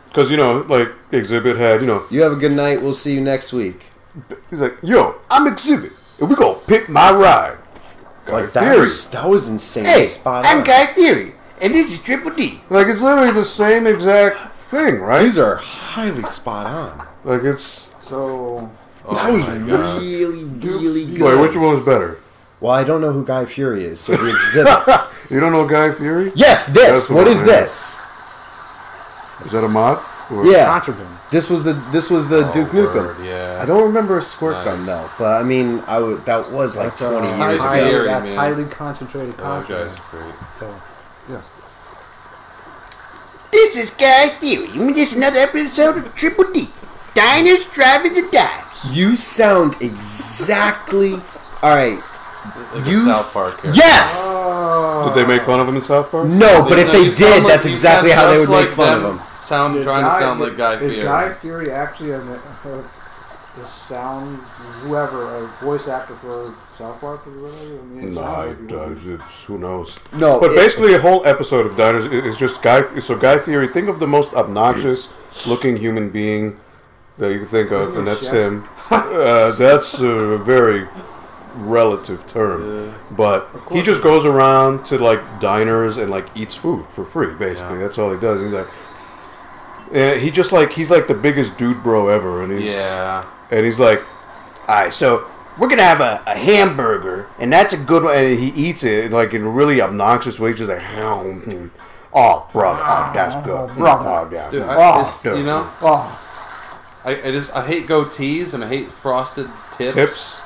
Because, you know, like, Exhibit had, you know, You have a good night. We'll see you next week. he's like, yo, I'm Exhibit, and we gonna pick my ride. Guy Like Fieri. that was insane. Spot on. Fieri, and this is Triple D. Like, it's literally the same exact thing, right? These are highly spot on. Like, it's... So, Oh That was my God. really, really Wait, good. which one was better? Well, I don't know who Guy Fieri is, so the exhibit. You don't know Guy Fieri? Yes, this. That's What what is I meant. this? Is that a mod? Or- Yeah, contraband. this was the Duke Nukem. Word, yeah. I don't remember a squirt Nice. gun though, but I mean, that was like 20 years Guy ago. Fieri, That's man. highly concentrated Oh, contraband. guy's great. So, yeah. This is Guy Fieri, and this is another episode of Triple D. Diners, driving, and dives. You sound exactly all right. Like You a South Park character. yes. Did they make fun of him in South Park? No, but if they You sound did, like- that's you exactly sound how they just would make like fun of them. him. Trying to sound like Guy Fieri. Is Guy Fieri actually the sound, whoever, a voice actor for South Park or whatever? I mean, it No, sounds like he would. who knows? No, But basically, a whole episode of Diners is just Guy. So Guy Fieri. Think of the most obnoxious-looking human being that you can think of, Isn't and he that's chef? him. That's a very relative term, but he just goes around to like diners and like eats food for free. Basically, that's all he does. He's like, he's like the biggest dude bro ever, and he's like, All right, so we're gonna have a hamburger, and that's a good one. And he eats it like in a really obnoxious way, just like, oh, brother, oh, that's good, brother. oh, yeah. Dude, Oh, you know, Oh, I hate goatees and I hate frosted tips. tips.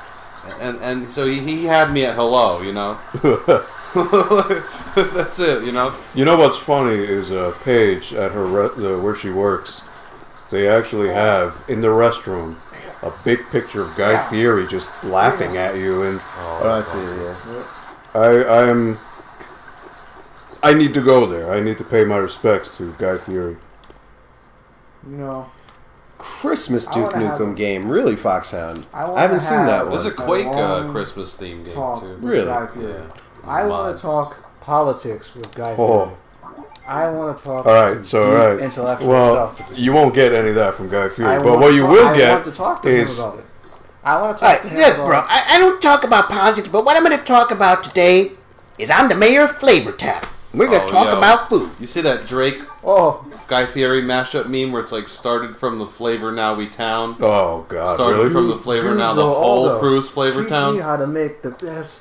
And so he had me at hello, you know. That's it, you know. You know what's funny is Paige at her where she works. They actually have in the restroom a big picture of Guy Fieri just laughing at you, and I see. Yeah. I need to go there. I need to pay my respects to Guy Fieri. You know, Christmas Duke Nukem game, really, Foxhound. I haven't seen that one. There's a Quake Christmas theme game too. Really? Yeah. I want to talk politics with Guy Fieri. I want to talk. All right, so intellectual stuff. You won't get any of that from Guy Fieri, I but want what to you talk- will I get want to talk to him is about it. I want to talk to him Look, about bro, I don't talk about politics, but what I'm going to talk about today is I'm the mayor of Flavortown. We're going to talk about food. You see that Drake Guy Fieri mashup meme where it's like started from the Flavor Now We Town. Oh God, started really? from the Flavor Now the whole Aldo, crew's Flavor teach Town. me how to make the best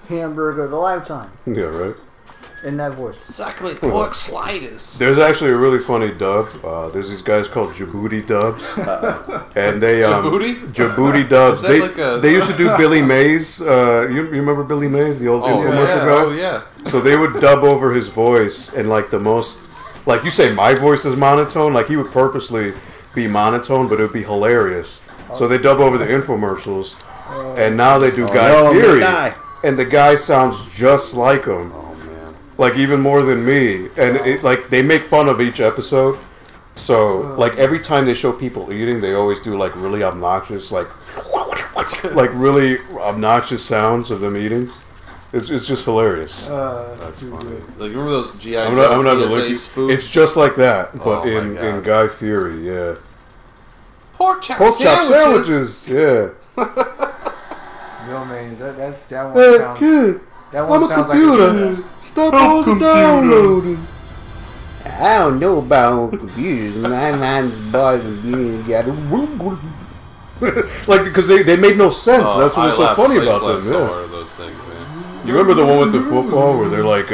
hamburger of a lifetime. Yeah, right. In that voice. Exactly, pork sliders. There's actually a really funny dub. There's these guys called Djibouti dubs, and they Djibouti dubs. They used to do Billy Mays. You remember Billy Mays, the old infomercial guy? Oh yeah. So they would dub over his voice, and like the most, like you say, my voice is monotone. Like he would purposely be monotone, but it would be hilarious. So they dub over the infomercials, and now they do Guy Fieri, and the guy sounds just like him. Like even more than me, and like they make fun of each episode. So like every time they show people eating, they always do like really obnoxious, like really obnoxious sounds of them eating. It's just hilarious. That's funny. Like remember those GI I'm gonna have to look. spoofs? It's just like that, but in Guy Fieri, yeah. Pork chop sandwiches. Yeah. Yo, man, that one sounds. Kid, That one I'm a sounds computer. like Stop all the downloading. I don't know about computers. My mind's bothering me. Like because they made no sense. That's what's so funny about them. So Yeah. hard, those things, man. You remember the one with the football where they're like,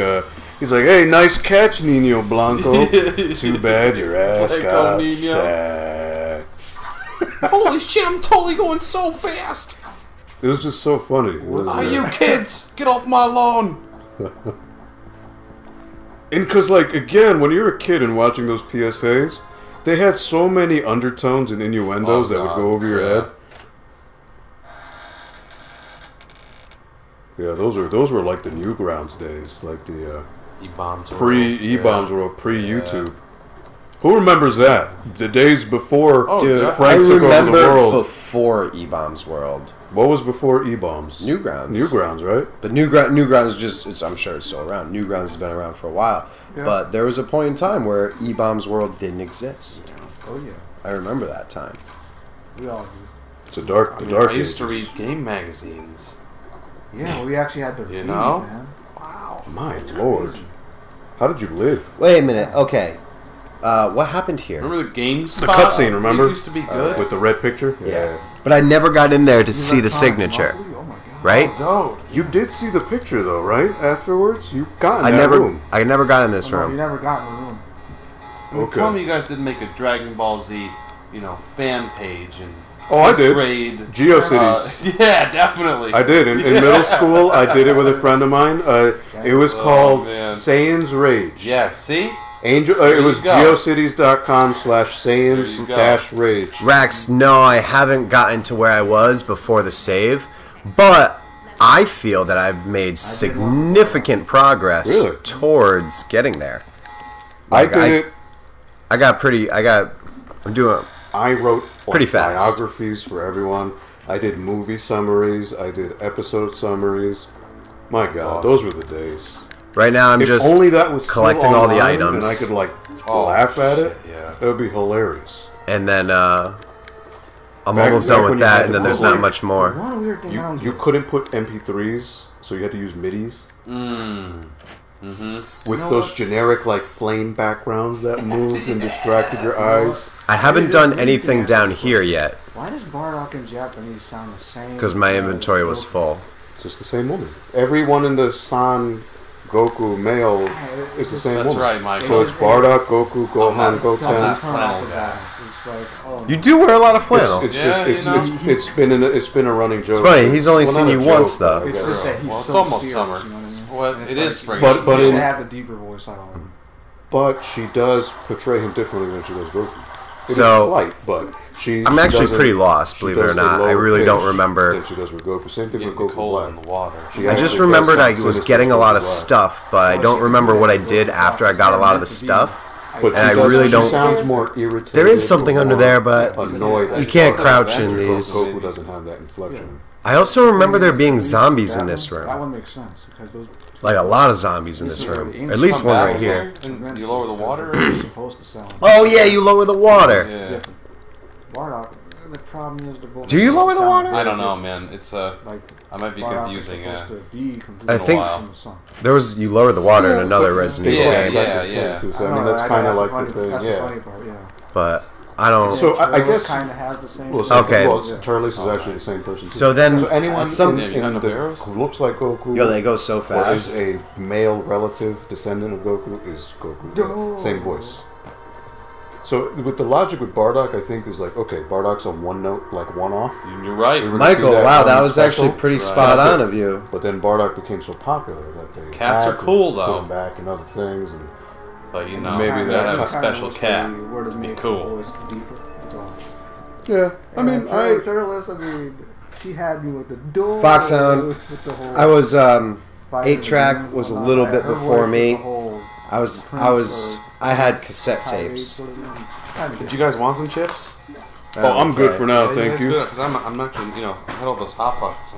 he's like, "Hey, nice catch, Nino Blanco. Too bad your ass got sacked." Holy shit! I'm totally going so fast. It was just so funny. You kids, get off my lawn. And because, like, again, when you're a kid and watching those PSAs, they had so many undertones and innuendos that would go over your head. Yeah, those were like the Newgrounds days, like the E-Bombs world, pre-YouTube. Who remembers that? The days before Frank took over the world. Before E-Bombs World. What was before E-Bombs? Newgrounds. Newgrounds, right? But Newgrounds just, I'm sure it's still around. Newgrounds has been around for a while. Yeah. But there was a point in time where E-Bombs World didn't exist. Oh, yeah. I remember that time. We all do. It's a dark I used to read game magazines. Yeah, we actually had to read, man. Wow. My lord. How did you live? Wait a minute. Okay. What happened here? Remember the GameSpot? The cutscene, remember? It used to be good. With the red picture? Yeah. But I never got in there to see the signature. Oh my God. Right? Oh, You did see the picture, though, right? Afterwards? You got in that room. I never got in this no, room. you never got in the room. Okay. Tell me you guys didn't make a Dragon Ball Z, fan page and I did. grade. GeoCities. Yeah, definitely. I did. In middle school, I did it with a friend of mine. It was called Saiyan's Rage. Yeah, see? It was geocities.com/Saiyans-Rage. Rax, no, I haven't gotten to where I was before the save, but I feel that I've made significant progress towards getting there. Like, I wrote pretty fast biographies for everyone. I did movie summaries. I did episode summaries. My God, those were the days. Right now, I'm just only that was collecting all the items, and I could laugh at it. Yeah, that would be hilarious. And then I'm almost done with that, and then there's not much more. You couldn't put MP3s, so you had to use MIDIs. With those generic flame backgrounds that moved and distracted your eyes. I haven't done anything down here yet. Why does Bardock in Japanese sound the same? Because my inventory was full. It's just the same woman. Everyone in the San Goku male is the same woman. That's right, Mike. So it's Bardock, Goku, Gohan, Goten. It's like, oh. You do wear a lot of flannel. It's Yeah, just you know. it's been a running joke. It's funny. He's only seen not you a once, joke, though. but I It's guess- just that he's Well, it's so almost serious, summer. you know what I mean? Well, And it it's is like, spring. But But in- should have the deeper voice out of him. But she does portray him differently than she does Goku. It So- is slight, but I'm she actually doesn't- pretty lost, she believe it does or a not. I lower really don't pitch remember. than she does with Goku. Same thing with Getting Goku cold Black. in the water. She I just actually remembered does I sound was sinister getting a with lot of Goku Black. stuff, but I don't remember what I did after I got a lot of the stuff. But And I she does, really she don't- sounds more irritated. There is something under there, but annoyed. you can't Well, crouch in Avengers, these. Goku doesn't have that inflection. I also remember there being zombies in this That room. one makes sense because those. Like a lot of zombies in this room. Or at least Come one back right here. And you lower the water. You're supposed to sound. Oh yeah, you lower the water. Yeah. Different. Bardock. The problem is the both. Do you lower the water? I don't know, man. It's Like I might be Bardock confusing. is supposed to be I completely think- from the sun. There was you lowered the water in another Resident Evil Yeah, game, yeah. So I mean, that's kind of like the thing. That's Yeah. the funny part, yeah. but I don't. So I guess- kind of has the same. Well, Okay. Turles is actually the same person. Too. So then, anyone at some- Yeah, you got in no the, arrows? who looks like Goku, Yo, they go so or fast. is a male relative descendant of Goku, is Goku. Same voice. So with the logic with Bardock, I think is like, okay, Bardock's on one note, like one off. You're right. Michael, do that wow, on that was special. actually pretty Right. spot That's on it. of you. But then Bardock became so popular that they Cats had are to cool, put though. him back in other things. And But you know, Maybe you that- gotta have a that's special cat. Word to Be make cool. the voice deeper. That's all. yeah, I mean, Turles, I mean, she had me with the door. Foxhound, with the whole I was fighting 8-track and was a whatnot. little bit Her before voice with me. the whole I had cassette tapes. Did you guys want some chips? oh, I'm good Okay. for now, thank you. Because I'm actually, I had all those hot pockets.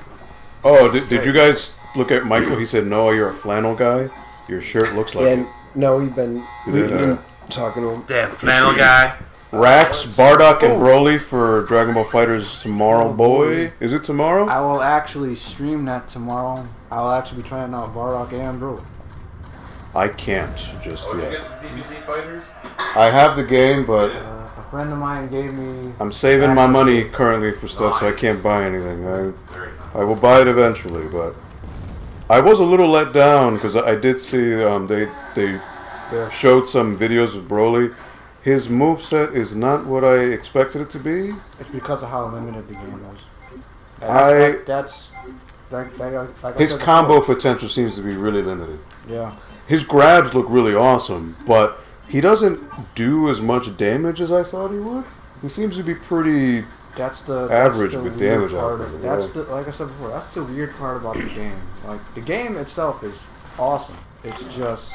Oh, did you guys look at Michael? He said, "No, you're a flannel guy. Your shirt looks like And it." no, we've been Yeah. talking to him. Damn, flannel guy. Rax, Bardock, and Broly for Dragon Ball Fighters tomorrow, boy. Is it tomorrow? I will actually stream that tomorrow. I will actually be trying out Bardock and Broly. I can't just yet. the ZBC fighters? I have the game, but A friend of mine gave me. I'm saving my money currently for stuff, so I can't buy anything. I will buy it eventually, but I was a little let down because I did see they Yeah. showed some videos of Broly. His moveset is not what I expected it to be. It's because of how limited the game is. Like His combo potential seems to be really limited. Yeah. His grabs look really awesome, but he doesn't do as much damage as I thought he would. He seems to be pretty That's the average that's the with weird damage part output, of, That's yeah. the like I said before. That's the weird part about the game. Like the game itself is awesome. It's just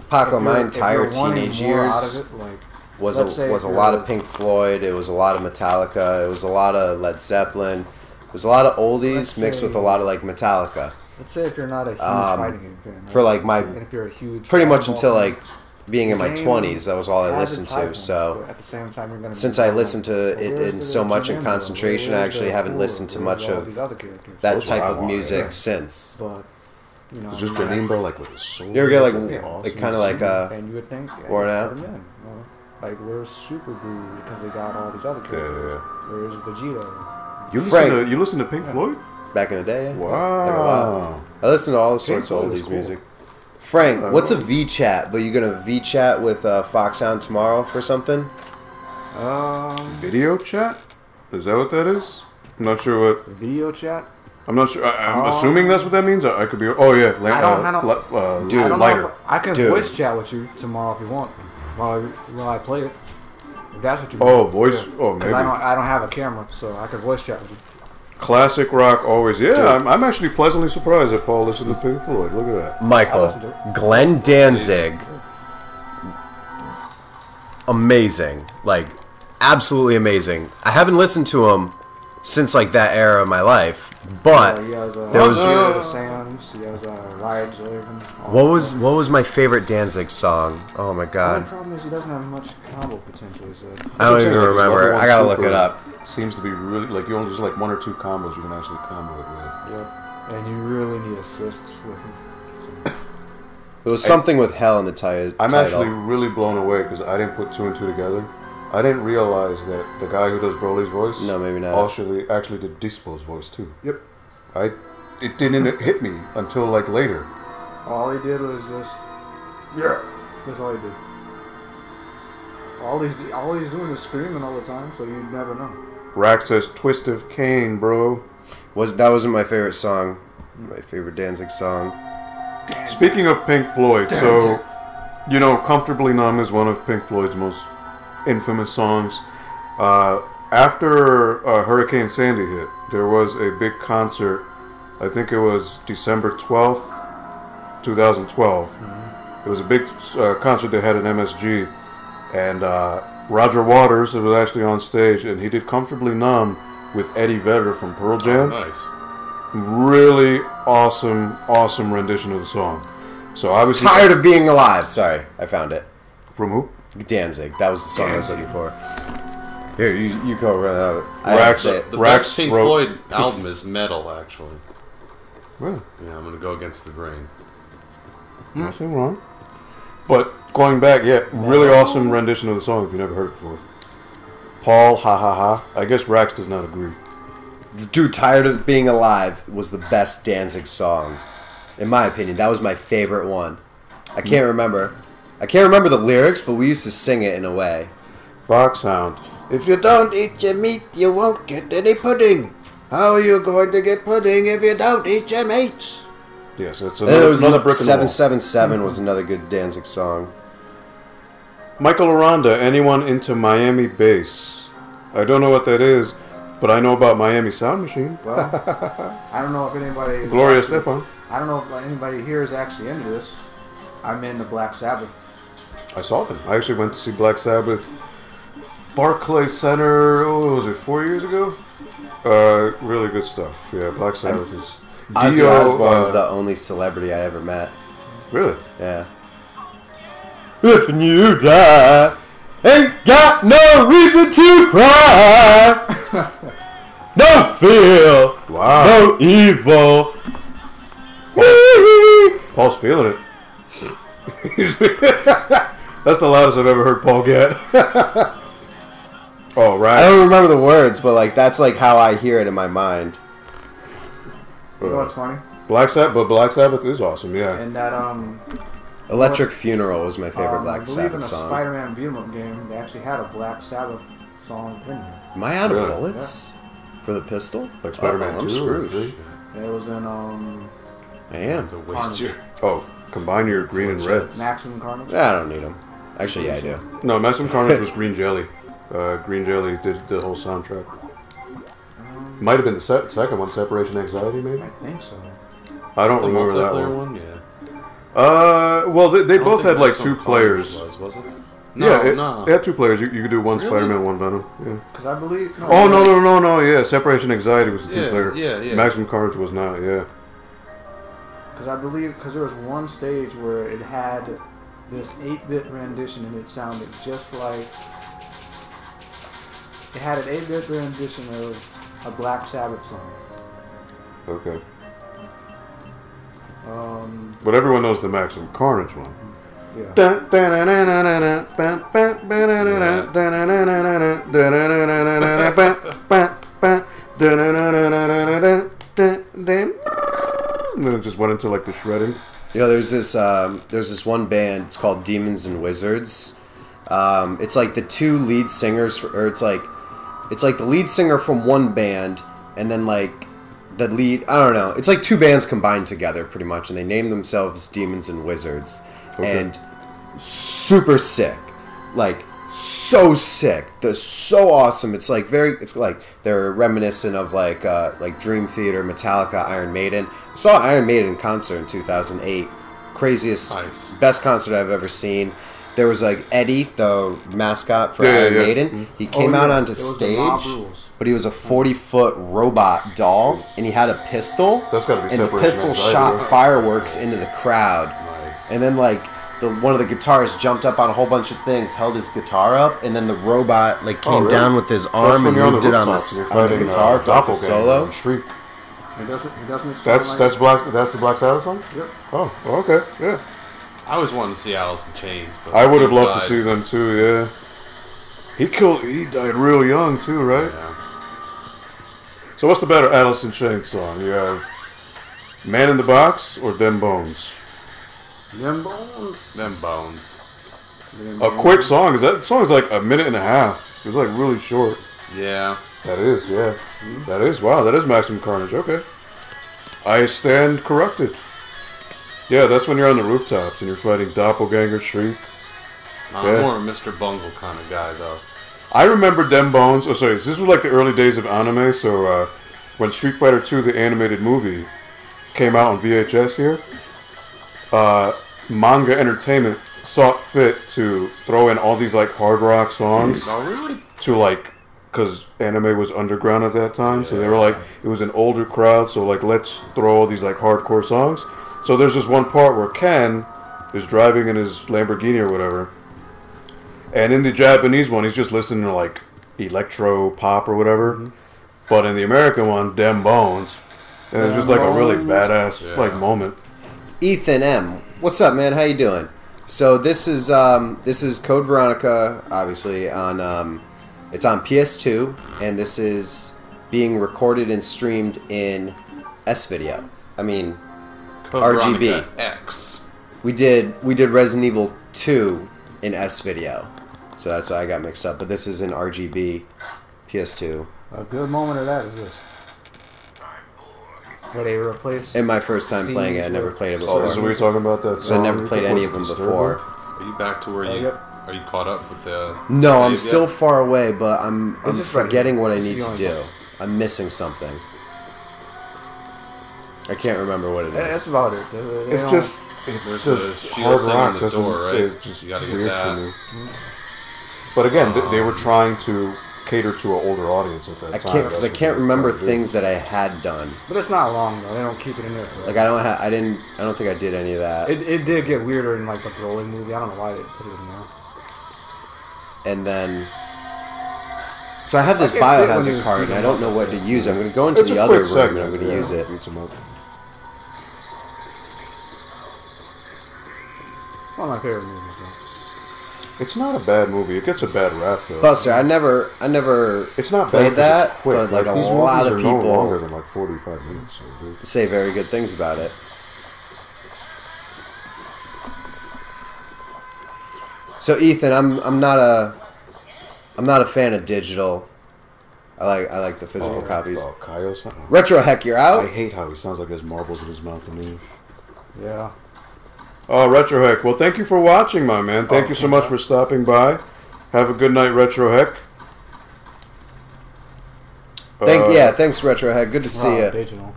Paco, if my you're- entire if you're wanting teenage more out years of it, like, was let's say a if a lot you're- of Pink Floyd. It was a lot of Metallica. It was a lot of Led Zeppelin. It was a lot of oldies Let's mixed with a say- lot of like Metallica. let's say if you're not a huge Um, fighting game fan, right? For like my and if you're a huge pretty much Dragon until Ball like being in the my game 20s, that was all I has listened its high to. points, So but at the same time, you're gonna since be I like, listened to well, it where's in the so much in Jimbo? concentration, I Where's actually the haven't Core? listened to Where's much all of these other characters? that That's type what I of want, music yeah. since. But you know, It's just I'm not- Janimbo, like with his soul. You ever get like Awesome. kind of like and you would think worn put out? them in, you know? Like where's Super Boo because they got all these other Yeah, characters. Where's Vegeta? Frank. You listen to Pink Floyd? back in the day. Yeah. Wow. Like a lot. I listen to all sorts of Floyd is oldies cool. music. Frank, what's a V chat? But you gonna V chat with Foxhound tomorrow for something? Video chat? Is that what that is? I'm not sure what. Video chat. I'm not sure. I'm assuming that's what that means. I could be. Oh yeah, I don't dude, I don't lighter. know if I can Dude. voice chat with you tomorrow if you want while I play it. If that's what you Oh, want. voice. Yeah. Oh, 'Cause maybe. I don't have a camera, so I can voice chat with you. Classic rock always. Yeah, I'm actually pleasantly surprised that Paul listened to Pink Floyd. Look at that. I Michael, listen to it. Glenn Danzig, amazing, like absolutely amazing. I haven't listened to him since like that era of my life, but He has there was- the Sands. He has Rides Living. what was my favorite Danzig song? Oh my The god, problem is he doesn't have much combo potential. He said. I don't even Like, his remember. level one I gotta look super it up. Seems to be really like you only just like one or two combos you can actually combo it with. Yep. And you really need assists with him. So, It was something with hell in the title. I'm actually really blown away because I didn't put two and two together. I didn't realize that the guy who does Broly's voice, No, maybe not. actually did Dispo's voice too. yep. It didn't hit me until like later. All he did was just. Yeah. That's all he did. all he's doing is screaming all the time, so you never know. Rack says Twist of Cain, bro. That wasn't my favorite song. My favorite Danzig song. Speaking of Pink Floyd, so, you know, Comfortably Numb is one of Pink Floyd's most infamous songs. After Hurricane Sandy hit, there was a big concert. I think it was December 12th, 2012. It was a big concert they had at MSG. And Roger Waters was actually on stage, and he did Comfortably Numb with Eddie Vedder from Pearl Jam. Oh, nice. Really awesome rendition of the song. So obviously, Tired of Being Alive. Sorry, I found it. From who? Danzig. That was the song I was looking for. Here, you go run out. The best Pink Floyd album is Metal, actually. Really? Yeah, I'm going to go against the grain. Nothing wrong. But going back, really awesome rendition of the song if you never heard it before. Paul, ha ha ha. I guess Rax does not agree. Dude, Tired of Being Alive was the best Danzig song. In my opinion, that was my favorite one. I can't remember the lyrics, but we used to sing it in a way. Foxhound. If you don't eat your meat, you won't get any pudding. How are you going to get pudding if you don't eat your mates? Yes, it's another brick in the wall. 777 was another good Danzig song. Michael Aranda, anyone into Miami bass? I don't know what that is, but I know about Miami Sound Machine. Well, I don't know if anybody... Gloria Estefan. I don't know if anybody here is actually into this. I'm into Black Sabbath. I saw them. I actually went to see Black Sabbath Barclays Center, was it 4 years ago? Really good stuff. Yeah, Black Sabbath is... Ozzy Osbourne's the only celebrity I ever met. Really? Yeah. If you die, ain't got no reason to cry. No fear, no evil. Paul's feeling it. That's the loudest I've ever heard Paul get. Oh, right. I don't remember the words, but like that's like how I hear it in my mind. You know what's funny? Black Sabbath is awesome, yeah. And that Electric Funeral was my favorite Black Sabbath song. I believe in a Spider-Man beat-em-up game, they actually had a Black Sabbath song in there. Am I out of bullets for the pistol? Like Spider-Man 2? I'm screwed. It was in I am. To waste your... Oh, combine your green and red. Maximum Carnage. I don't need them. Actually, yeah, I do. No, Maximum Carnage was Green Jelly. Green Jelly did the whole soundtrack. Might have been the second one, Separation Anxiety, maybe? I think so. I don't remember that one. Yeah. Well, they both had like two players. Was it? No, yeah, it had two players. You could do one Spider-Man, one Venom. Yeah. Because I believe... No, yeah. Separation Anxiety was the two-player. Yeah. Maximum Carnage was not, yeah. Because I believe... Because there was one stage where it had this 8-bit rendition and it sounded just like... It had an 8-bit rendition of a Black Sabbath song. Okay. But everyone knows the Maximum Carnage one. Yeah. And then it just went into like the shredding. You know, there's this one band. It's called Demons and Wizards. It's like the two lead singers, or it's like the lead singer from one band, and then like the lead. I don't know. It's like two bands combined together, pretty much, and they name themselves Demons and Wizards. Okay. And super sick, like so sick. They're so awesome. It's like they're reminiscent of like Dream Theater, Metallica, Iron Maiden. I saw Iron Maiden in concert in 2008. Craziest, best concert I've ever seen. There was like Eddie, the mascot for Iron Maiden. Mm-hmm. He came out onto stage, but he was a 40-foot robot doll, and he had a pistol. That's gotta be and the pistol shot fireworks into the crowd. Nice. And then like one of the guitarists jumped up on a whole bunch of things, held his guitar up, and then the robot like came down with his arm and moved it on the guitar for like a solo. It doesn't. That's the Black Sabbath song. Yep. Oh, okay, yeah. I always wanted to see Alice in Chains, but I would have loved to see them too. Yeah. He died real young too, right? Yeah. So what's the better Alice in Chains song? You have Man in the Box or Them Bones? Them Bones. Them Bones. A quick song. That song's like a minute and a half. It's like really short. Yeah. That is, yeah. That is, wow, that is Maximum Carnage. Okay. I stand corrected. Yeah, that's when you're on the rooftops and you're fighting Doppelganger, Shriek. I'm more of a Mr. Bungle kind of guy, though. I remember Dem Bones. Oh, sorry. This was like the early days of anime. So when Street Fighter 2, the animated movie, came out on VHS here, Manga Entertainment saw fit to throw in all these like hard rock songs. Oh, really? To like, because anime was underground at that time, so they were like, it was an older crowd, so like, let's throw all these like hardcore songs. So there's this one part where Ken is driving in his Lamborghini or whatever, and in the Japanese one, he's just listening to like electro pop or whatever, but in the American one, Dem Bones, and it's just like a really badass like moment. Ethan M, what's up, man? How you doing? So this is Code Veronica, obviously on it's on PS2, and this is being recorded and streamed in S-Video. I mean, Code RGB. Veronica X. We did Resident Evil 2 in S-Video, so that's why I got mixed up. But this is in RGB, PS2. A good moment of that is this. Where they replace. And my first time playing it, I never played it before. Oh, this is what you're talking about? That So I never played any of them before. Are you back to where you... Are you caught up with the... No, I'm yet? still far away, but I'm just forgetting what I This is need the to only do. one. I'm missing something. I can't remember what it That's is. about it. It's just, There's just a shield hard thing rock on the doesn't, door, right? it's just You gotta get weird that. to me. But again, they were trying to cater to an older audience at that I time. can't because I That's can't what they remember tried to do. things that I had done. But it's not long though. They don't keep it in there for Like I don't think I did any of that. It did get weirder in like the Broly movie. I don't know why they put it in there. And then, so I have this Like, it fit when biohazard you card, beat and I him don't up. know what to use. I'm going to go into It's the a other quick room and segment, I'm going to yeah, use it. beats 'em up. One of my favorite movies though. It's not a bad movie. It gets a bad rap though. Buster, I never It's not played bad 'cause that, it's quick. but like a these lot movies of are no people longer than like 45 minutes. So say very good things about it. So Ethan, I'm not a fan of digital. I like the physical copies. Oh, Kyle's Retro Heck, you're I out. hate how he sounds like he has marbles in his mouth and ears. Yeah. Oh, Retro Heck. Well, thank you for watching, my man. Thank you so much for stopping by. Have a good night, Retro Heck. Thanks Retro Heck. Good to see you. Digital.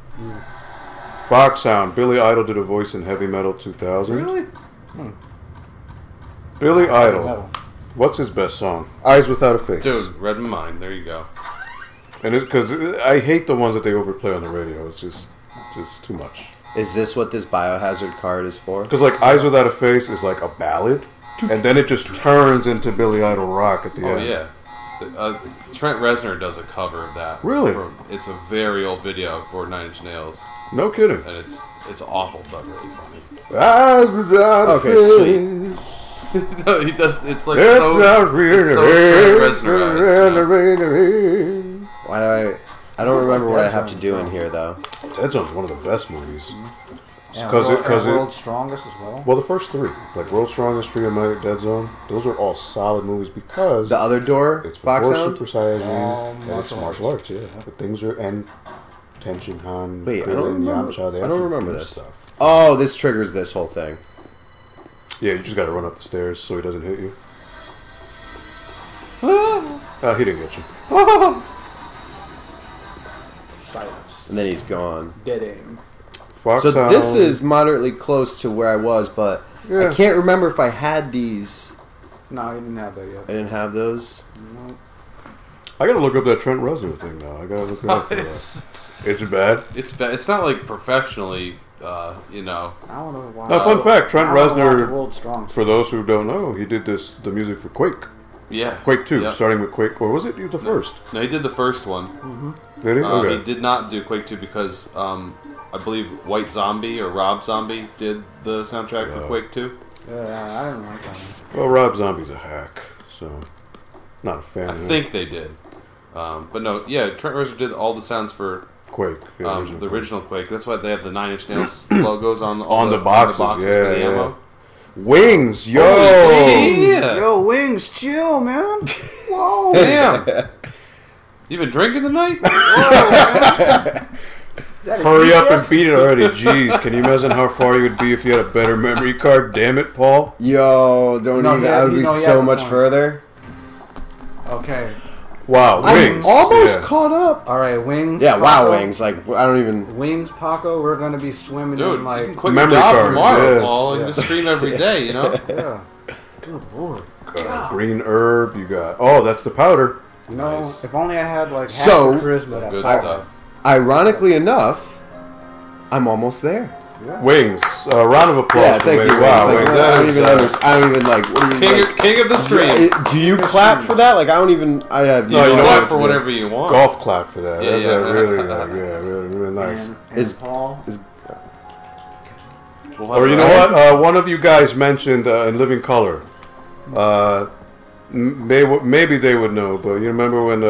Foxhound. Billy Idol did a voice in Heavy Metal 2000. Really? Billy Idol. Metal. What's his best song? Eyes Without a Face. Dude, Read My Mind. There you go. And it's because I hate the ones that they overplay on the radio. It's just too much. Is this what this biohazard card is for? Because like Eyes Without a Face is like a ballad, and then it just turns into Billy Idol rock at the Oh, end. yeah. Trent Reznor does a cover of that. Really? It's a very old video for 9 Inch Nails. No kidding. And it's awful, but really funny. Eyes Without a Face. Sweet. No, he does. It's like It's so. not really It's so Trent Reznorized. Why do I don't remember what I have to do in here though. Dead Zone's one of the best movies. Yeah, Because World's Strongest as well. well, the first three, like World's Strongest, Street of Might, Dead Zone, those are all solid movies because The other door, it's before Foxhound. Super Saiyajin All and it's martial martial arts. Yeah, the things are and Tenshin Han, Wait, I Krillin, don't remember. Yamcha, they I don't actually remember do this. stuff. Oh, this triggers this whole thing. Yeah, you just got to run up the stairs so he doesn't hit you. He didn't get you. Silence. And then he's gone. Dead aim. Foxhound. So this is moderately close to where I was, but Yeah. I can't remember if I had these. No, he didn't have that yet. I didn't have those. No. I gotta look up that Trent Reznor thing now. I gotta look it up. For that. It's bad. It's bad. It's not like professionally, you know. I want to watch. Now, fun fact: Trent I wanna watch Reznor. World's Strongest. For those who don't know, he did the music for Quake. Yeah. Quake 2, Yep. starting with Quake, or was it the first? No, he did the first one. Did he? Okay. He did not do Quake 2 because I believe White Zombie or Rob Zombie did the soundtrack for Quake 2. Yeah, I didn't like that one. Well, Rob Zombie's a hack, so not a fan I of him. think they did. But no, yeah, Trent Reznor did all the sounds for Quake. Yeah, the original Quake. That's why they have the 9 Inch Nails logos on On the boxes, for yeah, the yeah. ammo. Wings, yo. Yeah. Yo, Wings, chill, man. Whoa. Damn. You been drinking tonight? Hurry up and beat it already. Jeez, can you imagine how far you would be if you had a better memory card? Damn it, Paul. Yo, don't No, even. yeah, I would you be know he so has a much point. further. Okay. Wow, I'm Wings. almost yeah. caught up. All right, Wings. Yeah, wow, Paco. Wings. Like, I don't even. Wings, Paco, we're going to be swimming Dude, in you like... can quit memory your job cards, tomorrow, yeah. Paul, and Yeah. just stream every day, you know? Yeah. Good Lord. Green herb, you got. Oh, that's the powder. You know, Nice. if only I had like half So- the charisma that Good Paco. stuff. Ironically enough, I'm almost there. Yeah. Wings. Round of applause. Yeah, for thank Wings. you. Wow, Wings. Like, Wings. I That don't is, even understand. I don't even like. What do you like? King of the stream. Do you clap for that? Like, I don't even. I have. No, you know clap what? for whatever you want. golf clap for that. Yeah, That's yeah. really, really nice. And Is- Paul. We'll have Or you a- know what? One of you guys mentioned in Living Color. Maybe they would know, but you remember when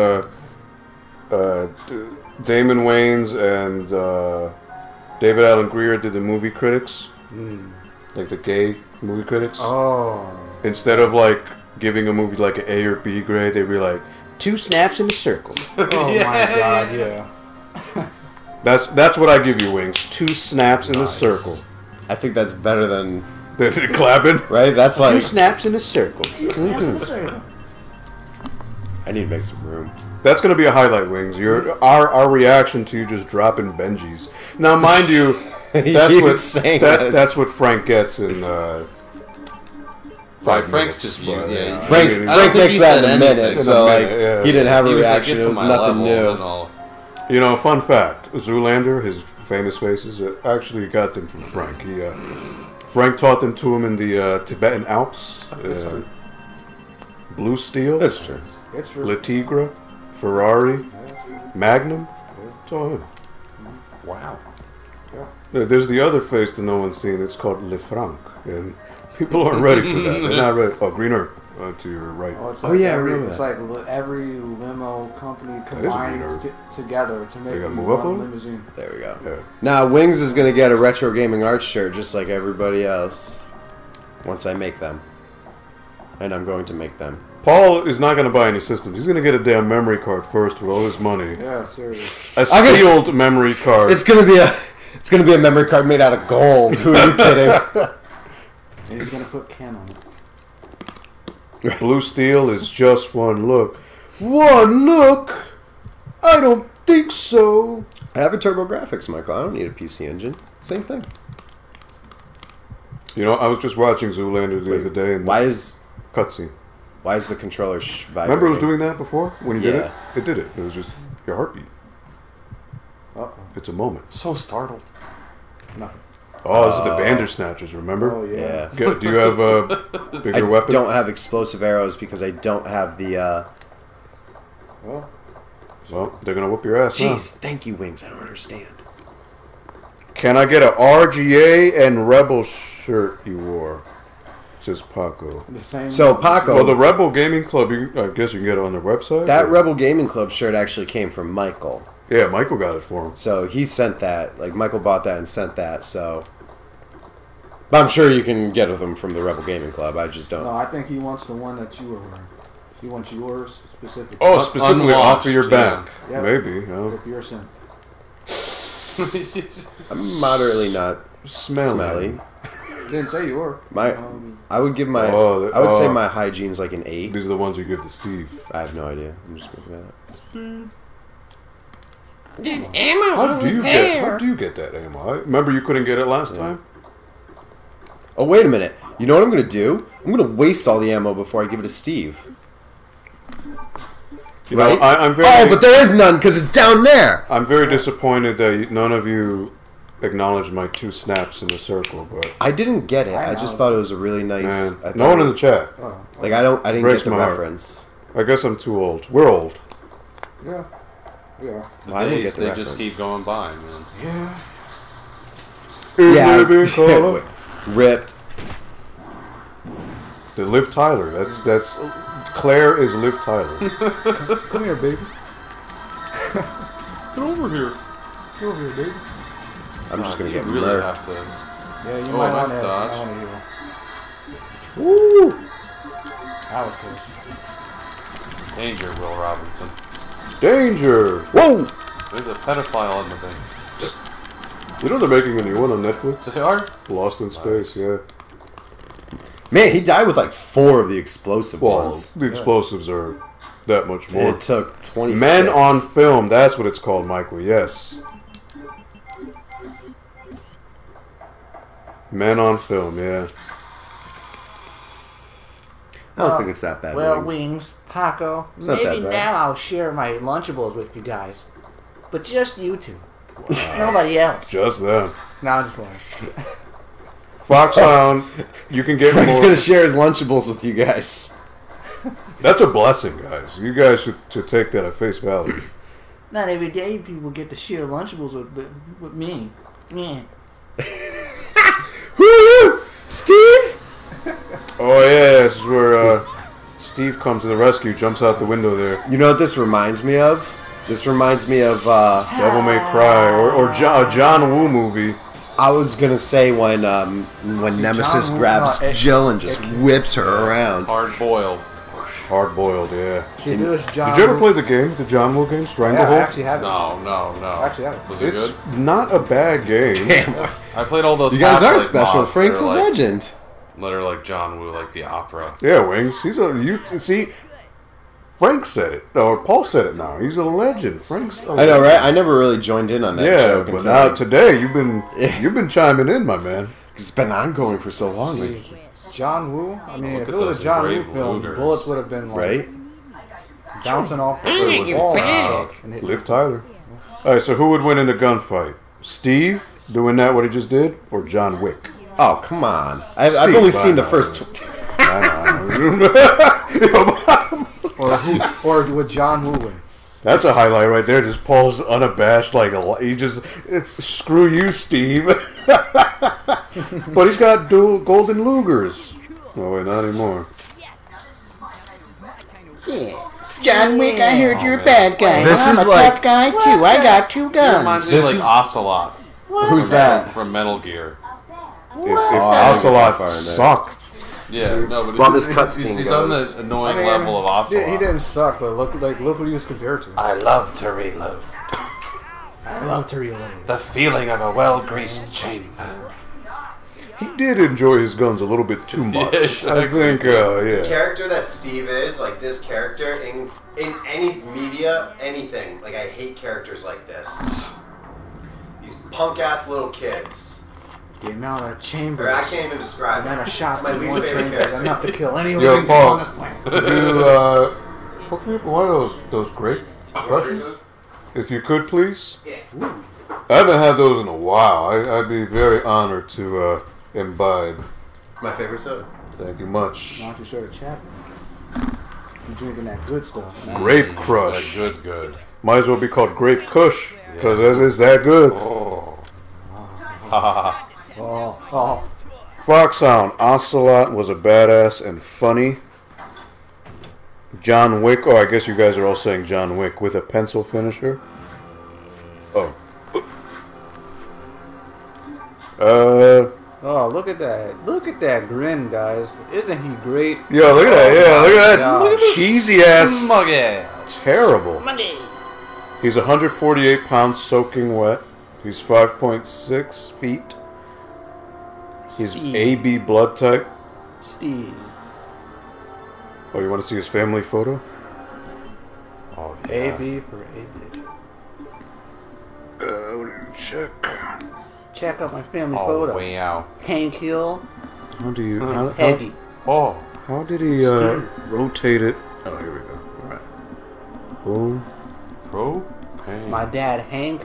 Damon Wayans and David Allen Greer did the movie critics, like the gay movie critics. Oh. Instead of like giving a movie like an A or B grade, they'd be like 2 snaps in a circle. Oh my God, yeah. That's what I give you, Wings. 2 snaps in a circle. I think that's better than. They're clapping. Right? That's 2 like. snaps in a circle. I need to make some room. That's gonna be a highlight, Wings. Our reaction to you just dropping Benjis. Now, mind you, that's He what was saying that. that's what Frank gets in. Right, 5 Frank's minutes, just but, you. Yeah, Frank's, I don't Frank think makes he that said in a anything. minute, In so a like minute, yeah. he didn't have a He was like, reaction. get It to was my nothing level, and new. all. You know, fun fact: Zoolander, his famous faces, actually got them from Frank. Frank taught them to him in the Tibetan Alps. Blue Steel, That's true. It's true. Le Tigre, Ferrari, Magnum. It's all him. Wow. There's the other face that no one's seen. It's called Le Franc, and people aren't ready for that. They're not ready. Oh, green herb to your right. It's Oh, yeah, I every, remember it's that. like every limo company is a combined green together to make gotta you move up one on it? limousine. There we go. Yeah. Now Wings is gonna get a retro gaming arts shirt just like everybody else. Once I make them, and I'm going to make them. Paul is not going to buy any systems. He's going to get a damn memory card first with all his money. Yeah, serious. A sealed memory card. It's gonna be a memory card made out of gold. Who are you kidding? And he's gonna put Ken on it. Blue Steel is just one look. One look? I don't think so. I have a TurboGrafx, Michael. I don't need a PC Engine. Same thing. You know, I was just watching Zoolander the other day and Why is cutscene. the controller vibrating? Remember it was doing that before? When you did it? Yeah. It did it. It was just your heartbeat. Uh-oh. It's a moment. So startled. No. Oh, this is the Bandersnatchers, remember? Oh, yeah. Yeah. Do you have a I bigger weapon? don't have explosive arrows because I don't have the. Well, Well, they're going to whoop your ass now. Jeez, thank you, Wings. I don't understand. Can I get a RGA and Rebel shirt you wore? Says Paco. the same. So Paco, Well, the Rebel Gaming Club, I guess you can get it on their website. that or- Rebel Gaming Club shirt actually came from Michael. Yeah, Michael got it for him. So he sent that. Like Michael bought that and sent that. So, but I'm sure you can get them from the Rebel Gaming Club. I just don't. No, I think he wants the one that you were wearing. He wants yours specifically. Oh, specifically off of your Unwashed, back. yeah. Maybe. You know. With your scent. I'm moderately not smelly. Didn't say you were. I would give my. Oh, I would say oh. my hygiene's like an 8. These are the ones you give to Steve. I have no idea. I'm just looking at it. How do you get that ammo? Remember you couldn't get it last time? Oh wait a minute. You know what I'm gonna do? I'm gonna waste all the ammo before I give it to Steve. You Right? know, I'm very. Oh, but there is none because it's down there. I'm very disappointed that none of you acknowledged my 2 snaps in the circle. But I didn't get it. I I just know. thought it was a really nice. man, I thought no one in the chat. Oh, Like I didn't Breaks get the my heart. reference. I guess I'm too old. We're old. yeah. Yeah. The Well, I didn't days, get the they reference. just keep going by, man. Yeah. Yeah, Living color. ripped. The Liv Tyler. That's Claire is Liv Tyler. Come here, baby. Get over here. Come over here, baby. I'm just gonna You get really murked. have to. Yeah, you Oh, might nice want to dodge. heal. Woo! That was close. Danger, Will Robinson. Danger! Whoa! There's a pedophile in the thing. You know they're making a new one on Netflix? They are? Lost in Space, yeah. Man, he died with like 4 of the explosive Well, ones. the explosives are that much more. It took 26. Men on Film, that's what it's called, Michael, yes. Men on Film, yeah. I don't think it's that bad. Well, Wings. Wings, Paco, It's not maybe that bad. now I'll share my Lunchables with you guys. But just you two. Nobody else. Just them. No, I'm just playing. Foxhound, you can get Frank's more. gonna share his Lunchables with you guys. That's a blessing, guys. You guys should take that at face value. Not every day people get to share Lunchables with me. Yeah. Woo! Steve! Oh yeah, this is where Steve comes to the rescue, jumps out the window there. You know what this reminds me of? This reminds me of, Devil May Cry, or a John Woo movie. I was gonna say when Nemesis John Woo- grabs no, it- Jill and just whips her around. Hard boiled. Hard boiled, yeah. See, this John Did you ever Woo- play the game, the John Woo game, Yeah, Stranglehold? I actually have it. No. Actually, I have it. Was it It's good? not a bad game. Damn, I played all those. you guys are Half-Life special. mods Frank's that a are like, legend. that are like John Woo, like the opera. Yeah, Wings. He's a you see. Frank said it, or Paul said it. Now he's a legend. Frank's. A I know, right? I never really joined in on that Yeah, joke but until now today you've been chiming in, my man. it's been ongoing for so long, See, John Woo. I mean, Look if at it was those a John Woo brave film, Luger. bullets would have been like right? bouncing off the wall and stuff. And Liv Tyler. All right, so who would win in a gunfight? Steve doing that what he just did, or John Wick? Oh, come on! I've Steve, only seen the I know. first. or would John Woo win? That's a highlight right there. Just Paul's unabashed, like he just screw you, Steve. But he's got dual golden Lugers. Oh wait, not anymore. John Wick, I heard you're a man. bad guy. This I'm is a like- tough guy too. I got 2 It guns. reminds me This of like is- Ocelot Who's that? from Metal Gear. If I didn't get that Ocelot far in there. sucked, Yeah, no, but Well, he's- this cutscene he's on goes- the annoying level of Ocelot. He didn't suck, but look what he was compared to. I love to reload. I love to reload. The feeling of a well-greased chamber. he did enjoy his guns a little bit too much. I exactly. think, yeah. Character that Steve is, like this character in any media, anything. Like I hate characters like this. These punk ass little kids. The amount of chambers. Or I can't even describe The amount of it. shots My in least one favorite chamber is character. enough to kill any Yo, living thing Paul. on this planet. You hook me up with one of those grape crushes, if you could, please. Yeah. I haven't had those in a while. I'd be very honored to imbibe. It's my favorite soda. Thank you much. Why don't you show the chat? You drinking that good stuff, man. Grape Crush. Good. Might as well be called Grape Kush, because it's that good. Oh, Foxhound, Ocelot was a badass and funny. John Wick, oh, I guess you guys are all saying John Wick with a pencil finisher. Oh. oh, look at that! Look at that grin, guys! Isn't he great? Yo, look at that, yeah, look at that. God. Look at this cheesy ass. Smug ass. Terrible. He's 148 pounds soaking wet. He's 5.6 feet. He's Steve. AB blood type. Steve. Oh, you want to see his family photo? Oh, AB for AB. Check. Check out my family Oh, photo. wow. Hank Hill, How do you? Peggy. Oh. How did he rotate it? Oh, here we go. All right. Boom. Propane. My dad Hank,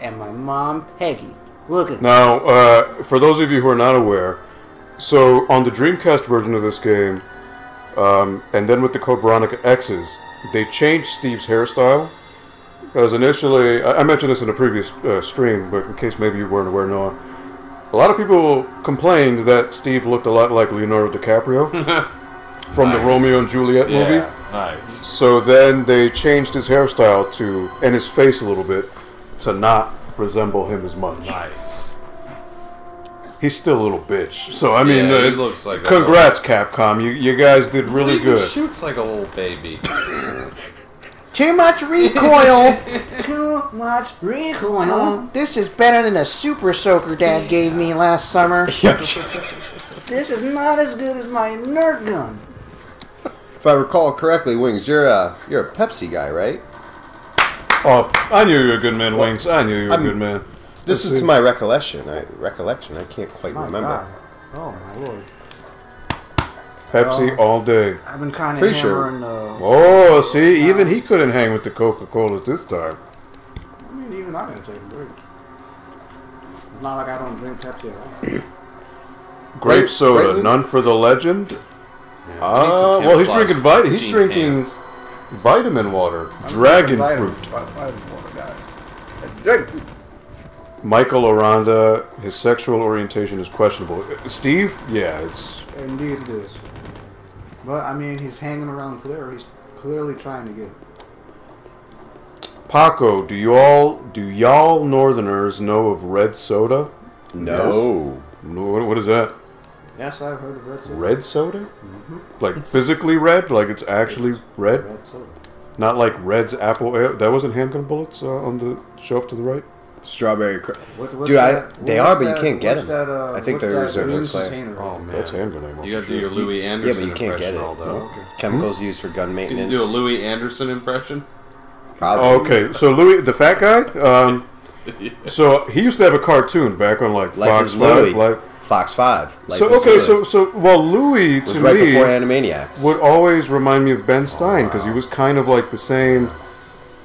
and my mom Peggy. Look at Now, for those of you who are not aware, so on the Dreamcast version of this game, and then with the Code Veronica X's, they changed Steve's hairstyle. Because initially, I mentioned this in a previous stream, but in case maybe you weren't aware, Noah, a lot of people complained that Steve looked a lot like Leonardo DiCaprio from the Nice. Romeo and Juliet movie. Yeah, nice. So then they changed his hairstyle to, and his face a little bit, to not resemble him as much. Nice. he's still a little bitch. So I mean, Yeah, he looks like congrats, Capcom. You guys did really good. He shoots like a little baby. Too much recoil. Too much recoil. This is better than the Super Soaker Dad gave me last summer. This is not as good as my Nerf gun. If I recall correctly, Wings, you're a Pepsi guy, right? Oh, I knew you were a good man, Wings. I knew you were a good man. This is to my recollection. I can't quite My remember. God. Oh my lord. Pepsi all day. I've been kind of Pretty sure. hammering. Oh, see, even he couldn't hang with the Coca-Cola this time. I mean, even I'm gonna take a break. It's not like I don't drink Pepsi at all. Grape soda, Grape- none for the legend. Yeah, Well, he's drinking vitamin water, dragon fruit. Vitamin water, guys. Dragon. Michael Aranda, his sexual orientation is questionable. Steve, yeah, it's Indeed it is. But I mean, he's hanging around Clear. He's clearly trying to get it. Paco. Do y'all Northerners know of red soda? No. No, what is that? Yes, I've heard of red soda. Red soda? Mm-hmm. Like physically red? Like it's actually red? Red soda. Not like Red's apple ale? That wasn't handgun bullets on the shelf to the right? Strawberry. What's Dude, that? they What's are, but you that- can't get what's them. that, I think what's they're that reserved for loose Claire. container? Oh man, That's handgun ammo. you got to for do your sure. Louis Anderson Yeah, but you can't get impression, it. Aldo. Okay. Chemicals used for gun Can maintenance. you do a Louis Anderson impression? Probably. Oh, okay, so Louis, the fat guy, so he used to have a cartoon back on like Life Fox is Louis. 5. Like, Fox 5. Life so is okay, Louis. so Louis was to right me before Animaniacs. would always remind me of Ben Stein because he was kind of like the same,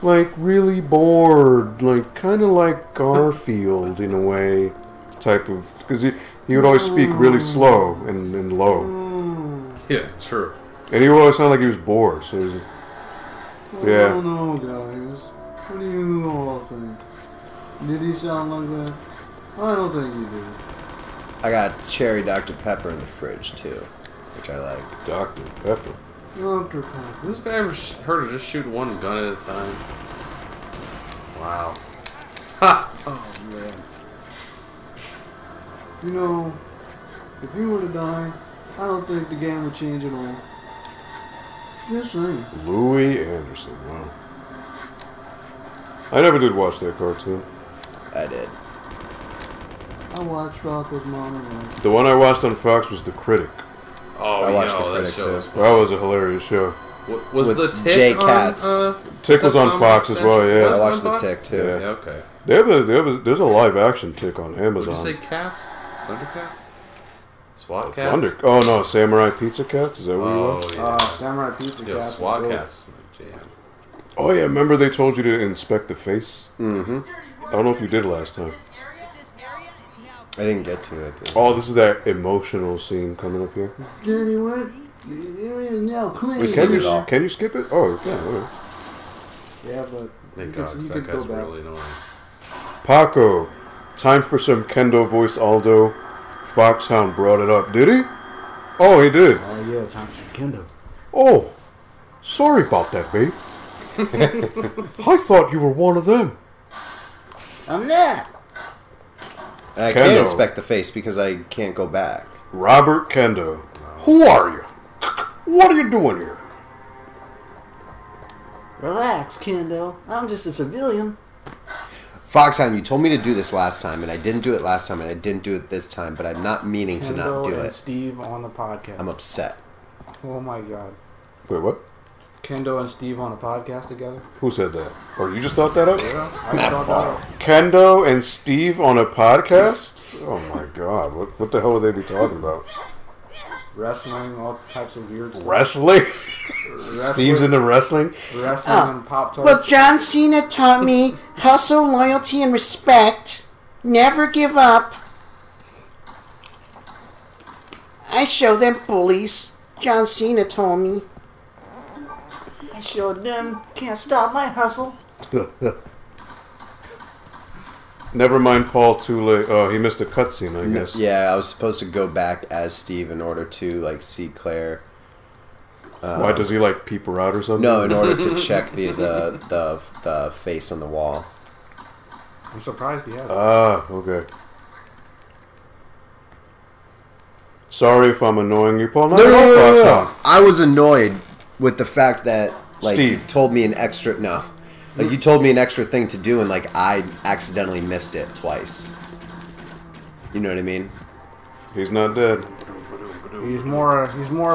like really bored, like kind of like Garfield in a way, type of because he would always speak really slow and low, Yeah, true. and he would always sound like he was bored. So it was, I yeah. don't know, guys. What do you all think? Did he sound like that? I don't think he did. I got cherry Dr. Pepper in the fridge too, which I like. Dr. Pepper. Dr. Pepper. This guy ever heard of just shoot one gun at a time? Wow. Ha! Oh, man. You know, if you were to die, I don't think the game would change at all. Just saying. Louis Anderson. Wow. I never did watch that cartoon. I did. I watched Rocco's Mom and Dad. The one I watched on Fox was The Critic. Oh, I watched yo, The that Critic, show was too. fun. That was a hilarious show. Was With the Tick Jay on, Katz. Tick was on Sitcom Fox as well, extension? yeah. Was I it watched on The Fox? Tick too. Yeah. Yeah, okay. There's a live action Tick on Did you Amazon. say cats? Thundercats? SWAT cats? Oh no, Samurai Pizza Cats. Is that what you Oh, want? yeah. Samurai Pizza Yo, Cats. SWAT was dope. cats is my jam. Oh yeah, remember they told you to inspect the face? Mm-hmm. I don't know if you did last time. I didn't get to it. Oh, this is that emotional scene coming up here. Dirty what? The area is now clean. We said it all. Can you skip it? Oh, yeah. All right. Yeah, but Thank you God, could, 'cause you that could go guy's back. really annoying. Paco, time for some Kendo voice Aldo. Foxhound brought it up. Did he? Oh, he did. Oh yeah, time for Kendo. Oh, sorry about that, babe. I thought you were one of them. I'm not. And I Kendo. can't inspect the face because I can't go back. Robert Kendo. Who are you? What are you doing here? Relax, Kendo. I'm just a civilian. Foxhound, you told me to do this last time, and I didn't do it last time, and I didn't do it this time, but I'm not meaning to not Kendo do and it. Steve on the podcast. I'm upset. Oh my god. Wait, what? Kendo and Steve on a podcast together? Who said that? Or you just thought that up? Yeah, I thought that. Kendo and Steve on a podcast? Oh my god, what the hell would they be talking about? Wrestling, all types of weird stuff. Wrestling? Wrestling, Steve's into wrestling? wrestling and pop tarts. Well, John Cena taught me hustle, loyalty, and respect. Never give up. I show them bullies. John Cena told me. I showed them can't stop my hustle. Never mind Paul too late. Oh, he missed a cutscene, I guess. Yeah, I was supposed to go back as Steve in order to, like, see Claire. Why does he like peep her out or something? No, in order to check the face on the wall. I'm surprised he has it. Ah, okay. Sorry if I'm annoying you, Paul. No. I was annoyed with the fact that like Steve. you told me an extra like you told me an extra thing to do and like I accidentally missed it twice. You know what I mean? He's not dead. He's more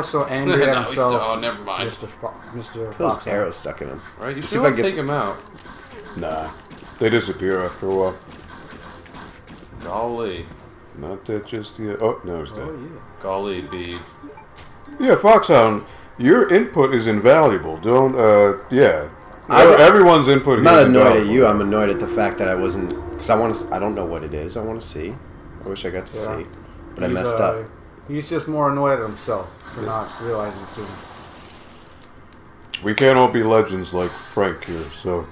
so angry at himself. Oh, never mind. Mr. Those Fox. arrows stuck in him. Right? You Let's should take him out. Nah. They disappear after a while. Golly. Not dead just yet. Oh, no, he's dead. Oh, yeah. Golly, Beeve. Yeah, Foxhound, your input is invaluable. Don't, yeah. Everyone's input I'm here not is annoyed at invaluable. you. I'm annoyed at the fact that I wasn't because I don't know what it is. I want to see. I wish I got to see, but I messed up. He's just more annoyed at himself for not realizing it sooner. We can't all be legends like Frank here, so.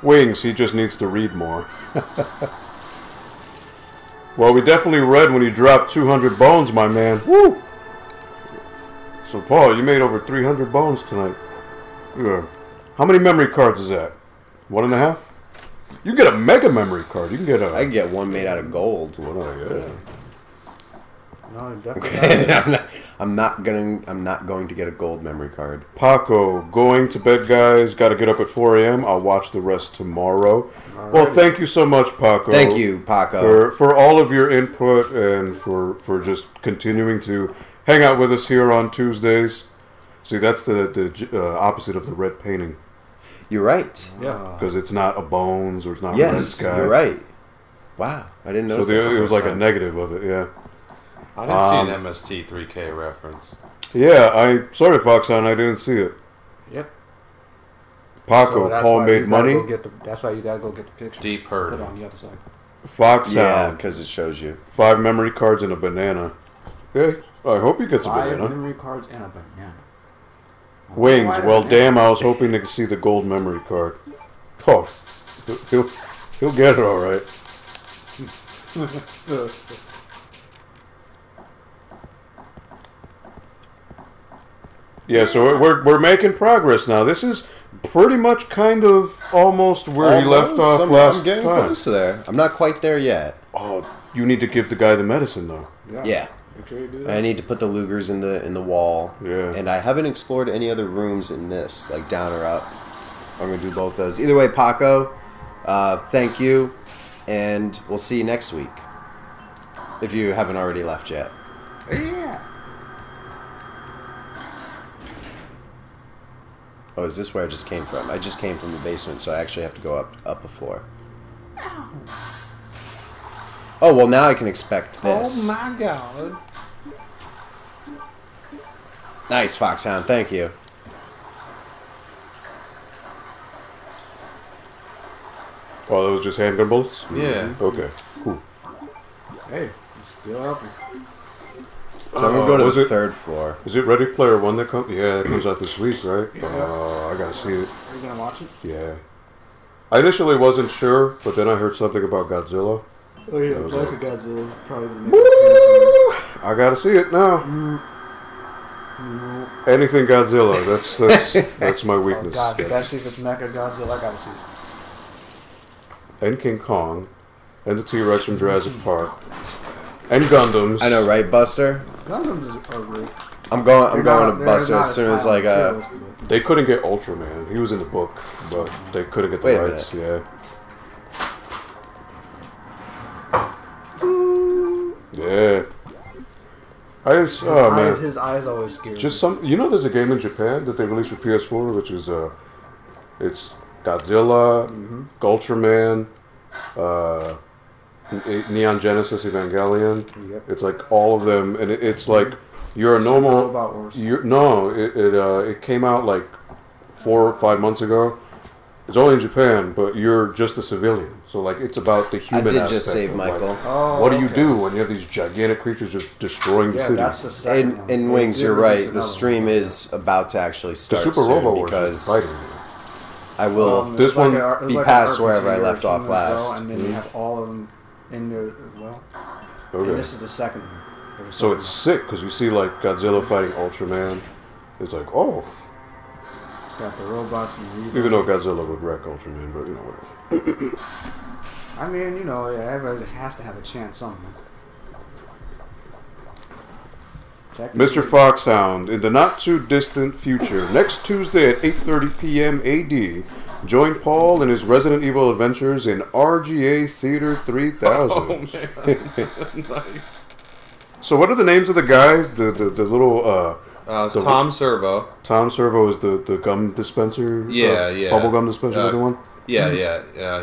Wings, he just needs to read more. Well, we definitely read when you dropped 200 bones, my man. Woo! So, Paul, you made over 300 bones tonight. Yeah. How many memory cards is that? 1.5? You get a mega memory card. You can get a... I can get one made out of gold. Yeah. No, definitely not. I'm not going to get a gold memory card. Paco, going to bed, guys. Got to get up at 4 a.m. I'll watch the rest tomorrow. Alrighty. Well, thank you so much, Paco. Thank you, Paco. For all of your input and for just continuing to hang out with us here on Tuesdays. See, that's the opposite of the red painting. You're right. Yeah. Because it's not a bones or it's not Yes, red sky. you're right. Wow, I didn't know. So it was like a negative of it, yeah. I didn't see an MST 3K reference. Yeah, sorry, Foxhound, I didn't see it. Yep. Paco, that's Paul why made you gotta money. that's why you gotta go get the picture. Deep Put it hurt. on the other side. Foxhound. Yeah, because it shows you. 5 memory cards and a banana. Okay, I hope he gets a 5 banana. memory cards and a banana. Wings, Why the well, banana? damn, I was hoping to see the gold memory card. Oh, he'll get it all right. Yeah, so we're making progress now. This is pretty much kind of almost where he left off last I'm getting time. close to there. I'm not quite there yet. Oh, you need to give the guy the medicine, though. Yeah. Make sure you do that. I need to put the Lugers in the wall. Yeah. And I haven't explored any other rooms in this, like down or up. I'm gonna do both those. Either way, Paco, thank you, and we'll see you next week. If you haven't already left yet. Yeah. Oh, is this where I just came from? I just came from the basement, so I actually have to go up a floor. Oh, well, now I can expect this. Oh my god. Nice, Foxhound. Thank you. Oh, that was just handgun bullets? Yeah. Okay, cool. Hey, you still up. So I'm going to go to was the it- third floor. Is it Ready Player One that comes? Yeah, that comes out this week, right? Yeah. I gotta see it. Are you gonna watch it? Yeah. I initially wasn't sure, but then I heard something about Godzilla. Oh yeah, That was Black it. Godzilla probably gonna make it. I gotta see it now. Anything Godzilla, that's my Oh weakness. god, especially if it's Mecha Godzilla, I gotta see it. And King Kong, and the T-Rex from Jurassic Park, and Gundams. I know, right, Buster? Gundams are great. I'm going to They're Buster not as soon as high on like the tier list, but- They couldn't get Ultraman. He was in the book, but they couldn't get the Wait a rights. Yeah. Yeah. Oh man. His eyes always scare me. Just some, there's a game in Japan that they released for PS4, which is it's Godzilla, Ultraman, Neon Genesis Evangelion. Yep. It's like all of them, and it's like you're a Super normal. Robot Wars. It came out like 4 or 5 months ago. It's only in Japan, but you're just a civilian. So like it's about the I human. did just aspect save of, like, Michael. Oh, what do you okay. do when you have these gigantic creatures just destroying the Yeah, city? that's the second one. In They Wings, did you're release right. The another stream one. is about to actually The start Super soon Robo Wars is because fighting. I will. It This was one it was be an past RPG wherever I or left off something as well, last. and then you have all of them in there as well. Okay. And this is the second one. There's a So second it's sick because you see like Godzilla fighting Ultraman. It's like, oh, one. Got the robots and the even though Godzilla would wreck Ultraman, but whatever. I mean, everybody has to have a chance somewhere. Mr. Foxhound, in the not-too-distant future, next Tuesday at 8:30 p.m. AD, join Paul in his Resident Evil adventures in RGA Theater 3000. Oh, man. Nice. So what are the names of the guys? The little... It's Tom Servo. Tom Servo is the gum dispenser? Yeah. Bubble gum dispenser looking one? Yeah. He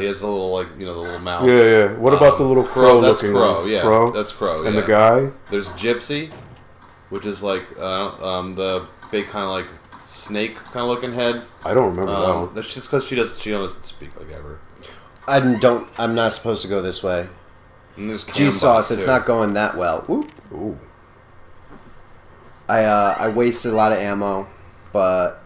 has the little, the little mouth. Yeah. What about the little crow looking one? Crow, yeah. Crow? That's Crow, And the guy? There's Gypsy, which is the big kind of like snake kind of looking head. I don't remember that one. That's just because she doesn't speak like ever. I'm not supposed to go this way. And there's G-Sauce, Cambot, it's too. not going that well. Ooh. I wasted a lot of ammo, but...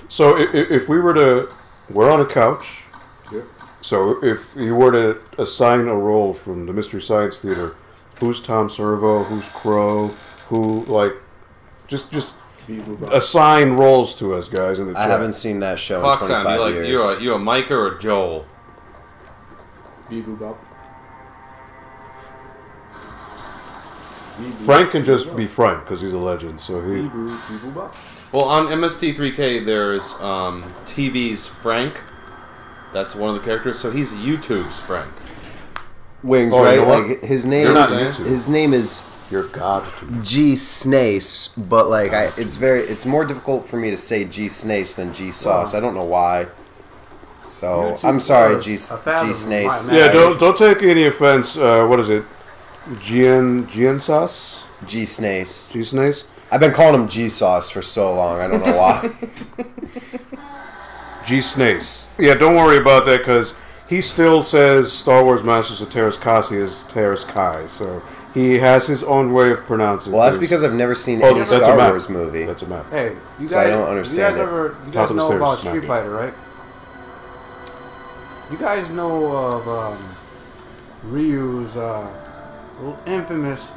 So if we were to... We're on a couch. Yep. So if you were to assign a role from the Mystery Science Theater, who's Tom Servo, who's Crow, who, just assign roles to us, guys, in the chat. I haven't seen that show in Foxhound, 25 years. you a Micah or a Joel? Bebop. Frank can just be Frank, because he's a legend, so he... Well, on MST3K, there's TV's Frank. That's one of the characters, so he's YouTube's Frank. Wings, Oh, right? you know what? Like his name. You're not YouTube. His name is You're God. G Snace, but it's more difficult for me to say G Snace than G Sauce. I don't know why. So YouTube I'm sorry, was G a fathom of Snace. my Yeah, don't take any offense. What is it? Gian sauce? G Snace. G Snace? I've been calling him G Sauce for so long. I don't know why. G Snace. Yeah, don't worry about that, because he still says Star Wars Masters of Terras Kasi is Terras Kai, so he has his own way of pronouncing Well, that's things. because I've never seen Oh, any that's a Star map. Wars movie. That's a map. Hey, you guys, So I don't understand it. You Top guys of the know stairs, about Snappy. Street Fighter, right? You guys know of Ryu's little infamous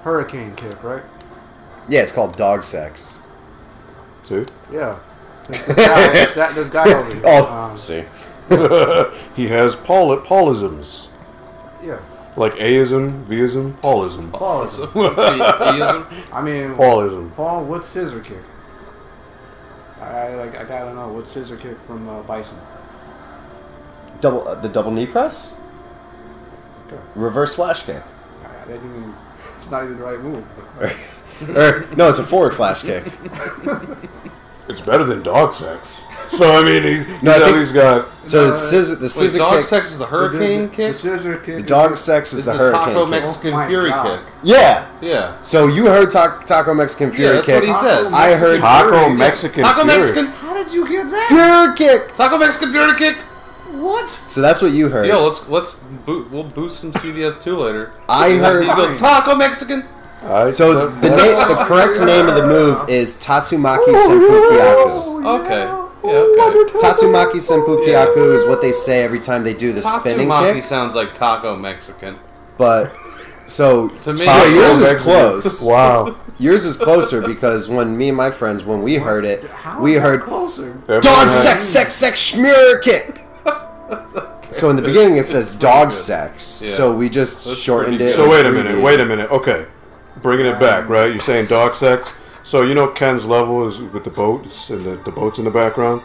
hurricane kick, right? Yeah, it's called Dog Sex. See? Yeah. This guy over here. Oh, see. He has Paulisms. Yeah. Like Aism, Vism, Paulism. Paulism. I mean, Paulism. Paul, what's scissor kick? I gotta know what's scissor kick from Bison. The double knee press? Okay. Reverse flash kick. It's not even the right move. No, it's a forward flash kick. It's better than dog sex. So, I mean, he's No, I think- at least got... So the scissor Dog kick. Sex is the hurricane The kick? scissor kick. The dog sex is Is the the hurricane Taco kick. Mexican Oh my Fury God. kick. Yeah. Yeah. So you heard Taco Mexican Fury that's kick. what he says. I heard Taco Mexican Taco Fury. Mexican. How did you get that? Fury kick. Taco Mexican Fury kick. What? So that's what you heard. Yo, we'll boost some CVS 2 later. I heard. He goes Taco Mexican. So the correct name of the move is Tatsumaki Senpu Kyaku. Okay. Yeah, okay. Tatsumaki Senpu Kyaku is what they say every time they do the spinning Tatsumaki kick. sounds like Taco Mexican. But so To me, yeah, yours is Mexican. close. Wow. Yours is closer because when me and my friends we heard it, How we is that heard closer. dog sex schmear kick. So in the beginning it says dog sex. Yeah. So we just That's shortened pretty it. So and wait a abbreviated. minute. Okay. Bringing it back, right? You're saying dog sex? So you know Ken's level is with the boats and the boats in the background?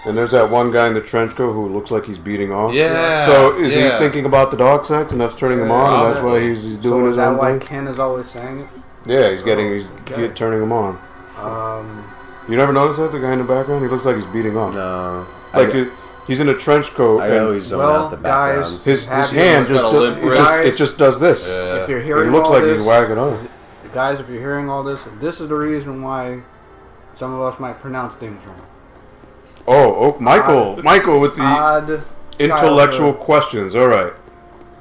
And there's that one guy in the trench coat who looks like he's beating off. Yeah. So is he yeah. thinking about the dog sex and that's turning him on and that's why he's doing So is his that own why thing? Ken is always saying it? Yeah, he's turning him on. You never noticed that, the guy in the background? He looks like he's beating off. No. Like he's in a trench coat. I and always zone Well, out the guys, backgrounds. his Have you- hand He's got just a limp does, wrist. it just does this. Yeah. If you're It hearing looks all like this, he's wagging off. guys, if you're hearing all this is the reason why some of us might pronounce things wrong. Oh, Michael with the Odd intellectual childhood. questions. All right.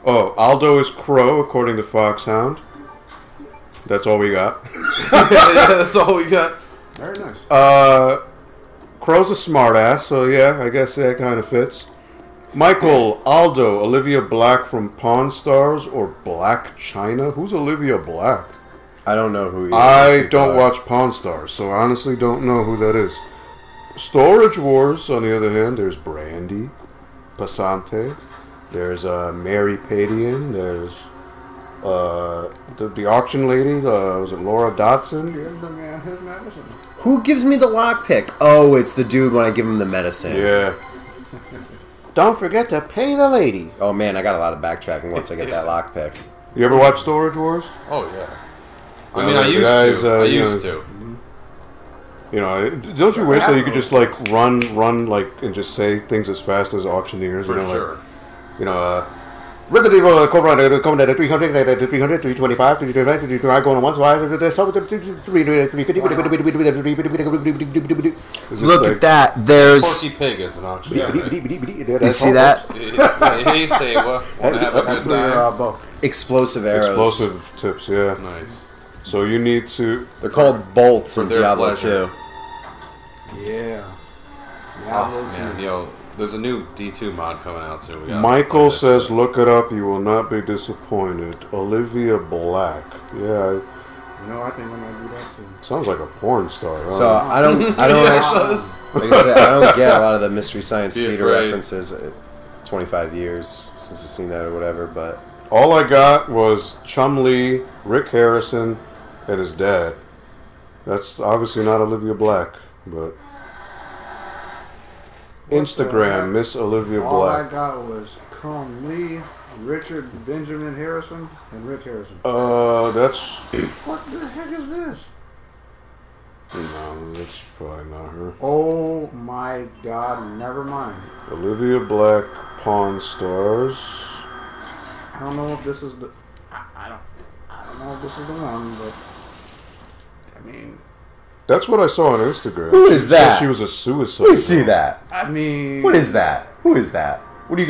Oh, Aldo is Crow, according to Foxhound. That's all we got. Yeah, that's all we got. Very nice. Crow's a smartass, so yeah, I guess that kind of fits. Michael, Aldo, Olivia Black from Pawn Stars or Black China? Who's Olivia Black? I don't know who. I don't watch Pawn Stars, so I honestly don't know who that is. Storage Wars, on the other hand, there's Brandy, Passante, there's Mary Padian, there's the auction lady, was it Laura Dotson? Here's the man, his medicine. Who gives me the lockpick? Oh, it's the dude when I give him the medicine. Yeah. Don't forget to pay the lady. Oh man, I got a lot of backtracking once I get that lockpick. You ever watch Storage Wars? Oh yeah. I mean, I used to. I used to. You know, don't you wish that you could just like run like and just say things as fast as auctioneers? For You know, sure. like, you know, Resident Evil coming at 300, 325, 325, 325, going on one side, Look at that. There's. Porky Pig is an auctioneer. You see that? He say what? Wanna have a good time? Explosive arrows. Explosive tips, yeah. Nice. So you need to. They're called bolts in their Diablo pleasure. 2. Yeah. Oh man, yo, there's a new D2 mod coming out soon. We gotta Michael play this. says, "Look it up. You will not be disappointed." Olivia Black. Yeah, You know, I think I'm gonna do that too. sounds like a porn star. Huh? So I don't actually, like I said, I don't get a lot of the Mystery Science Be Theater afraid. references. 25 years since I've seen that or whatever, but All I got was Chum-Lee, Rick Harrison, and his dad. That's obviously not Olivia Black, but Instagram, Miss Olivia All I Black. got was Crum Lee, Richard Benjamin Harrison, and Rick Harrison. That's What the heck is this? no, that's probably not her. Oh my God! Never mind. Olivia Black, Pawn Stars. I don't know if this is the. I don't know if this is the one, but I mean, That's what I saw on Instagram. Who is She that? said she was a suicide. let me see that. I mean, What is that? Who is that? What are you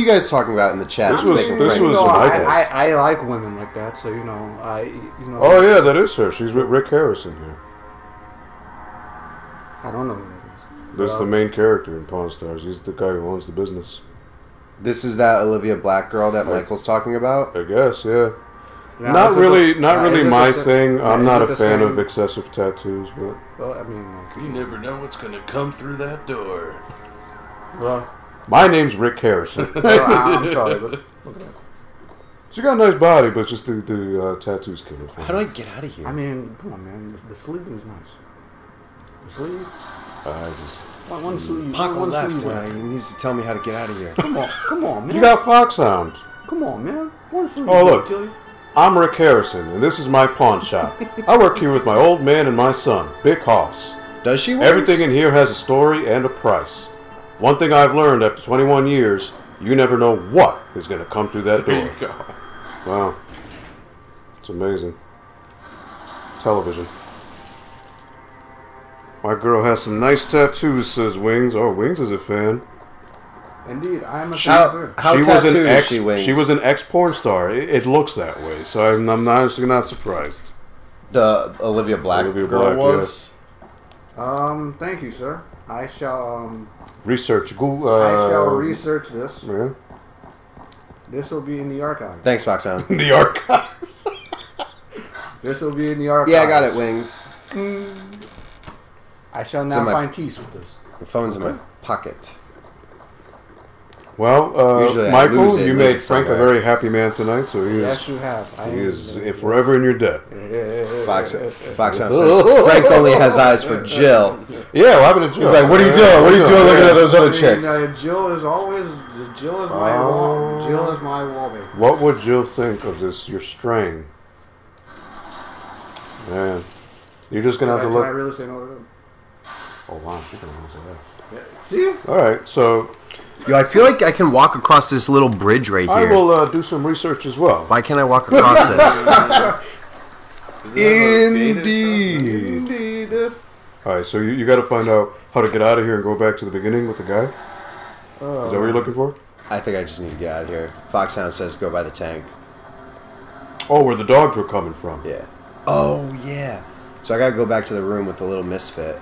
guys talking about in the chat? This Just was- making this friends? was No, Michael's. I like women like that, so Oh yeah, that is her. She's with Rick Harrison here. I don't know who that is. That's Well, the main character in Pawn Stars. He's the guy who owns the business. This is that Olivia Black girl that Michael's talking about. I guess, yeah. now, Not is it really, the- not now, really is it my the sa- thing. now, I'm is not it a the fan same- of excessive tattoos, but Well, I mean, You never know what's gonna come through that door. well, my name's Rick Harrison. I'm sorry, but look at that. She got a nice body, but just the tattoos kill her. How do I get out of here? I mean, come on, man. The sleeve is nice. The sleeve. I just One sleeve. Paco one left. sleeve. He needs to tell me how to get out of here. Come on, man. you got Foxhound. Come on, man. One sleeve. Oh, will look. kill you. I'm Rick Harrison, and this is my pawn shop. I work here with my old man and my son, Big Hoss. Does she? Everything in here has a story and a price. One thing I've learned after 21 years, you never know what is going to come through that There door. you go. Wow. It's amazing. Television. My girl has some nice tattoos, says Wings. Oh, Wings is a fan. Indeed, I am a How- fan. how she was an tattooed is ex. she, Wings? She was an ex porn star. It looks that way, so I'm honestly not surprised. The Olivia Black Olivia girl Black, was. Thank you, sir. I shall Research. Google. I shall research this. Yeah. This will be in the archive. Thanks, Foxhound. The archive. This will be in the archive. Yeah, I got it, Wings. I shall in now my- find peace with this. The phone's in my pocket. Well, Usually I Michael, lose it you and made leave it Frank a somewhere. very happy man tonight, so he Yes, is, you have. he is forever in your debt. Foxhound says Frank only has eyes for Jill. Yeah, what happened to Jill? He's like, "What are you doing? What are you doing looking at those other chicks?" Jill is always. Jill is my wall. Jill is my wallpaper. What would Jill think of this? You're straying. Man, you're just gonna have to Can I look. really say no to them? Oh wow, she can answer that. See? All right, so Yo, I feel like I can walk across this little bridge right I here. will do some research as well. Why can't I walk across this? Indeed. All right, so you got to find out how to get out of here and go back to the beginning with the guy. Is that what you're looking for? I think I just need to get out of here. Foxhound says go by the tank. Oh, where the dogs were coming from. Yeah. Oh, yeah. So I gotta go back to the room with the little misfit.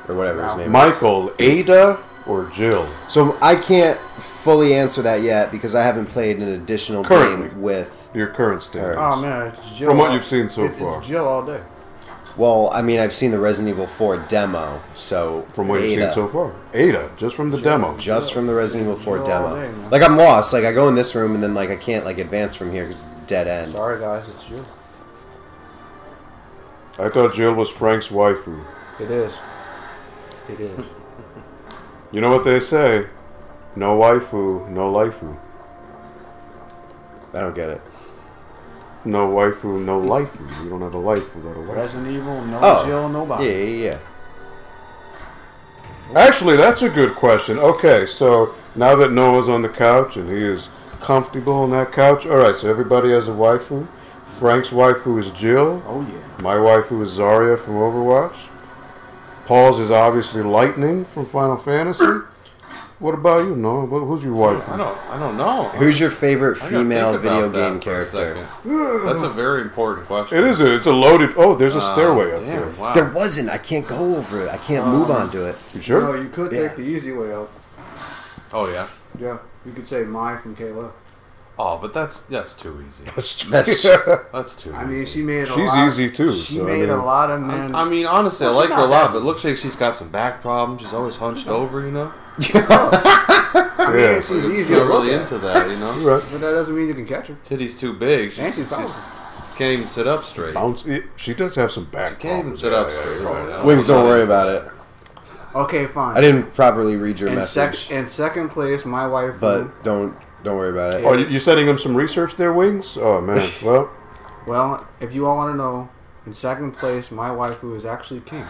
Or whatever his name is. Michael, Ada, or Jill? So I can't fully answer that yet because I haven't played an additional Currently. game with... Your current standings. Oh man, it's Jill. From what you've seen so far. It's Jill all day. Well, I mean, I've seen the Resident Evil 4 demo, so From what you've seen so far. Ada, just from the demo. Just from the Resident Evil 4 Jill demo. all day, man. Like, I'm lost. Like, I go in this room, and then, like, I can't, like, advance from here because it's a dead end. Sorry, guys, it's you. I thought Jill was Frank's waifu. It is. It is. You know what they say? No waifu, no laifu. I don't get it. No waifu, no laifu. You don't have a life without a waifu. Resident Evil, no Oh. Jill, nobody. Yeah. Actually, that's a good question. Okay, so now that Noah's on the couch and he is comfortable on that couch, alright, so everybody has a waifu. Frank's waifu is Jill. Oh, yeah. My waifu is Zarya from Overwatch. Paul's is obviously Lightning from Final Fantasy. What about you, Noah? Who's your waifu? I don't know. Who's your favorite I gotta female think video about that game for a character? second. That's a very important question. It's a loaded... Oh, there's a stairway up Damn, there. wow. There wasn't. I can't go over it. I can't move onto it. You sure? No, you could Yeah. take the easy way out. Oh yeah. Yeah. You could say Mai from Kayla. Oh, but that's too easy. That's That's too easy. I mean, she made a She's lot. easy, too, She so, I made a mean- lot of men. I mean, honestly, Well, I she's like her a not lot, that but it looks like she's got some back problems. She's always hunched over, you know. Yeah. she's easy She's to not look really at. into that, you know. Right. But that doesn't mean you can catch her. Titty's too big. And she's She's powerful. can't even sit up straight. She does have some back Can't even problems. sit Yeah, up yeah, straight. you're right. Yeah. Wings, don't worry about it. Okay, fine. I didn't properly read your in message, in second place, my wife. but don't worry about it. Oh, you setting him some research there, Wings? Oh, man. Well, Well, if you all want to know, in second place, my waifu is actually King.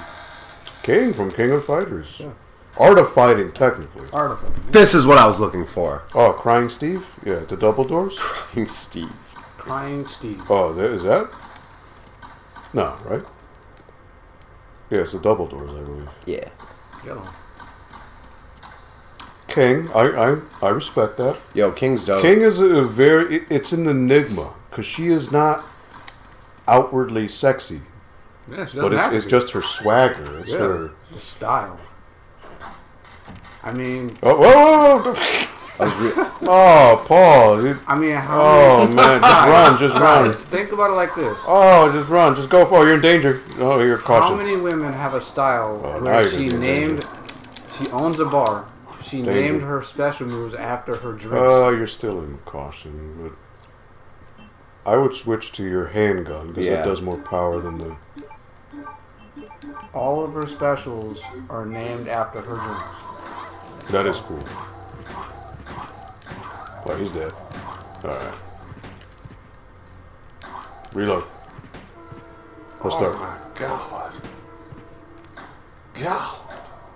King from King of Fighters. Yeah. Art of Fighting, technically. Article. This is what I was looking for. Oh, Crying Steve? Yeah, the double doors? Steve. Crying Steve. Oh, is that? No, right? Yeah, it's the double doors, I believe. Yeah. Yellow. King, I respect that. Yo, King's dope. King is it's an enigma, because she is not outwardly sexy. Yeah, she But doesn't have it's to be. just her swagger. It's Yeah, her... the style. I mean, Oh, whoa, whoa. Oh, Paul. how Oh, many... man. Just run. Guys, think about it like this. Oh, just run. Just go for it. You're in danger. Oh, you're How caution. many women have a style Oh, now where you're she gonna be in named... She owns a bar. She Danger. named her special moves after her drinks. Oh, you're still in caution. But I would switch to your handgun, because Yeah. that does more power than the... All of her specials are named after her drinks. That is cool. Oh, he's dead. Alright. Reload. Let's Oh start. my god. God.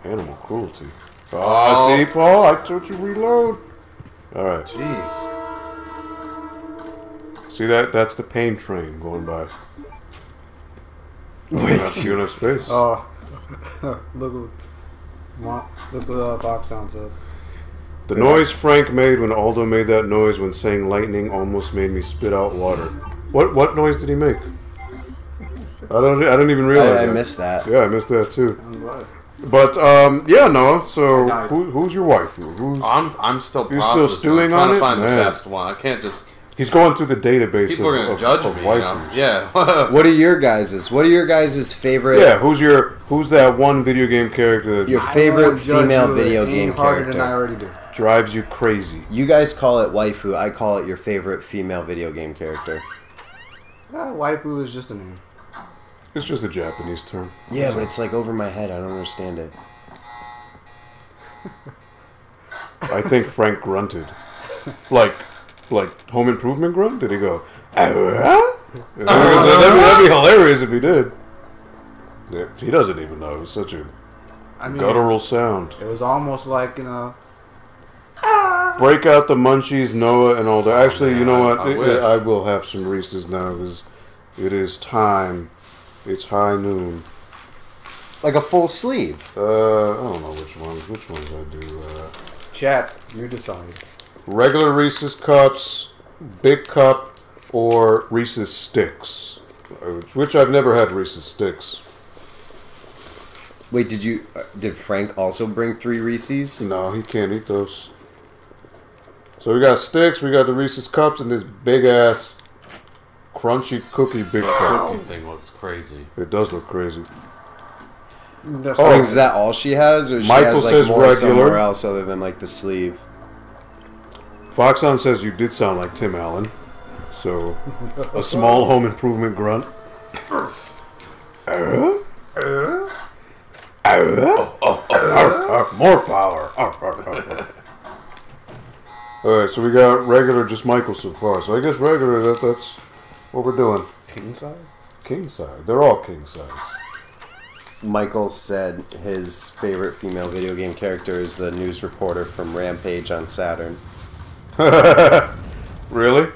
Animal cruelty. Oh, see, Paul? I told you reload. Alright. Jeez. See that? That's the pain train going by. Wait, You enough space. Oh, look what box sounds up. The noise Frank made when Aldo made that noise when saying lightning almost made me spit out water. What noise did he make? I didn't even realize I that. missed that. Yeah, I missed that too. I'm glad. But yeah, Noah. So I died. who's your wife? Who's I'm still You're still processing. stewing I'm trying on to it? find Man. the best one. I can't just... he's going through the database People are going of to judge of me, you know? waifus. Yeah. What are your guys' favorite? Yeah, who's that one video game character that Your I favorite won't judge female you video any game harder than I character. already do. drives you crazy? You guys call it waifu. I call it your favorite female video game character. Waifu is just a name. It's just a Japanese term. Yeah, but it's like over my head. I don't understand it. I think Frank grunted, like Home Improvement grunt. Did he go? That'd be hilarious if he did. Yeah, he doesn't even know. It's such a I mean, guttural sound. it was almost like, you know, Break out the munchies, Noah, and all that. Actually, you know what? I wish. I will have some Reese's now because it is time. It's high noon. Like a full sleeve. I don't know which ones. Which ones I do? chat, you decide. Regular Reese's cups, big cup, or Reese's sticks. Which I've never had Reese's sticks. Wait, did Frank also bring 3 Reese's? No, he can't eat those. So we got sticks, we got the Reese's cups, and this big ass crunchy cookie Big The Cut. cookie thing looks crazy. It does look crazy. Oh, is that all she has, or she Michael has like says more regular. somewhere else other than like the sleeve? Foxhound says you did sound like Tim Allen. So, a small home improvement grunt. More power. Alright, so we got regular, just Michael so far. So I guess regular, that's what we're doing. King size? King size. They're all king size. Michael said his favorite female video game character is the news reporter from Rampage on Saturn. Really?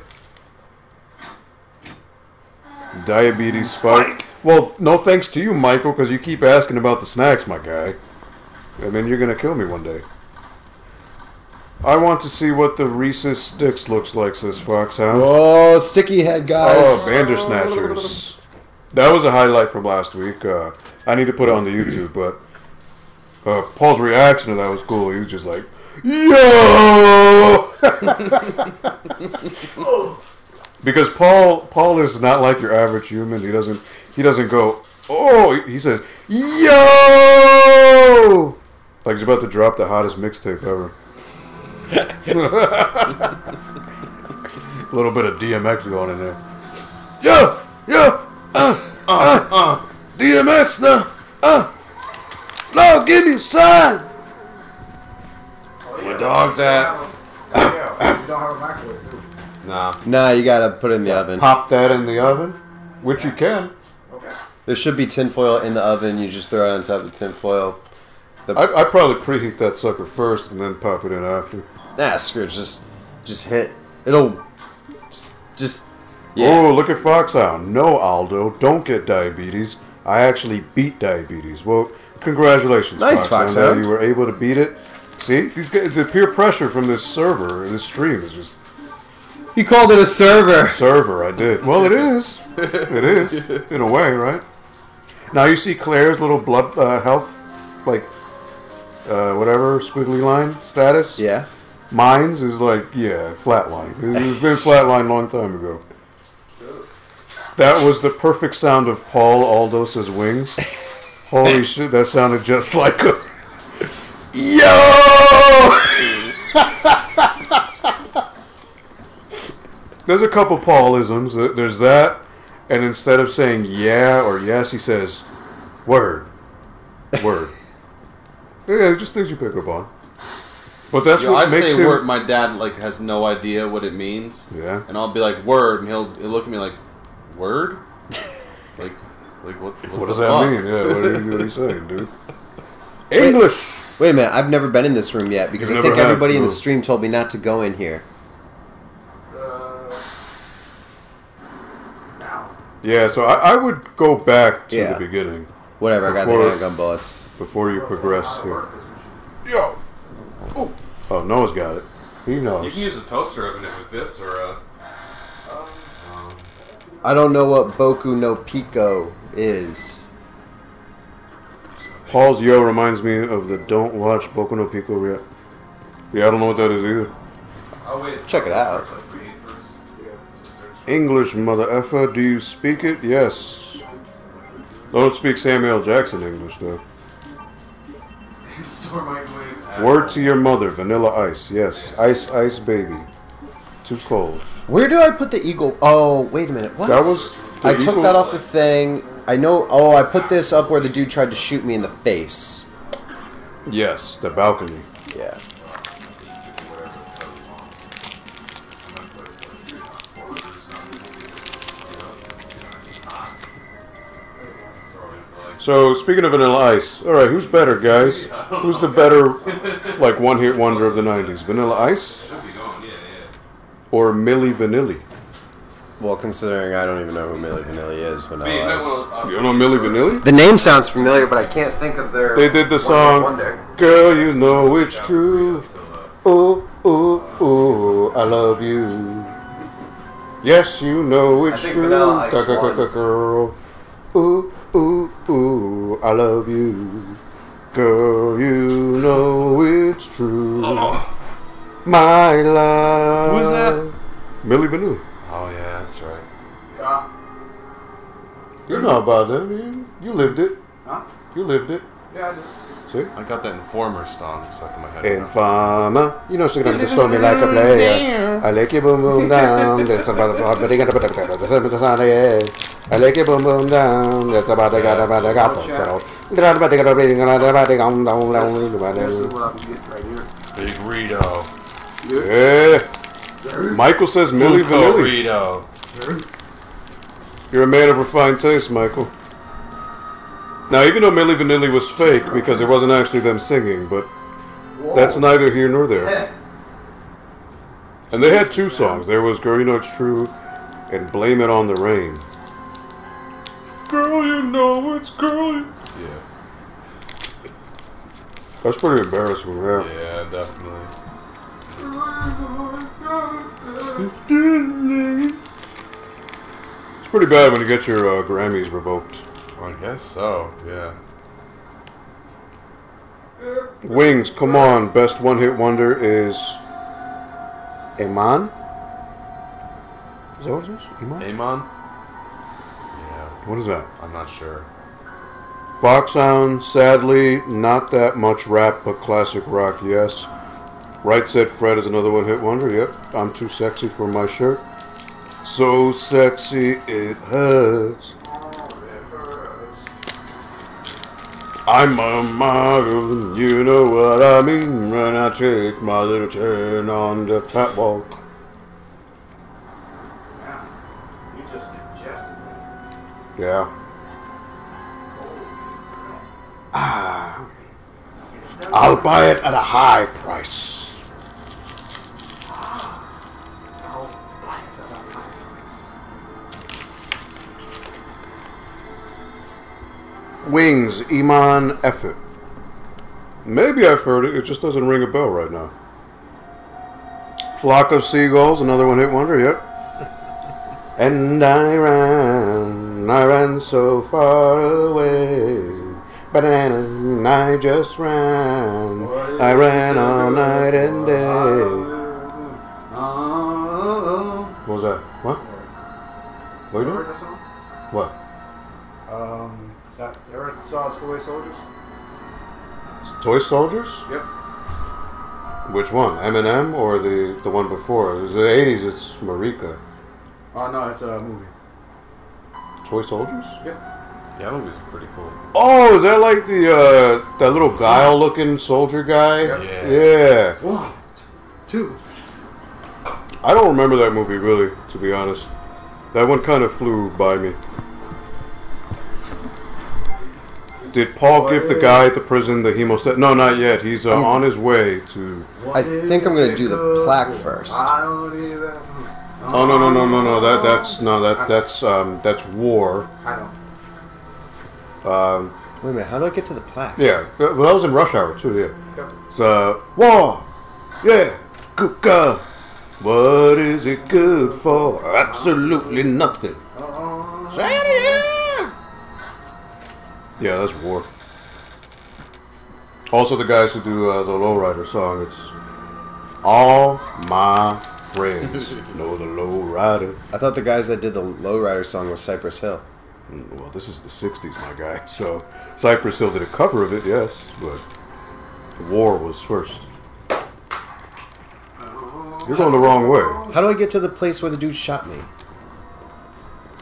Diabetes spike. Well, no thanks to you, Michael, because you keep asking about the snacks, my guy. And then you're going to kill me one day. I want to see what the Reese's Sticks looks like, says Foxhound. Oh, sticky head, guys. Oh, Bandersnatchers. That was a highlight from last week. I need to put it on the YouTube, but Paul's reaction to that was cool. He was just like, yo! Because Paul is not like your average human. He doesn't go, oh, he says, yo! Like he's about to drop the hottest mixtape ever. A little bit of DMX going in there. Yo! DMX now! Lord, give me a sign! Where dog's at? Yeah, you don't have a microwave, do you? Nah, you gotta put it in the oven. Pop that in the oven, which you can. Okay. There should be tinfoil in the oven. You just throw it on top of the tinfoil. I'd probably preheat that sucker first and then pop it in after. Nah, screw it. Just hit. It'll just yeah. Oh, look at Foxhound. No, Aldo, don't get diabetes. I actually beat diabetes. Well, congratulations, Nice, Foxhound. You were able to beat it. See, these guys, the peer pressure from this server, this stream is just... You called it a server. Server, I did. Well, it is. It is, in a way, right? Now you see Claire's little blood health, like, whatever, squiggly line status. Yeah. Mine's is like, yeah, flatline. It's been flatline a long time ago. That was the perfect sound of Paul Aldos's wings. Holy shit, that sounded just like a... Yo! There's a couple Paulisms. There's that, and instead of saying yeah or yes, he says, word. Word. Yeah, just things you pick up on. But that's what I makes say him... word. My dad has no idea what it means. Yeah. And I'll be like word, and he'll look at me like word. like what What does the that fuck? mean? Yeah, what are you saying, dude? English. Wait a minute. I've never been in this room yet because You I never think everybody have, in no. the stream told me not to go in here. Yeah, so I would go back to Yeah. the beginning Whatever. I got Before- the handgun bullets. before you progress here. Yo. Oh, Noah's got it. He knows. You can use a toaster oven if it fits, or a. I don't know what Boku no Pico is. Paul's yo reminds me of the don't watch Boku no Pico yet. Yeah, I don't know what that is either. Oh wait. Check it out. English, mother effer. Do you speak it? Yes. I don't speak Samuel Jackson English, though. Store microwave. Word to your mother, vanilla ice. Yes. Ice, ice, baby. Too cold. Where do I put the eagle? Oh, wait a minute. What? That was... the I took eagle- that off the thing. I know. Oh, I put this up where the dude tried to shoot me in the face. Yes, the balcony. Yeah. So, speaking of vanilla ice, alright, who's better, guys? Who's the better, like, one-hit wonder of the 90s? Vanilla Ice? Should be going, yeah. Or Milli Vanilli? Well, considering I don't even know who Milli Vanilli is, Vanilla Ice. You don't know Milli Vanilli? The name sounds familiar, but I can't think of their. They did the One-Hit song, Wonder. Girl, you know it's true. Oh, oh, oh, I love you. Yes, you know it's I think true. Vanilla Ice won. Girl. Ooh, ooh, ooh, I love you. Girl, you know it's true. My love. Who is that? Milli Vanilli. Oh yeah, that's right. You know about them. You lived it. Huh? You lived it. Yeah, I did. See? I got that Informer song stuck in my head. Informer. You know, she's going to stole me like a player. I like you boom boom down. That's about the I like you boom boom down. That's about the Guess what I can get right here. Big Rito. Yeah. Michael says Milli Vanilli. Rito. You're a man of refined taste, Michael. Now, even though Milli Vanilli was fake because it wasn't actually them singing, but that's neither here nor there. And they had two songs. There was Girl You Know It's True and Blame It on the Rain. Girl, you know it's girl. Yeah. That's pretty embarrassing, yeah. Yeah, definitely. It's pretty bad when you get your Grammys revoked. I guess so, yeah. Wings, come on. Best one-hit wonder is Iman? Is that what it is? Iman? Amon? Yeah, What is that? I'm not sure. Foxhound, sadly, not that much rap, but classic rock, yes. Right Said Fred is another one-hit wonder, yep. I'm Too Sexy for My Shirt. So sexy, it hurts. I'm a model, and you know what I mean when I take my little turn on the catwalk. Yeah. You just ingested it. Yeah. Ah. I'll buy it at a high price. Wings, Iman Effort. Maybe I've heard it, it just doesn't ring a bell right now. Flock of Seagulls, another one hit wonder, yep. And I ran so far away. But I just ran. I ran all night and day. What was that? What? What are you doing? What? You ever saw Toy Soldiers? Toy Soldiers? Yep. Which one? Eminem or the one before? It was the 80s, it's Marika. Oh, no, it's a movie. Toy Soldiers? Yep. Yeah, that movie's pretty cool. Oh, is that like the that little guile-looking soldier guy? Yep. Yeah. 1, 2. I don't remember that movie really, to be honest. That one kind of flew by me. Did Paul give the guy at the prison the hemostat? No, not yet. He's on his way to. I think I'm gonna do the plaque first. Oh no! That's war. I know. Wait a minute, how do I get to the plaque? Yeah, well, that was in Rush Hour too. Yeah. Yep. It's war. Yeah. Good God. What is it good for? Absolutely nothing. Say it again. Yeah, that's war. Also, the guys who do the Lowrider song, it's all my friends know the Lowrider. I thought the guys that did the Lowrider song was Cypress Hill. Well, this is the 60s, my guy. So, Cypress Hill did a cover of it, yes, but war was first. You're going the wrong way. How do I get to the place where the dude shot me?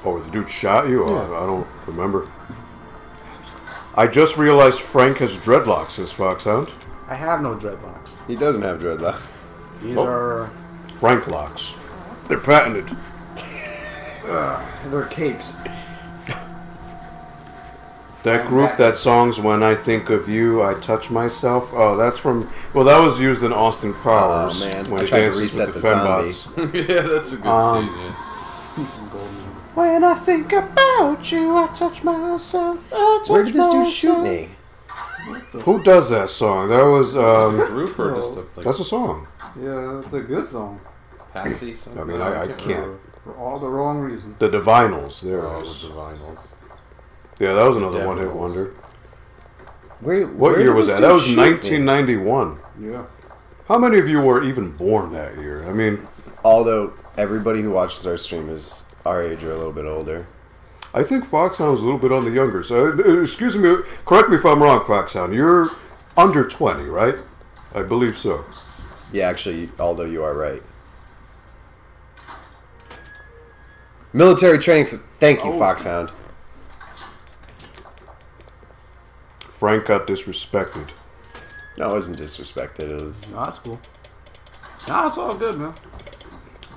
Oh, the dude shot you? Yeah. I don't remember. I just realized Frank has dreadlocks, says Foxhound. I have no dreadlocks. He doesn't have dreadlock. These are... Frank locks. They're patented. They're capes. That group, that song's When I Think of You, I Touch Myself. Oh, that's from... Well, that was used in Austin Powers. Oh, man. When I he tried to dances reset with the Fenbots. Yeah, that's a good scene, yeah. When I think about you, I touch myself. I touch Where did this dude shoot myself. me? Who does that song? That was... Group or just a, like, that's a song. Yeah, that's a good song. Patsy something? I mean, I can't. remember. For all the wrong reasons. The Divinals. There Oh, it the is. Divinals. Yeah, that was another Devils. one-hit wonder. Where What year did was this that? dude That was shoot me? 1991. Yeah. How many of you were even born that year? I mean, Although everybody who watches our stream is our age or a little bit older. I think Foxhound's a little bit on the younger side. Excuse me, correct me if I'm wrong, Foxhound. You're under 20, right? I believe so. Yeah, actually, Aldo, you are right. Military training for... Thank you, Foxhound. Frank got disrespected. No, it wasn't disrespected. It was... No, that's cool. No, it's all good, man.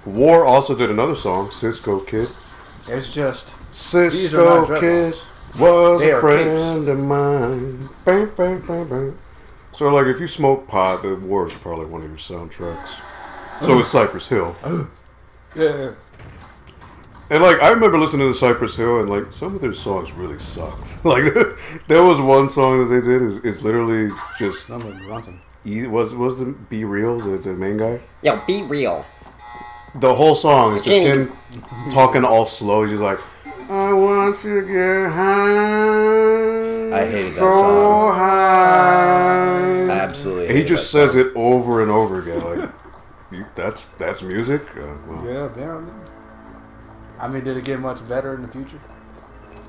War also did another song, Cisco Kid. It's just... Cisco Kid was They a are friend of mine. Bang, bang, bang, bang. So, like, if you smoke pot, the War is probably one of your soundtracks. So is Cypress Hill. Yeah. And, like, I remember listening to Cypress Hill, and, like, some of their songs really sucked. Like, there was one song that they did is literally just... I'm grunting. Was the Be Real, the main guy? Yo, be real. The whole song is just him talking all slow. He's just like, I want to get high. I hated that so song. High. I absolutely He hated just that says song. it over and over again. Like, that's music? Well, Yeah, apparently. I mean, did it get much better in the future?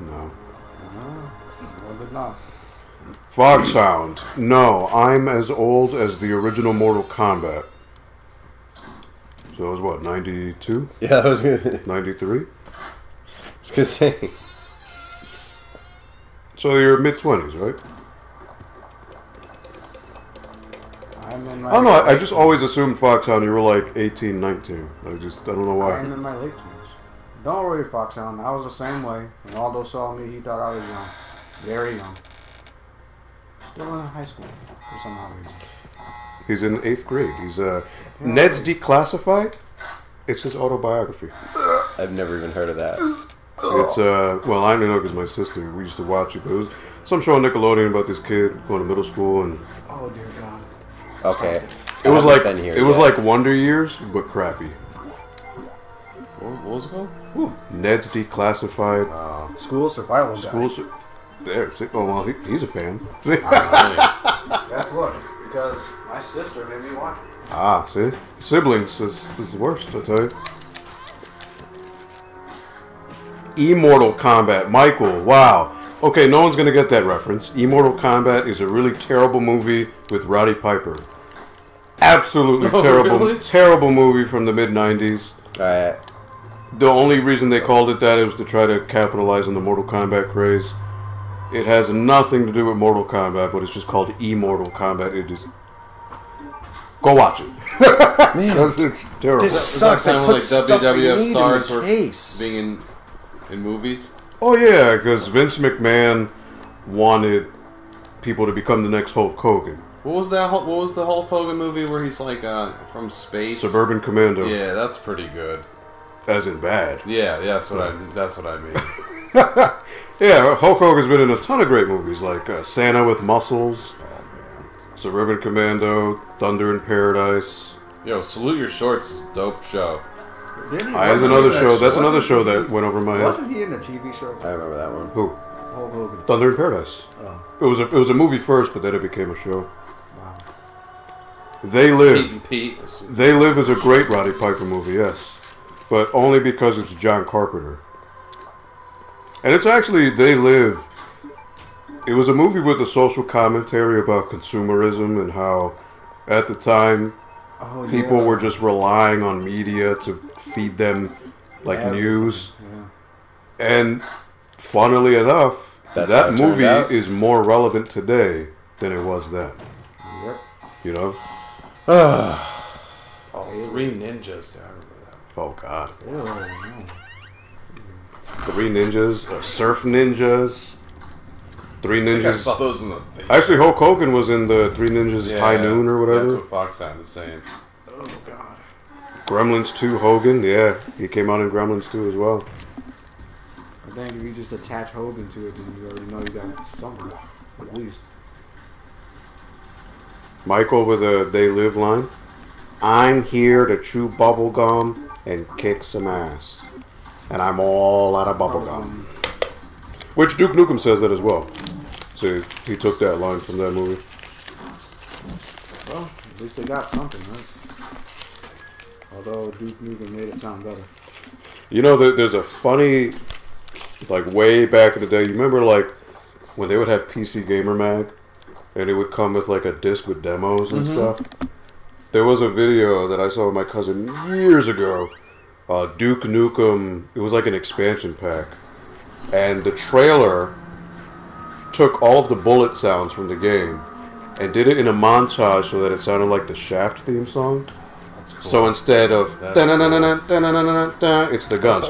no. No, it did not. Foxhound. No, I'm as old as the original Mortal Kombat. So it was what, 92? Yeah, I was gonna 93? say. So you're mid-20s, right? I'm in my I don't know. I just always assumed Foxhound you were like 18, 19. I don't know why. I'm in my late 20s. Don't worry, Foxhound. I was the same way. When Aldo saw me, he thought I was young. Very young. Still in high school for some odd reason. He's in 8th grade. He's Ned's Declassified. It's his autobiography. I've never even heard of that. It's well, I don't know because my sister, we used to watch it, but it was some show on Nickelodeon about this kid going to middle school, and Oh dear God. Okay. it was I like haven't been here it was yet. like Wonder Years but crappy. What was it called? Ned's Declassified. School survival guide. School. There. Oh well, he's a fan. Guess what? Because my sister made me watch it. Ah, see, siblings is the worst. I tell you. Immortal Kombat, Michael. Wow. Okay, no one's gonna get that reference. Immortal Kombat is a really terrible movie with Roddy Piper. Absolutely terrible, really? terrible movie from the mid '90s. Alright. The only reason they called it that was to try to capitalize on the Mortal Kombat craze. It has nothing to do with Mortal Kombat, but it's just called Immortal Kombat. It is. Go watch it. Man, It's terrible. this Is sucks. that I kind put of stuff like we WWF need stars in were the case. being in movies? Oh yeah, because Vince McMahon wanted people to become the next Hulk Hogan. What was that? What was the Hulk Hogan movie where he's like from space? Suburban Commando. Yeah, that's pretty good. As in bad. Yeah, that's what I mean. Yeah, Hulk Hogan's been in a ton of great movies like Santa with Muscles, Suburban Commando, Thunder in Paradise. Yo, Salute Your Shorts is a dope show. Didn't he? That's Wasn't another he in show. That's wasn't another show he- that went over my head. Wasn't he in the TV show? I remember that one. Who? Hulk Hogan. Thunder in Paradise. Oh, It was a movie first, but then it became a show. wow. They Pete Live. and Pete. They Live is a great Roddy Piper movie, yes, but only because it's John Carpenter. And it's actually They Live. It was a movie with a social commentary about consumerism and how, at the time, Oh, people yeah. were just relying on media to feed them like Everything. news. Yeah. And funnily enough, That's how that it turned movie out. is more relevant today than it was then. Yep. You know? Oh, Three Ninjas. Yeah, I remember that. Oh God. Ew, no. 3 Ninjas, Surf Ninjas, 3 I think I Ninjas. saw those in the theater. Actually, Hulk Hogan was in the 3 Ninjas High Noon or That's whatever. what Foxhound is saying. Oh God. Gremlins 2 Hogan, yeah, he came out in Gremlins 2 as well. I think if you just attach Hogan to it, then you already know you got something, at least. Michael with a They Live line. I'm here to chew bubble gum and kick some ass. And I'm all out of bubble gum. Which Duke Nukem says that as well. So he took that line from that movie. Well, at least they got something, right? Although Duke Nukem made it sound better. You know, there's a funny like way back in the day. You remember like when they would have PC Gamer Mag, and it would come with like a disc with demos and stuff. There was a video that I saw with my cousin years ago. Duke Nukem. It was like an expansion pack, and the trailer took all of the bullet sounds from the game and did it in a montage so that it sounded like the Shaft theme song. Cool. So instead of it's the guns.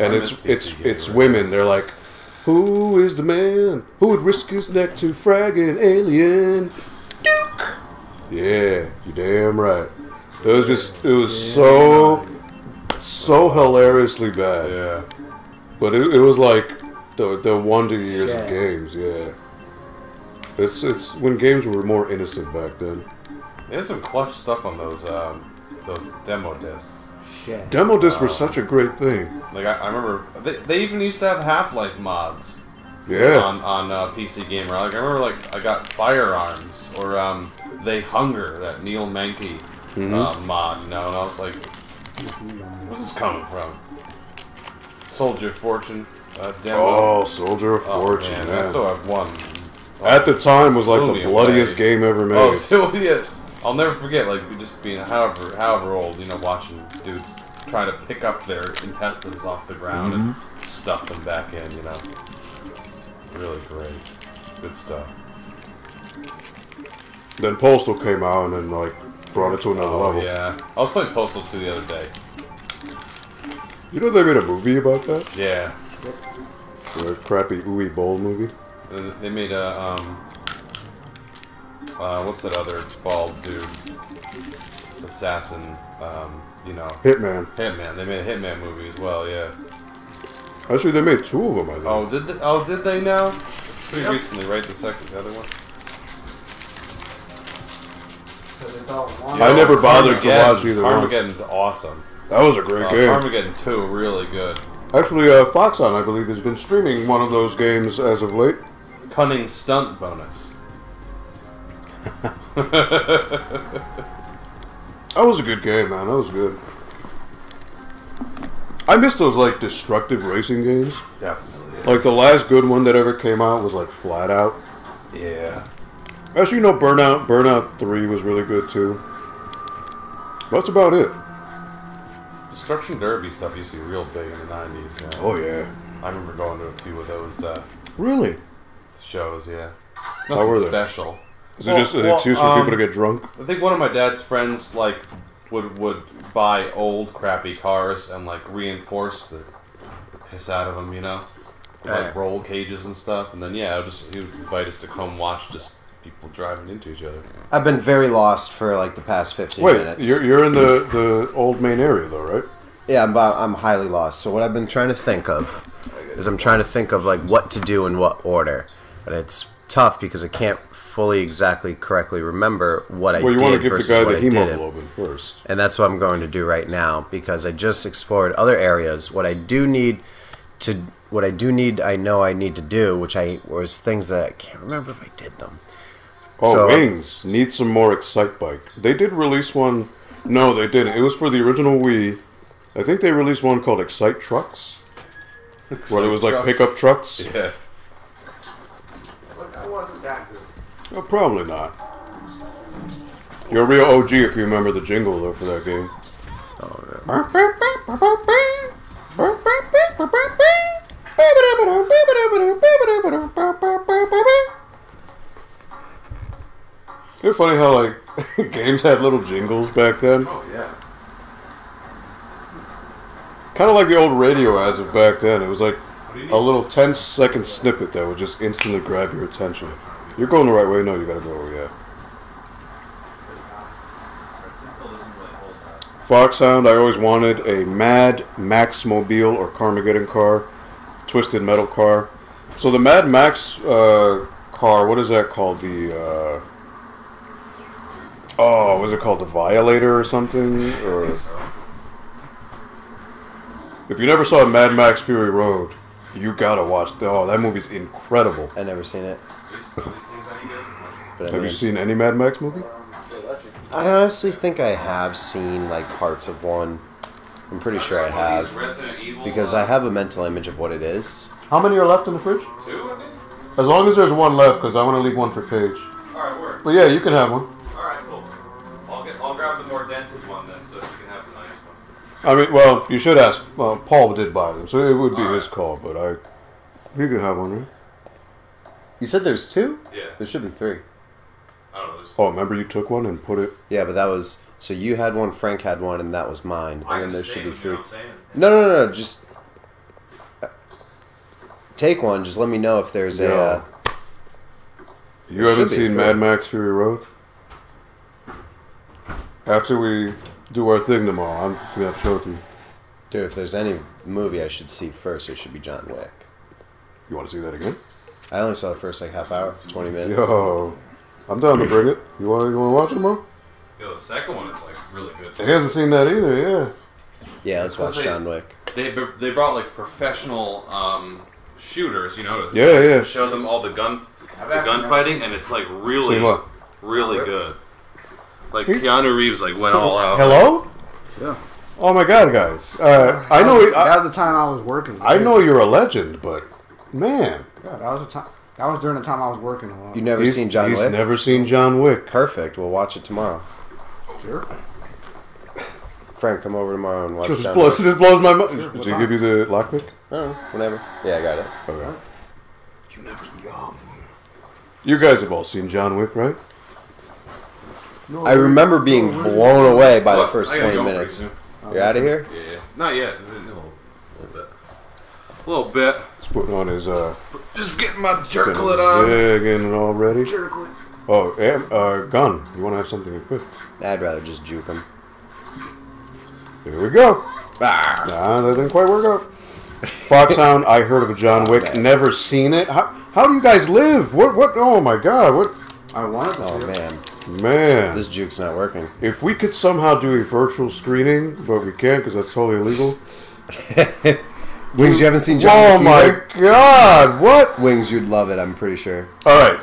And it's women. They're like, who is the man who would risk his neck to frag an alien? Duke. Yeah, you damn right. It was so hilariously bad. Yeah. But it was like the wonder years of games. Yeah. It's when games were more innocent back then. There's some clutch stuff on those demo discs. Shit. Demo discs were such a great thing. Like I remember, they even used to have Half-Life mods. Yeah. On PC Gamer. Like I remember, like I got Firearms or They Hunger, that Neil Menke mod. You know, and I was like, where's this coming from? Soldier of Fortune demo. Oh, Soldier of Fortune. Man, Man. I still have one. At the time, was like the bloodiest game ever made. Oh, still, yeah. I'll never forget, like, just being however old, you know, watching dudes try to pick up their intestines off the ground and stuff them back in, you know. Really great. Good stuff. Then Postal came out and then, like, brought it to another level. Yeah. I was playing Postal 2 the other day. You know they made a movie about that? Yeah. The crappy Uwe Boll movie? And they made a, what's that other bald dude? Assassin, you know. Hitman. Hitman. They made a Hitman movie as well, yeah. Actually, they made two of them, I think. Oh, did they now? Pretty recently, right? The other one? I never bothered to watch either one. Armageddon's awesome. That was a great game. Armageddon 2, really good. Actually, Foxhound, I believe, has been streaming one of those games as of late. Cunning stunt bonus. That was a good game, man. That was good. I miss those, like, destructive racing games. Definitely. Like, the last good one that ever came out was, like, Flat Out. Yeah. Actually, you know, Burnout 3 was really good, too. That's about it. Destruction Derby stuff used to be real big in the 90s. Yeah. Oh, yeah. I remember going to a few of those Really? shows, yeah. How were they? Special. Is it just an excuse for people to get drunk? I think one of my dad's friends, like, would buy old, crappy cars and, like, reinforce the piss out of them, you know? Like, roll cages and stuff. And then, yeah, he would invite us to come watch just people driving into each other. I've been very lost for, like, the past 15 minutes. Wait, you're in the old main area, though, right? Yeah, I'm highly lost. So what I've been trying to think of is like, what to do in what order. But it's tough because I can't fully exactly correctly remember what I did versus what I didn't. Well, you want to give the guy the hemoglobin first. And that's what I'm going to do right now because I just explored other areas. What I know I need to do, which was things that I can't remember if I did them. Oh, so, Wings. Need some more Excite Bike. They did release one. No, they didn't. It was for the original Wii. I think they released one called Excite Trucks. Where it was like pickup trucks. Yeah. But that wasn't that good. Well, probably not. You're a real OG if you remember the jingle, though, for that game. Oh, It's funny how, like, games had little jingles back then. Oh, yeah. Kind of like the old radio ads of back then. It was like a little 10-second snippet that would just instantly grab your attention. You're going the right way. No, you gotta go, yeah. Foxhound, I always wanted a Mad Max Mobile or Carmageddon car. Twisted Metal car. So the Mad Max car, what is that called? The, was it called? The Violator or something? Or... If you never saw Mad Max Fury Road, you gotta watch. Oh, that movie's incredible. I've never seen it. Have you seen any Mad Max movie? I honestly think I have seen like parts of one. I'm pretty sure I have. Resident Evil, Because I have a mental image of what it is. How many are left in the fridge? 2, I think. As long as there's one left, because I want to leave one for Paige. Alright, work. But yeah, you can have one. Alright, cool. I'll grab the more dented one then, so you can have the nice one. I mean, well, you should ask. Well, Paul did buy them, so it would be his call. But you can have one, right? You said there's 2? Yeah. There should be 3. I don't know. Oh, remember you took one and put it. Yeah, but that was so you had one, Frank had one, and that was mine. And then there should be 3. You know what I'm saying? No. Just take one. Just let me know if there's a. You haven't seen Mad Max Fury Road? After we do our thing tomorrow, I'm gonna have to show it to you. Dude, if there's any movie I should see first, it should be John Wick. You want to see that again? I only saw the first like half hour, 20 minutes. Yo, I'm down to bring it. You want to watch it tomorrow? Yo, the second one is like really good. He hasn't seen that either. Yeah. Yeah, let's watch John Wick. They brought like professional shooters, you know, Yeah. to show them all the gunfighting, and it's like really good. Like Keanu Reeves like went all out. Hello? Yeah. Oh my God, guys! I know that was the time I was working. I know you're a legend, but man, Yeah, that was the time. That was during the time I was working a lot. You never seen John Wick? He's never seen John Wick. Perfect. We'll watch it tomorrow. Sure. Frank, come over tomorrow and watch This John blows Wick. my mind. Sure, Did he give you the lockpick? I don't know. Whenever. Yeah, I got it. Okay. You never young. You guys have all seen John Wick, right? No, I remember being blown away by the Look, first I gotta 20 go minutes. pretty You're out of here? Yeah, not yet. A little bit. He's putting on his Just getting my jerklet zig and all ready. Jerklet. Oh, gun. You want to have something equipped? I'd rather just juke him. Here we go. Nah, that didn't quite work out. Foxhound, I heard of a John Wick. Never seen it. How do you guys live? What? Oh my God! What? I wanted to. Oh, see it. Man. This juke's not working. If we could somehow do a virtual screening, but we can't because that's totally illegal. Wings, you haven't seen John Oh Wick my either? God! What? Wings, you'd love it, I'm pretty sure. All right.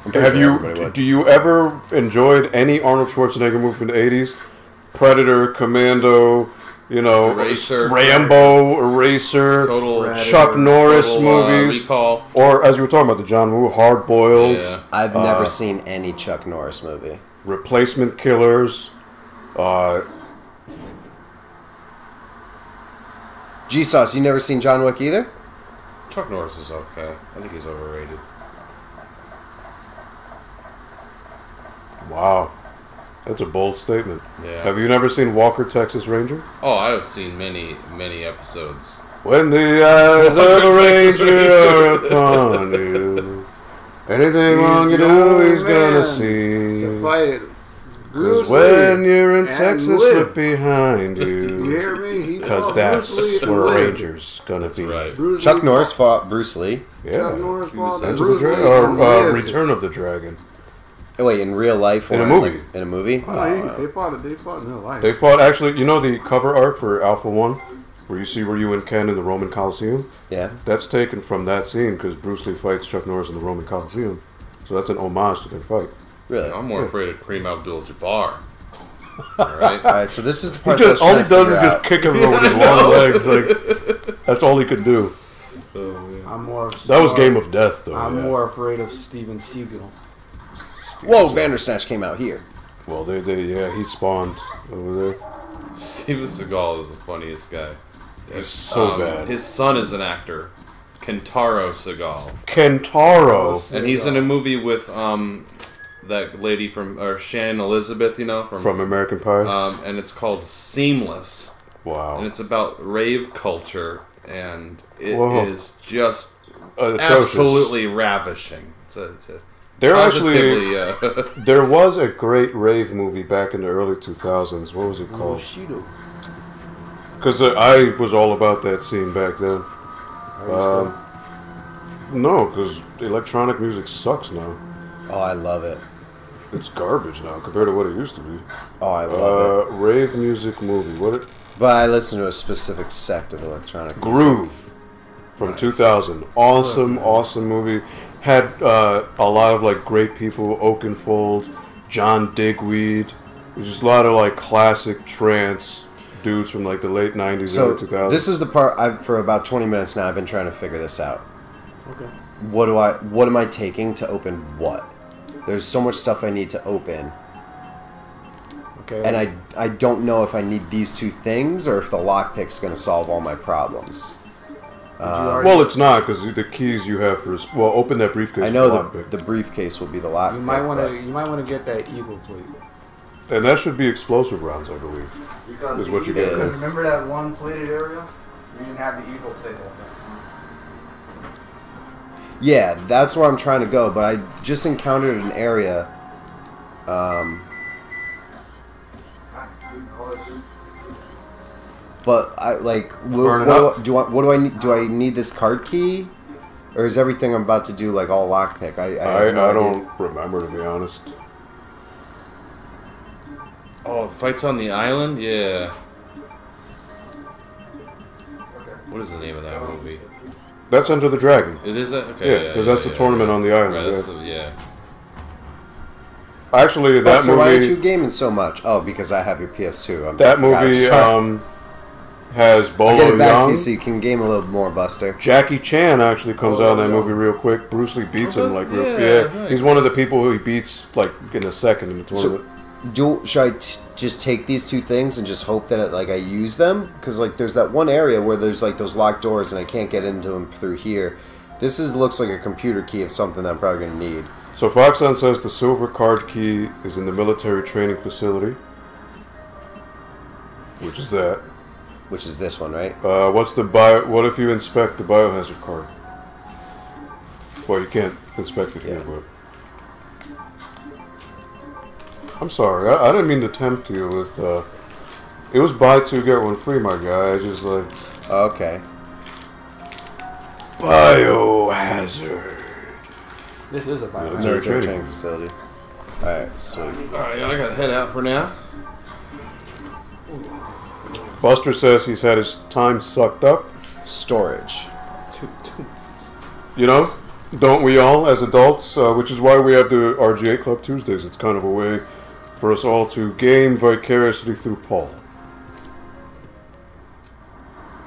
I'm pretty Have sure you? everybody would. Do you ever enjoyed any Arnold Schwarzenegger movie from the '80s? Predator, Commando, you know, Eraser, Rambo, Eraser, Total Chuck Norris movies, Recall. or as you were talking about the John Woo, Hard Boiled, Yeah. I've never seen any Chuck Norris movie. Replacement Killers. G-Sauce, you never seen John Wick either? Chuck Norris is okay. I think he's overrated. Wow, that's a bold statement. Yeah. Have you never seen Walker, Texas Ranger? Oh, I have seen many episodes. When the eyes of a ranger are upon you, anything wrong you do, he's gonna see. To fight. Because Bruce when Lee you're in and Texas, live. look behind You you. hear me? He Because fought that's Bruce Lee and where a lived. ranger's gonna be. Right. Bruce Chuck Lee Norris fought- fought Bruce Lee. Yeah. Chuck Norris fought Enter Enter Bruce the Lee Dragon, and or lived. Return of the Dragon. Oh, wait, in real life? Or In a movie. Like, in a movie? Oh, they fought in real life. They fought, actually, you know the cover art for Alpha 1? Where you see Ryu and Ken in the Roman Coliseum? Yeah. That's taken from that scene because Bruce Lee fights Chuck Norris in the Roman Coliseum. So that's an homage to their fight. Really? I'm more afraid of Kareem Abdul-Jabbar. Alright? Alright, so this is the part He just, that I all was he trying does to is figure just out. kick everyone with his long legs. Like, that's all he could do. So, yeah. I'm more. That was Game of Death, though. I'm yeah. more afraid of Steven Seagal. Whoa, Bandersnatch came out here. Well, he spawned over there. Steven Seagal is the funniest guy. He's so bad. His son is an actor, Kentaro Seagal, Kentaro and he's in a movie with that lady from Shannon Elizabeth, you know, from American Pie. and it's called Seamless, Wow. and it's about rave culture, and it Whoa. is just Atrocious. absolutely ravishing. It's a There positively, there was a great rave movie back in the early 2000s. What was it called? Bushido. Because I was all about that scene back then. Are you still? No, because electronic music sucks now. Oh, I love it. It's garbage now compared to what it used to be. Oh, I love it. Rave music movie. But I listen to a specific sect of electronic music. Groove from 2000. Awesome movie. Had a lot of like great people. Oakenfold, John Digweed. Just a lot of like classic trance. dudes from like the late 90s, So early 2000s. this is the part for about 20 minutes now I've been trying to figure this out. Okay. What am I taking to open what? There's so much stuff I need to open. Okay. And I don't know if I need these two things or if the lockpick's going to solve all my problems. Well, it's not, because the keys you have for... Well, open that briefcase. I know lockpick. the briefcase will be the lockpick. You might want to get that eagle plate. And that should be explosive rounds, I believe. Is what you get. Yes. Remember that one plated area? You didn't have the eagle plate all that. Yeah, that's where I'm trying to go, but I just encountered an area. But I like. What do I need? Do I need this card key, or is everything I'm about to do like all lockpick? I don't remember, to be honest. Oh, fights on the island? Yeah. What is the name of that movie? That's Enter the Dragon. It is that? Okay. Yeah, because that's the tournament on the island. Right, that's yeah. Actually, that Buster, why aren't movie... you gaming so much? Oh, because I have your PS2. That movie has I'll Bolo get it back to Young. you so you can game a little more, Buster. Jackie Chan actually comes out in that movie real quick. Bruce Lee beats him like real... Yeah, nice. he's one of the people who he beats like in a second in the tournament. Should I just take these two things and just hope that I use them? Because like there's that one area where there's like those locked doors and I can't get into them through here. This looks like a computer key of something that I'm probably going to need. So Foxon says the silver card key is in the military training facility. Which is that. Which is this one, right? What if you inspect the biohazard card? Well, you can't inspect it here, but... I'm sorry, I didn't mean to tempt you with, it was buy two, get one free, my guy. I just like... Okay. Biohazard. This is a biohazard. Military training. Training facility. Alright, sweet. Alright, I gotta head out for now. Buster says he's had his time sucked up. Storage. You know, don't we all as adults? Which is why we have the RGA Club Tuesdays. It's kind of a way for us all to game vicariously through Paul.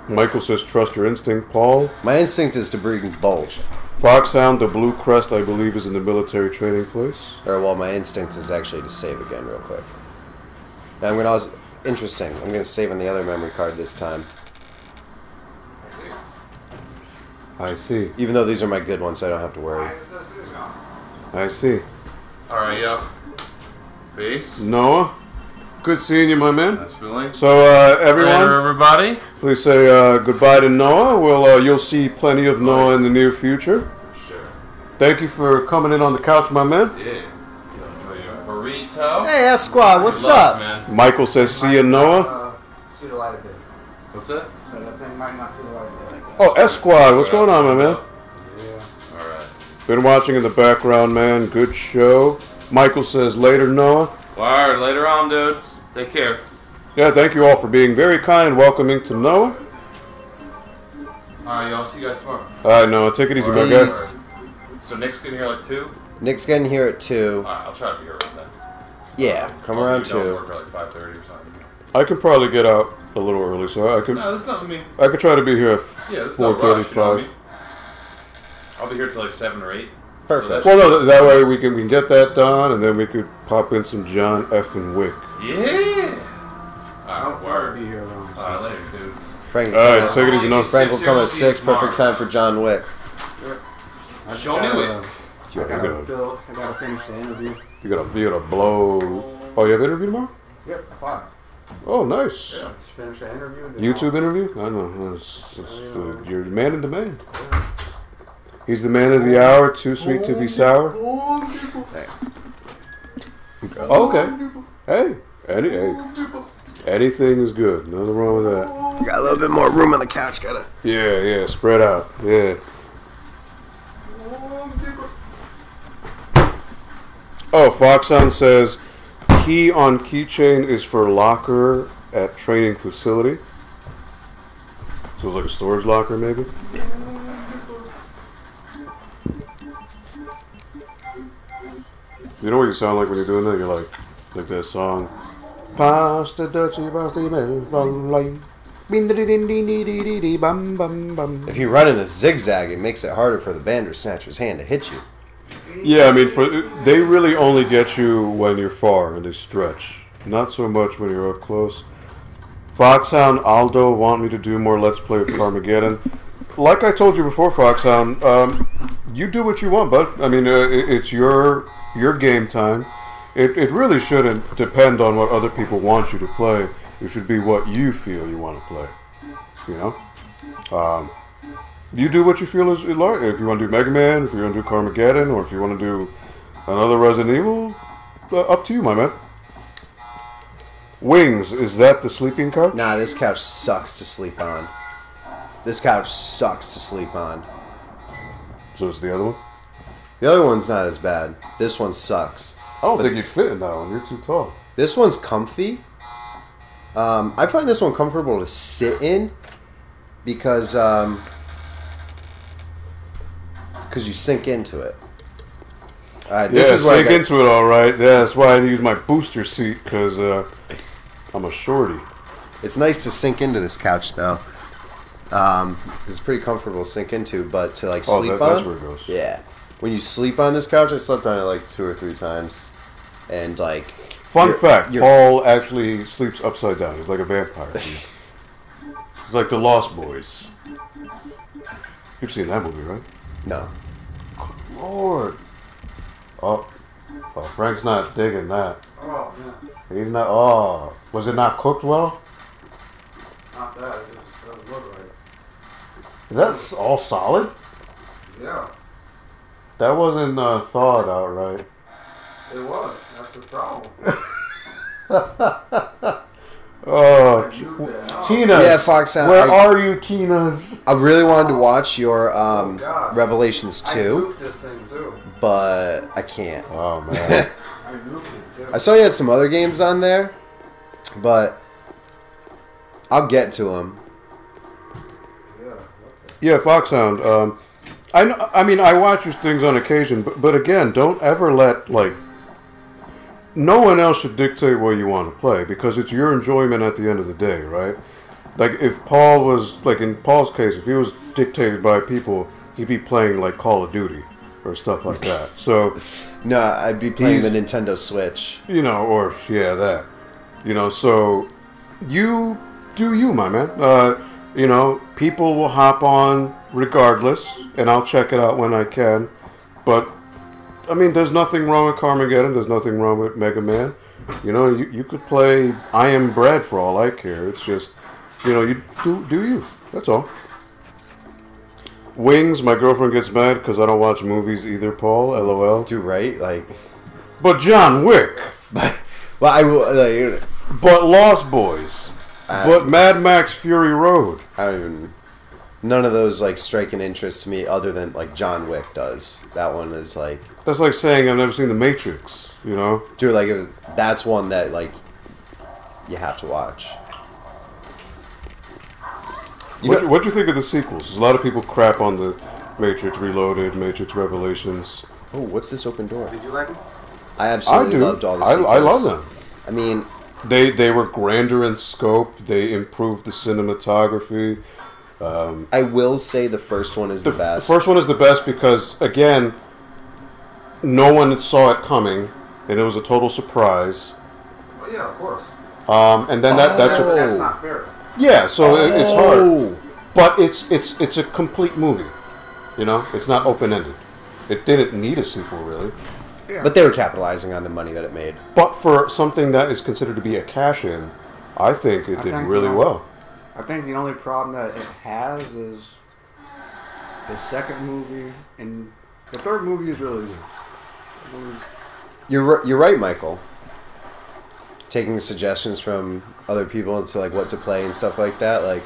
Michael says, trust your instinct, Paul. My instinct is to bring both. Foxhound, the blue crest, I believe, is in the military training place. Or, well, my instinct is actually to save again real quick. Now, I'm going to... Interesting. I'm going to save on the other memory card this time. I see. Even though these are my good ones, so I don't have to worry. I see. Alright, yo. Peace. Noah, good seeing you, my man. Nice feeling. So, everyone, Later, everybody. please say goodbye to Noah. You'll see plenty of Noah in the near future. Sure. Thank you for coming in on the couch, my man. Yeah. You enjoy your burrito? Hey, S Squad, what's Good luck, up? man. Michael says, see you, Noah. See the light of day. What's that? So that thing might not see the light of day. Oh, S Squad, what's going on, my man? Yeah. Alright. Been watching in the background, man. Good show. Michael says, later, Noah. Word, later on, dudes. Take care. Yeah, thank you all for being very kind and welcoming to Noah. Alright, y'all. See you guys tomorrow. All right, Noah, take it easy, my guy. Peace. So Nick's getting here like 2? Nick's getting here at 2. Alright, I'll try to be here around then. Yeah, come around Maybe 2. work at like 5:30 or something. I can probably get out a little early, so I could No, that's not, I mean, try to be here at yeah, that's no rush, you know what I 4:35. mean? I'll be here till like 7 or 8. Perfect. Well, no, that way we can get that done, and then we could pop in some John F. and Wick. Yeah! I'll Alright, probably be word. here around. Alright, later, dudes. Frank, All right, take it easy, Noah. Frank will come at 6. Perfect time for John Wick. Show me Wick. I I gotta finish the interview. You gotta blow. Oh, you have interview tomorrow? Yep, 5. Oh, nice. Just finish the interview. then YouTube interview? I don't know. You're the man in demand. He's the man of the hour. Too sweet to be sour. Oh, okay. Hey, anything is good. Nothing wrong with that. Got a little bit more room on the couch, gotta. Yeah. Spread out. Yeah. Oh, Foxon says key on keychain is for locker at training facility. So it's like a storage locker, maybe. You know what you sound like when you're doing that? You're like that song. Pasta dirty, pasta light. If you run in a zigzag, it makes it harder for the Bandersnatcher's hand to hit you. Yeah, I mean, they really only get you when you're far and they stretch. Not so much when you're up close. Foxhound, Aldo want me to do more Let's Play of Carmageddon. Like I told you before, Foxhound, you do what you want, bud. I mean, it's your game time. It really shouldn't depend on what other people want you to play. It should be what you feel you want to play. You know? You do what you feel is like. If you want to do Mega Man, if you want to do Carmageddon, or if you want to do another Resident Evil, up to you, my man. Wings, is that the sleeping couch? Nah, this couch sucks to sleep on. This couch sucks to sleep on. So it's the other one? The other one's not as bad. This one sucks. I don't think you'd fit in that one. You're too tall. This one's comfy. I find this one comfortable to sit in because you sink into it. This is sink into it all right. Yeah, that's why I use my booster seat because I'm a shorty. It's nice to sink into this couch though. It's pretty comfortable to sink into, but to like sleep on. That's where it goes. Yeah, when you sleep on this couch, I slept on it like 2 or 3 times, and like. Fun fact: Paul actually sleeps upside down. He's like a vampire. He's like the Lost Boys. You've seen that movie, right? No. Good Lord. Oh, Frank's not digging that. Oh, yeah. He's not. Oh, was it not cooked well? Not that. It just doesn't look right. Is that all solid? Yeah. That wasn't thawed out right. It was. That's the problem. Oh, Tina's. Yeah, Foxhound. Where are you, Tina's? I really wanted to watch your Revelations 2. I nuked this thing too. But I can't. Oh, man. I nuked it too. I saw you had some other games on there, but I'll get to them. Yeah, Foxhound. I mean, I watch your things on occasion, but again, don't ever let, like, no one else should dictate what you want to play, because it's your enjoyment at the end of the day, right? Like, if Paul was, like, in Paul's case, if he was dictated by people, he'd be playing, like, Call of Duty or stuff like that. So, no, I'd be playing the Nintendo Switch. You know, or, yeah, that. You know, so, you do you, my man. You know, people will hop on regardless, and I'll check it out when I can. But, I mean, there's nothing wrong with Carmageddon. There's nothing wrong with Mega Man. You know, you could play I Am Bread for all I care. It's just, you know, you do you. That's all. Wings, my girlfriend gets mad because I don't watch movies either, Paul. LOL. Dude, right? Like, but John Wick. well, I will. Like, but Lost Boys. But Mad Max Fury Road. I don't even. None of those like strike an interest to me other than like John Wick does. That one is like. That's like saying I've never seen The Matrix. You know. Dude, like that's one that like you have to watch. What do you think of the sequels? A lot of people crap on the Matrix Reloaded, Matrix Revelations. Oh, what's this open door? Did you like them? I absolutely loved all the sequels. I love them. I mean, they were grander in scope. They improved the cinematography. I will say the first one is the best. The first one is the best because, again, no one saw it coming, and it was a total surprise. Well, yeah, of course. And then that's not fair. Yeah, so it's hard, but it's a complete movie. You know, it's not open ended. It didn't need a sequel, really. Yeah. But they were capitalizing on the money that it made. But for something that is considered to be a cash-in, I think it did really well. I think the only problem that it has is the second movie, and the third movie is really good. You're right, Michael. Taking suggestions from other people to like what to play and stuff like that. Like,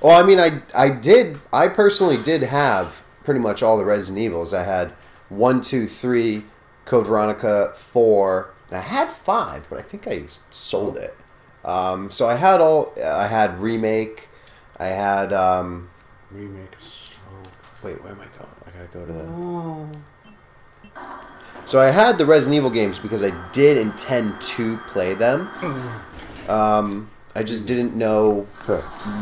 well, I mean, I personally did have pretty much all the Resident Evils. I had 1, 2, 3, Code Veronica, 4. And I had 5, but I think I sold it. So I had I had Remake. I had Remake. So wait, where am I going? I gotta go to the. So I had the Resident Evil games because I did intend to play them. I just didn't know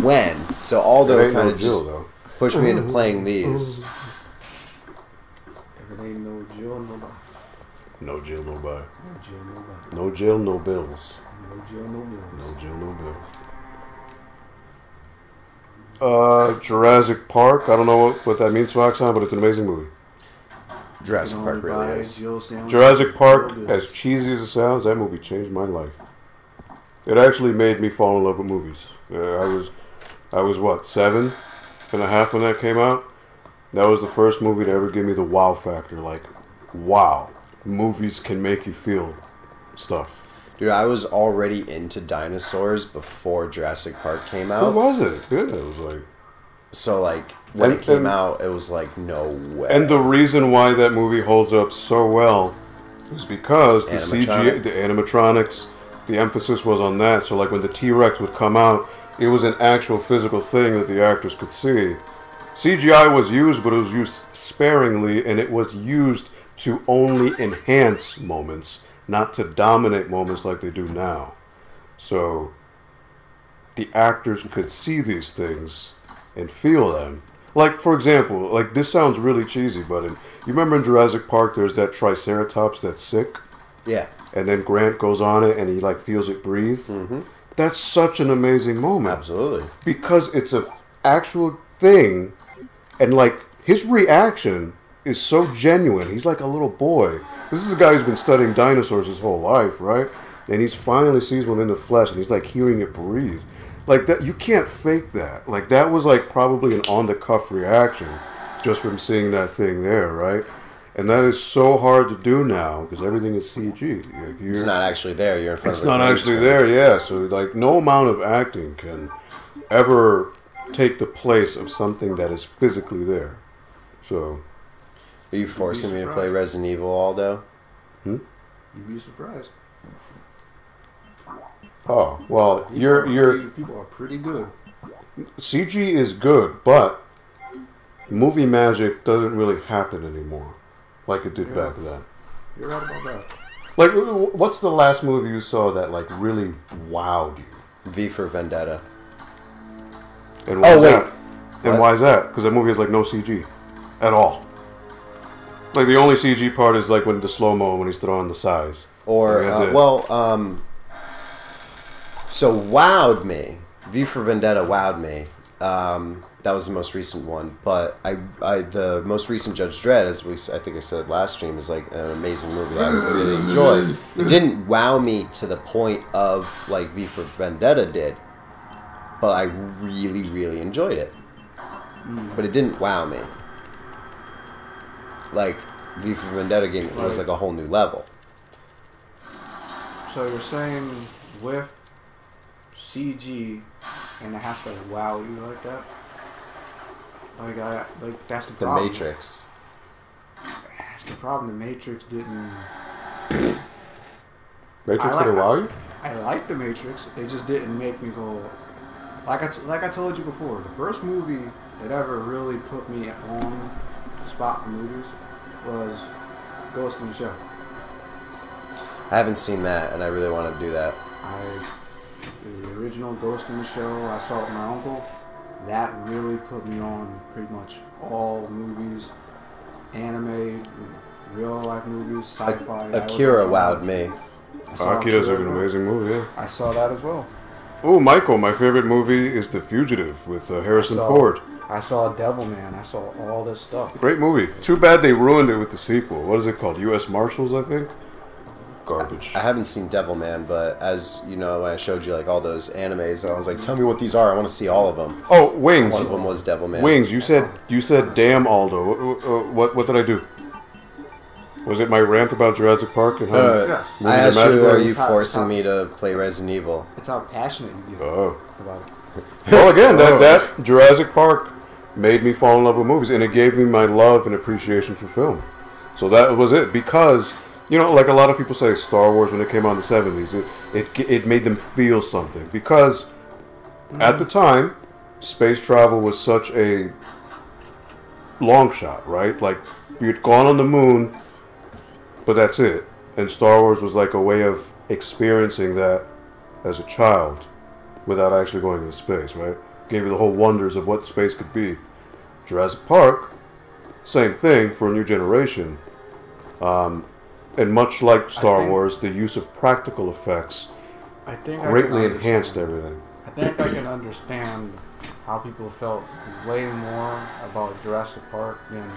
when. So Aldo kind of just pushed me into playing these. If it ain't no Jill, nobody. No jail, no buy. No Jill, nobody. No jail, no bills. No Jill, no bills. No jail, no bills. Jurassic Park. I don't know what that means, Roxanne, but it's an amazing movie. Jurassic Park really is. Jurassic Park, as cheesy as it sounds, that movie changed my life. It actually made me fall in love with movies. I was what, 7.5 when that came out? That was the first movie to ever give me the wow factor. Like, wow, movies can make you feel stuff. Dude, I was already into dinosaurs before Jurassic Park came out. Who was it? Yeah, it was like... So, like, when it came out, it was like, no way. And the reason why that movie holds up so well is because the CG, the animatronics, the emphasis was on that. So, like, when the T-Rex would come out, it was an actual physical thing that the actors could see. CGI was used, but it was used sparingly, and it was used to only enhance moments, not to dominate moments like they do now. So, the actors could see these things and feel them. Like, for example, like, this sounds really cheesy, but you remember in Jurassic Park, there's that Triceratops that's sick? Yeah. And then Grant goes on it, and he, like, feels it breathe? Mm-hmm. That's such an amazing moment. Absolutely. Because it's an actual thing, and, like, his reaction is so genuine. He's like a little boy. This is a guy who's been studying dinosaurs his whole life, right? And he's finally sees one in the flesh, and he's, like, hearing it breathe. Like, that, you can't fake that. Like, that was, like, probably an on-the-cuff reaction just from seeing that thing there, right? And that is so hard to do now because everything is CG. Like, it's not actually there. You're in front of it. It's not actually there, yeah. So, like, no amount of acting can ever take the place of something that is physically there. So... Are you forcing me to play Resident Evil, Aldo? You'd be surprised. Oh, well, people are pretty good. CG is good, but movie magic doesn't really happen anymore like it did back then. You're right about that. Like, what's the last movie you saw that, like, really wowed you? V for Vendetta. And why is that? And why is that? Because that movie has, like, no CG at all. Like, the only CG part is, like, when the slow-mo, when he's throwing the size. Or, so wowed me. V for Vendetta wowed me. That was the most recent one. But the most recent Judge Dredd, as I think I said last stream, is like an amazing movie that I really enjoyed. It didn't wow me to the point of like V for Vendetta did, but I really, really enjoyed it. But it didn't wow me. Like V for Vendetta game, it was like a whole new level. So you're saying with CG, and it has to wow you like that? Like that's the problem. The Matrix. That's the problem. The Matrix didn't. Matrix didn't wow you? I like the Matrix. It just didn't make me go. Like I told you before, the first movie that ever really put me on the spot for movies was Ghost in the Shell. I haven't seen that, and I really want to do that. The original Ghost in the Shell, I saw it with my uncle. That really put me on pretty much all movies, anime, real life movies, sci-fi. Akira wowed me. Akira's an amazing movie, yeah. I saw that as well. Oh, Michael, my favorite movie is The Fugitive with Harrison Ford. I saw Devilman. I saw all this stuff. Great movie. Too bad they ruined it with the sequel. What is it called? U.S. Marshals, I think? Garbage. I haven't seen Devilman, but as you know, when I showed you like all those animes, I was like, "Tell me what these are. I want to see all of them." Oh, Wings. One of them was Devilman. Wings. You said, "Damn, Aldo." What did I do? Was it my rant about Jurassic Park and how? Yes. I asked you, "Are you forcing me to play Resident Evil?" It's how passionate you get about it. Well, again, that Jurassic Park made me fall in love with movies, and it gave me my love and appreciation for film. So that was it, because. You know, like a lot of people say, Star Wars, when it came out in the 70s, it made them feel something. Because at the time, space travel was such a long shot, right? Like, we had gone on the moon, but that's it. And Star Wars was like a way of experiencing that as a child without actually going into space, right? Gave you the whole wonders of what space could be. Jurassic Park, same thing for a new generation. And much like Star Wars, the use of practical effects greatly enhanced everything. I think I can understand how people felt way more about Jurassic Park than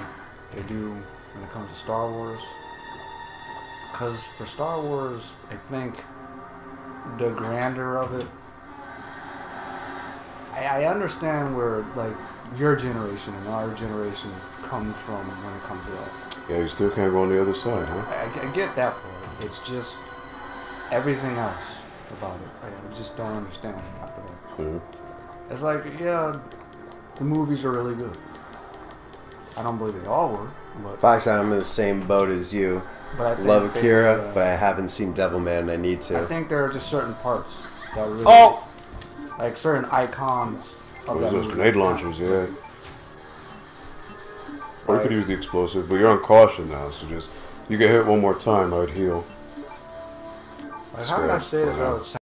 they do when it comes to Star Wars. Because for Star Wars, I think the grandeur of it, I understand where like your generation and our generation comes from when it comes to that. Yeah, you still can't go on the other side, huh? I get that part. It's just everything else about it. I just don't understand after that. Mm-hmm. It's like, yeah, the movies are really good. I don't believe they all were, but Fox, I'm in the same boat as you. but I think Love Akira, but I haven't seen Devilman and I need to. I think there are just certain parts that really, like certain icons of that Those movie. grenade launchers, yeah. Or you could use the explosive, but you're on caution now, so just you get hit one more time, I would heal. Like, how can I say this without